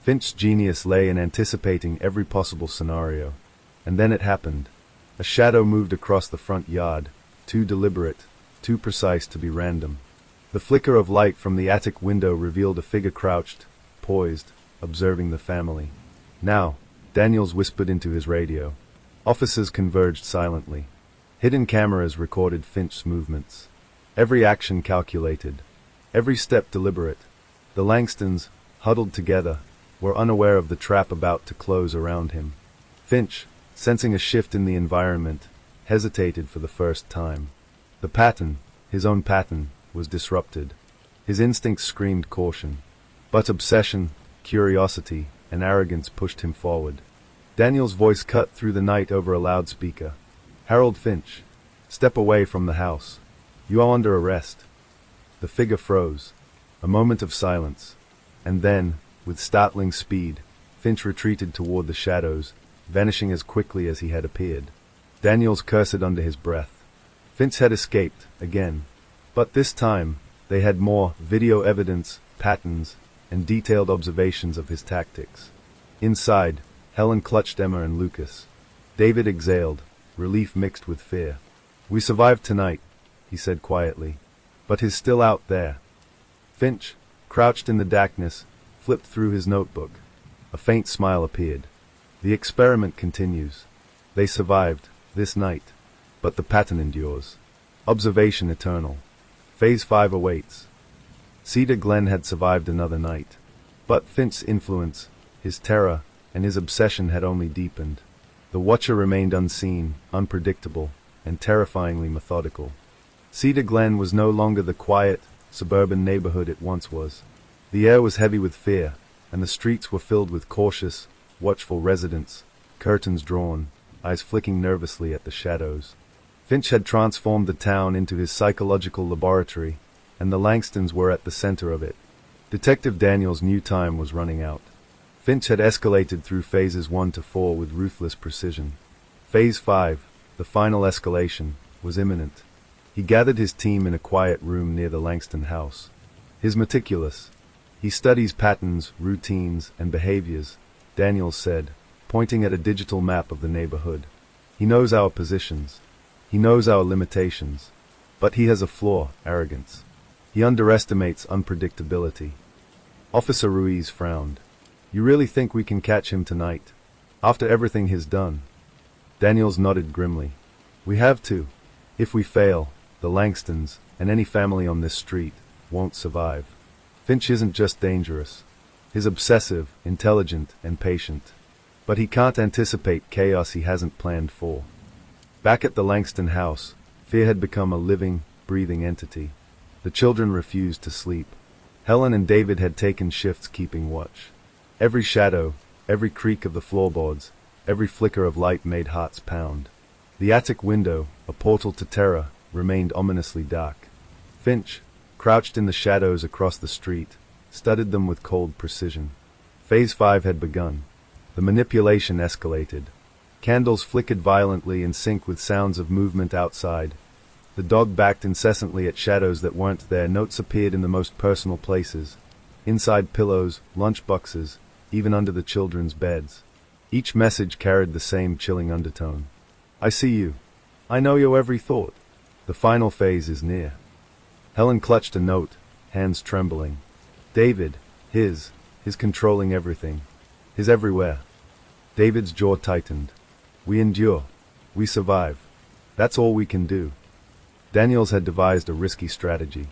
Finch's genius lay in anticipating every possible scenario. And then it happened. A shadow moved across the front yard, too deliberate, too precise to be random. The flicker of light from the attic window revealed a figure crouched, poised, observing the family. Now, Daniels whispered into his radio. Officers converged silently. Hidden cameras recorded Finch's movements. Every action calculated. Every step deliberate. The Langstons, huddled together, were unaware of the trap about to close around him. Finch, sensing a shift in the environment, hesitated for the first time. The pattern, his own pattern, was disrupted. His instincts screamed caution. But obsession, curiosity, and arrogance pushed him forward. Daniel's voice cut through the night over a loudspeaker. Harold Finch, step away from the house. You are under arrest. The figure froze. A moment of silence. And then, with startling speed, Finch retreated toward the shadows, vanishing as quickly as he had appeared. Daniels cursed under his breath. Finch had escaped, again. But this time, they had more video evidence, patterns, and detailed observations of his tactics. Inside, Helen clutched Emma and Lucas. David exhaled, relief mixed with fear. We survived tonight, he said quietly. But he's still out there. Finch, crouched in the darkness, flipped through his notebook. A faint smile appeared. The experiment continues. They survived, this night. But the pattern endures. Observation eternal. Phase 5 awaits. Cedar Glen had survived another night. But Finch's influence, his terror, and his obsession had only deepened. The Watcher remained unseen, unpredictable, and terrifyingly methodical. Cedar Glen was no longer the quiet, suburban neighborhood it once was. The air was heavy with fear, and the streets were filled with cautious, watchful residents, curtains drawn, eyes flicking nervously at the shadows. Finch had transformed the town into his psychological laboratory, and the Langstons were at the center of it. Detective Daniels knew time was running out. Finch had escalated through phases 1 to 4 with ruthless precision. Phase 5, the final escalation, was imminent. He gathered his team in a quiet room near the Langston house. He's meticulous. He studies patterns, routines, and behaviors, Daniels said, pointing at a digital map of the neighborhood. He knows our positions. He knows our limitations. But he has a flaw: arrogance. He underestimates unpredictability. Officer Ruiz frowned. You really think we can catch him tonight? After everything he's done? Daniels nodded grimly. We have to. If we fail, the Langstons, and any family on this street, won't survive. Finch isn't just dangerous. He's obsessive, intelligent, and patient. But he can't anticipate chaos he hasn't planned for. Back at the Langston house, fear had become a living, breathing entity. The children refused to sleep. Helen and David had taken shifts keeping watch. Every shadow, every creak of the floorboards, every flicker of light made hearts pound. The attic window, a portal to terror, remained ominously dark. Finch, crouched in the shadows across the street, studied them with cold precision. Phase 5 had begun. The manipulation escalated. Candles flickered violently in sync with sounds of movement outside. The dog backed incessantly at shadows that weren't there. Notes appeared in the most personal places. Inside pillows, lunch boxes, even under the children's beds. Each message carried the same chilling undertone. I see you. I know your every thought. The final phase is near. Helen clutched a note, hands trembling. David, his controlling everything. His everywhere. David's jaw tightened. We endure. We survive. That's all we can do. Daniels had devised a risky strategy.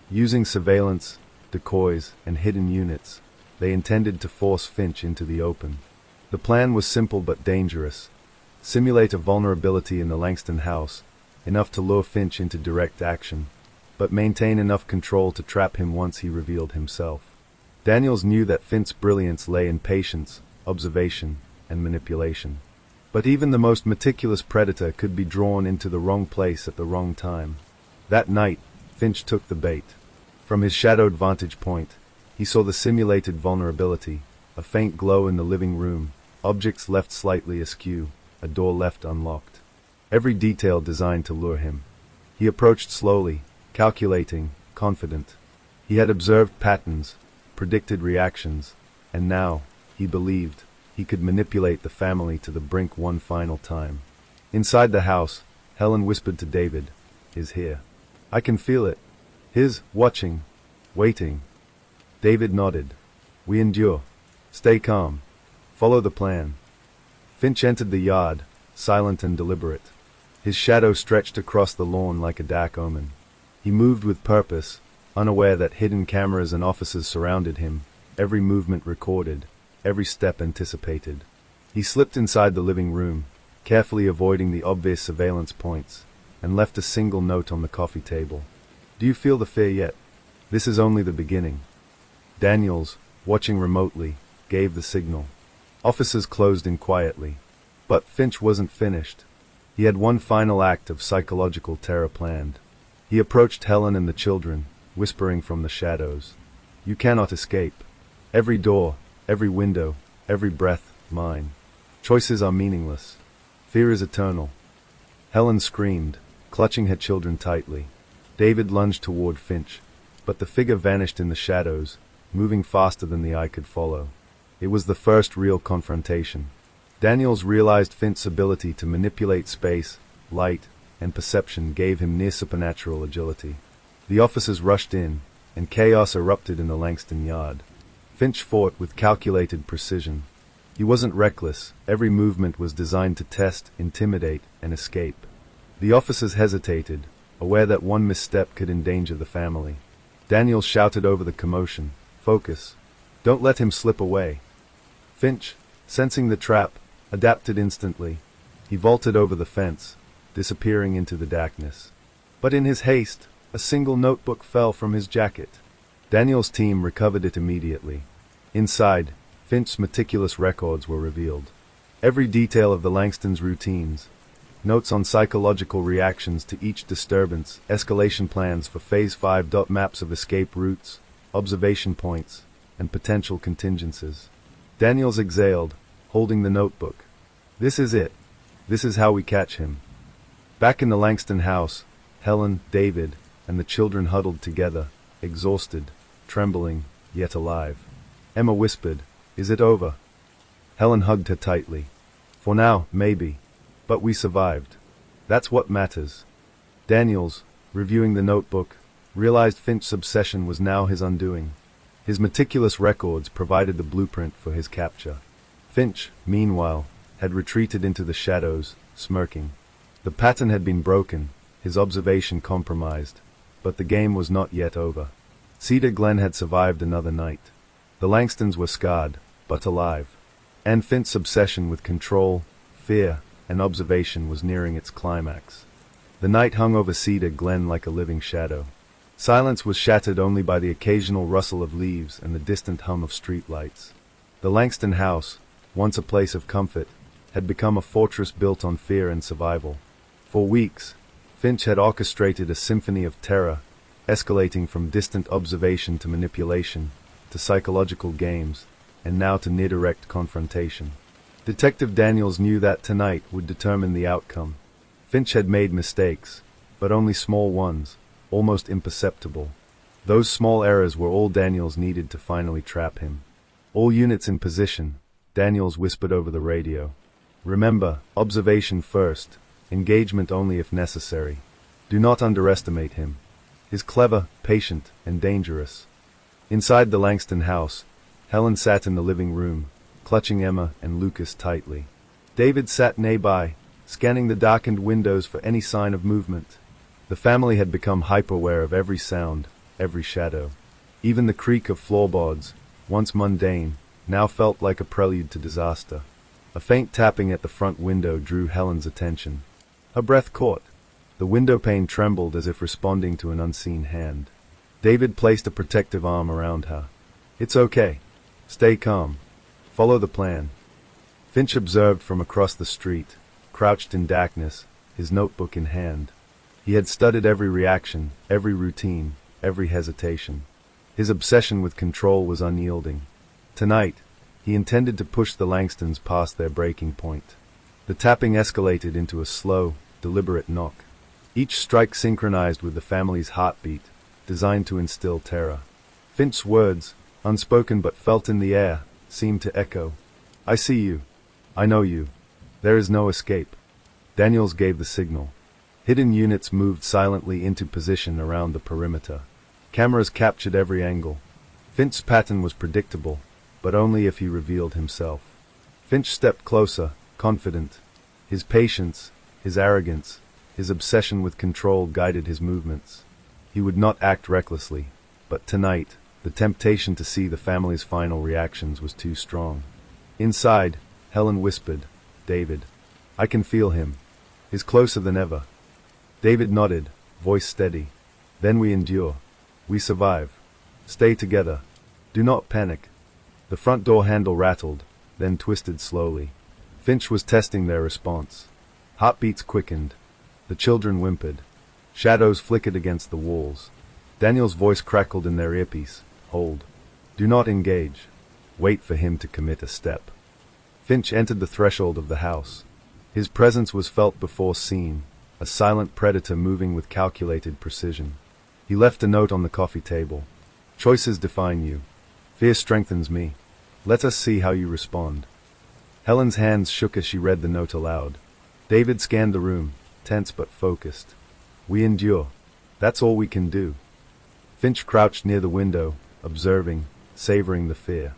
Using surveillance, decoys, and hidden units, they intended to force Finch into the open. The plan was simple but dangerous. Simulate a vulnerability in the Langston house, enough to lure Finch into direct action, but maintain enough control to trap him once he revealed himself. Daniels knew that Finch's brilliance lay in patience, observation, and manipulation. But even the most meticulous predator could be drawn into the wrong place at the wrong time. That night, Finch took the bait. From his shadowed vantage point, he saw the simulated vulnerability, a faint glow in the living room, objects left slightly askew, a door left unlocked. Every detail designed to lure him. He approached slowly, calculating, confident. He had observed patterns, predicted reactions, and now, he believed, he could manipulate the family to the brink one final time. Inside the house, Helen whispered to David, "He's here. I can feel it. He's watching, waiting." David nodded. "We endure. Stay calm. Follow the plan." Finch entered the yard, silent and deliberate. His shadow stretched across the lawn like a dark omen. He moved with purpose, unaware that hidden cameras and officers surrounded him, every movement recorded, every step anticipated. He slipped inside the living room, carefully avoiding the obvious surveillance points, and left a single note on the coffee table. "Do you feel the fear yet? This is only the beginning." Daniels, watching remotely, gave the signal. Officers closed in quietly. But Finch wasn't finished. He had one final act of psychological terror planned. He approached Helen and the children, whispering from the shadows, "You cannot escape. Every door, every window, every breath, mine. Choices are meaningless. Fear is eternal." Helen screamed, clutching her children tightly. David lunged toward Finch, but the figure vanished in the shadows, moving faster than the eye could follow. It was the first real confrontation. Daniels realized Finch's ability to manipulate space, light, and perception gave him near supernatural agility. The officers rushed in, and chaos erupted in the Langston yard. Finch fought with calculated precision. He wasn't reckless. Every movement was designed to test, intimidate, and escape. The officers hesitated, aware that one misstep could endanger the family. Daniels shouted over the commotion, "Focus. Don't let him slip away." Finch, sensing the trap, adapted instantly. He vaulted over the fence, disappearing into the darkness. But in his haste, a single notebook fell from his jacket. Daniel's team recovered it immediately. Inside, Finch's meticulous records were revealed. Every detail of the Langstons' routines, notes on psychological reactions to each disturbance, escalation plans for Phase 5. Maps of escape routes, observation points, and potential contingencies. Daniels exhaled, holding the notebook. "This is it. This is how we catch him." Back in the Langston house, Helen, David, and the children huddled together, exhausted, trembling, yet alive. Emma whispered, "Is it over?" Helen hugged her tightly. "For now, maybe. But we survived. That's what matters." Daniels, reviewing the notebook, realized Finch's obsession was now his undoing. His meticulous records provided the blueprint for his capture. Finch, meanwhile, had retreated into the shadows, smirking. The pattern had been broken, his observation compromised, but the game was not yet over. Cedar Glen had survived another night. The Langstons were scarred, but alive. And Finch's obsession with control, fear, and observation was nearing its climax. The night hung over Cedar Glen like a living shadow. Silence was shattered only by the occasional rustle of leaves and the distant hum of street lights. The Langston house, once a place of comfort, had become a fortress built on fear and survival. For weeks, Finch had orchestrated a symphony of terror, escalating from distant observation to manipulation, to psychological games, and now to near-direct confrontation. Detective Daniels knew that tonight would determine the outcome. Finch had made mistakes, but only small ones, almost imperceptible. Those small errors were all Daniels needed to finally trap him. "All units in position," Daniels whispered over the radio. "Remember, observation first, engagement only if necessary. Do not underestimate him. He's clever, patient, and dangerous." Inside the Langston house, Helen sat in the living room, clutching Emma and Lucas tightly. David sat nearby, scanning the darkened windows for any sign of movement. The family had become hyper-aware of every sound, every shadow. Even the creak of floorboards, once mundane, now felt like a prelude to disaster. A faint tapping at the front window drew Helen's attention. Her breath caught. The window pane trembled as if responding to an unseen hand. David placed a protective arm around her. "It's okay. Stay calm. Follow the plan." Finch observed from across the street, crouched in darkness, his notebook in hand. He had studied every reaction, every routine, every hesitation. His obsession with control was unyielding. Tonight, he intended to push the Langstons past their breaking point. The tapping escalated into a slow, deliberate knock. Each strike synchronized with the family's heartbeat, designed to instill terror. Finch's words, unspoken but felt in the air, seemed to echo. "I see you. I know you. There is no escape." Daniels gave the signal. Hidden units moved silently into position around the perimeter. Cameras captured every angle. Finch's pattern was predictable, but only if he revealed himself. Finch stepped closer, confident. His patience, his arrogance, his obsession with control guided his movements. He would not act recklessly, but tonight, the temptation to see the family's final reactions was too strong. Inside, Helen whispered, "David. I can feel him. He's closer than ever." David nodded, voice steady. "Then we endure. We survive. Stay together. Do not panic." The front door handle rattled, then twisted slowly. Finch was testing their response. Heartbeats quickened. The children whimpered. Shadows flickered against the walls. Daniel's voice crackled in their earpiece. "Hold. Do not engage. Wait for him to commit a step." Finch entered the threshold of the house. His presence was felt before seen, a silent predator moving with calculated precision. He left a note on the coffee table. "Choices define you. Fear strengthens me. Let us see how you respond." Helen's hands shook as she read the note aloud. David scanned the room, tense but focused. "We endure. That's all we can do." Finch crouched near the window, observing, savoring the fear.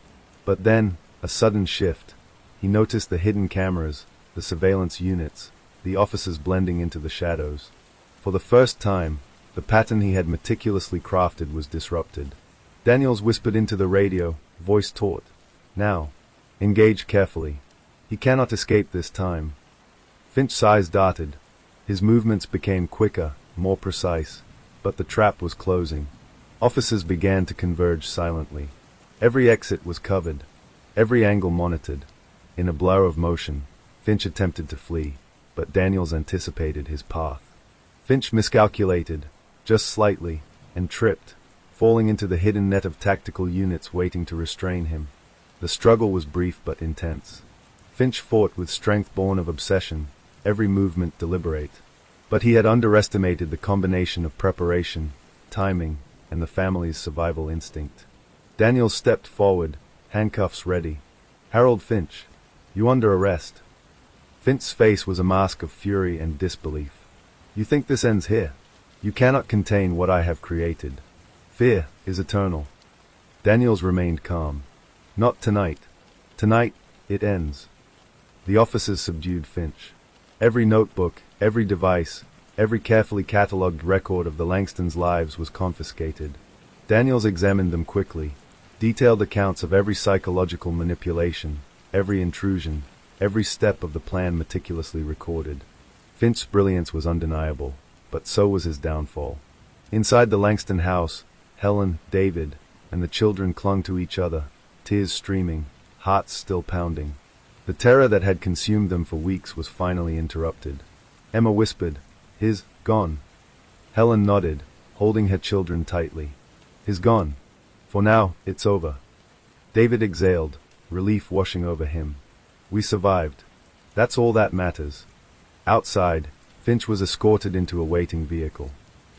But then, a sudden shift. He noticed the hidden cameras, the surveillance units, the officers blending into the shadows. For the first time, the pattern he had meticulously crafted was disrupted. Daniels whispered into the radio, voice taut. "Now. Engage carefully. He cannot escape this time." Finch's eyes darted. His movements became quicker, more precise, but the trap was closing. Officers began to converge silently. Every exit was covered, every angle monitored. In a blur of motion, Finch attempted to flee, but Daniels anticipated his path. Finch miscalculated, just slightly, and tripped, falling into the hidden net of tactical units waiting to restrain him. The struggle was brief but intense. Finch fought with strength born of obsession, every movement deliberate. But he had underestimated the combination of preparation, timing, and the family's survival instinct. Daniels stepped forward, handcuffs ready. "Harold Finch, you under arrest." Finch's face was a mask of fury and disbelief. "You think this ends here? You cannot contain what I have created. Fear is eternal." Daniels remained calm. "Not tonight. Tonight, it ends." The officers subdued Finch. Every notebook, every device, every carefully catalogued record of the Langstons' lives was confiscated. Daniels examined them quickly, detailed accounts of every psychological manipulation, every intrusion, every step of the plan meticulously recorded. Finch's brilliance was undeniable, but so was his downfall. Inside the Langston house, Helen, David, and the children clung to each other, tears streaming, hearts still pounding. The terror that had consumed them for weeks was finally interrupted. Emma whispered, "His gone." Helen nodded, holding her children tightly. "His gone. For now, it's over." David exhaled, relief washing over him. "We survived. That's all that matters." Outside, Finch was escorted into a waiting vehicle.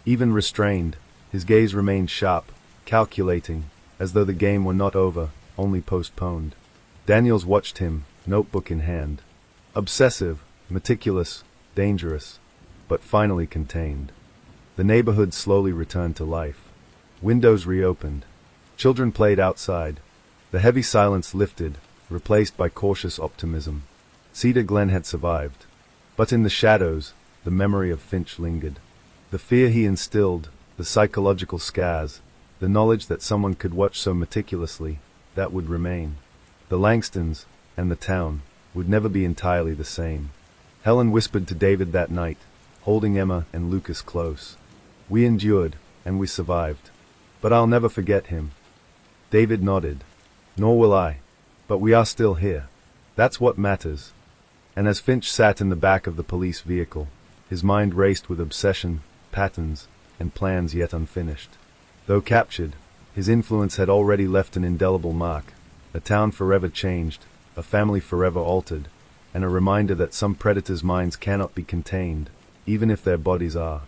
Even restrained, his gaze remained sharp, calculating, as though the game were not over, only postponed. Daniels watched him, notebook in hand. Obsessive, meticulous, dangerous, but finally contained. The neighborhood slowly returned to life. Windows reopened. Children played outside. The heavy silence lifted, replaced by cautious optimism. Cedar Glen had survived. But in the shadows, the memory of Finch lingered. The fear he instilled, the psychological scars, the knowledge that someone could watch so meticulously, that would remain. The Langstons, and the town, would never be entirely the same. Helen whispered to David that night, holding Emma and Lucas close. "We endured, and we survived. But I'll never forget him." David nodded. "Nor will I. But we are still here. That's what matters." And as Finch sat in the back of the police vehicle, his mind raced with obsession, patterns, and plans yet unfinished. Though captured, his influence had already left an indelible mark, a town forever changed, a family forever altered, and a reminder that some predators' minds cannot be contained, even if their bodies are.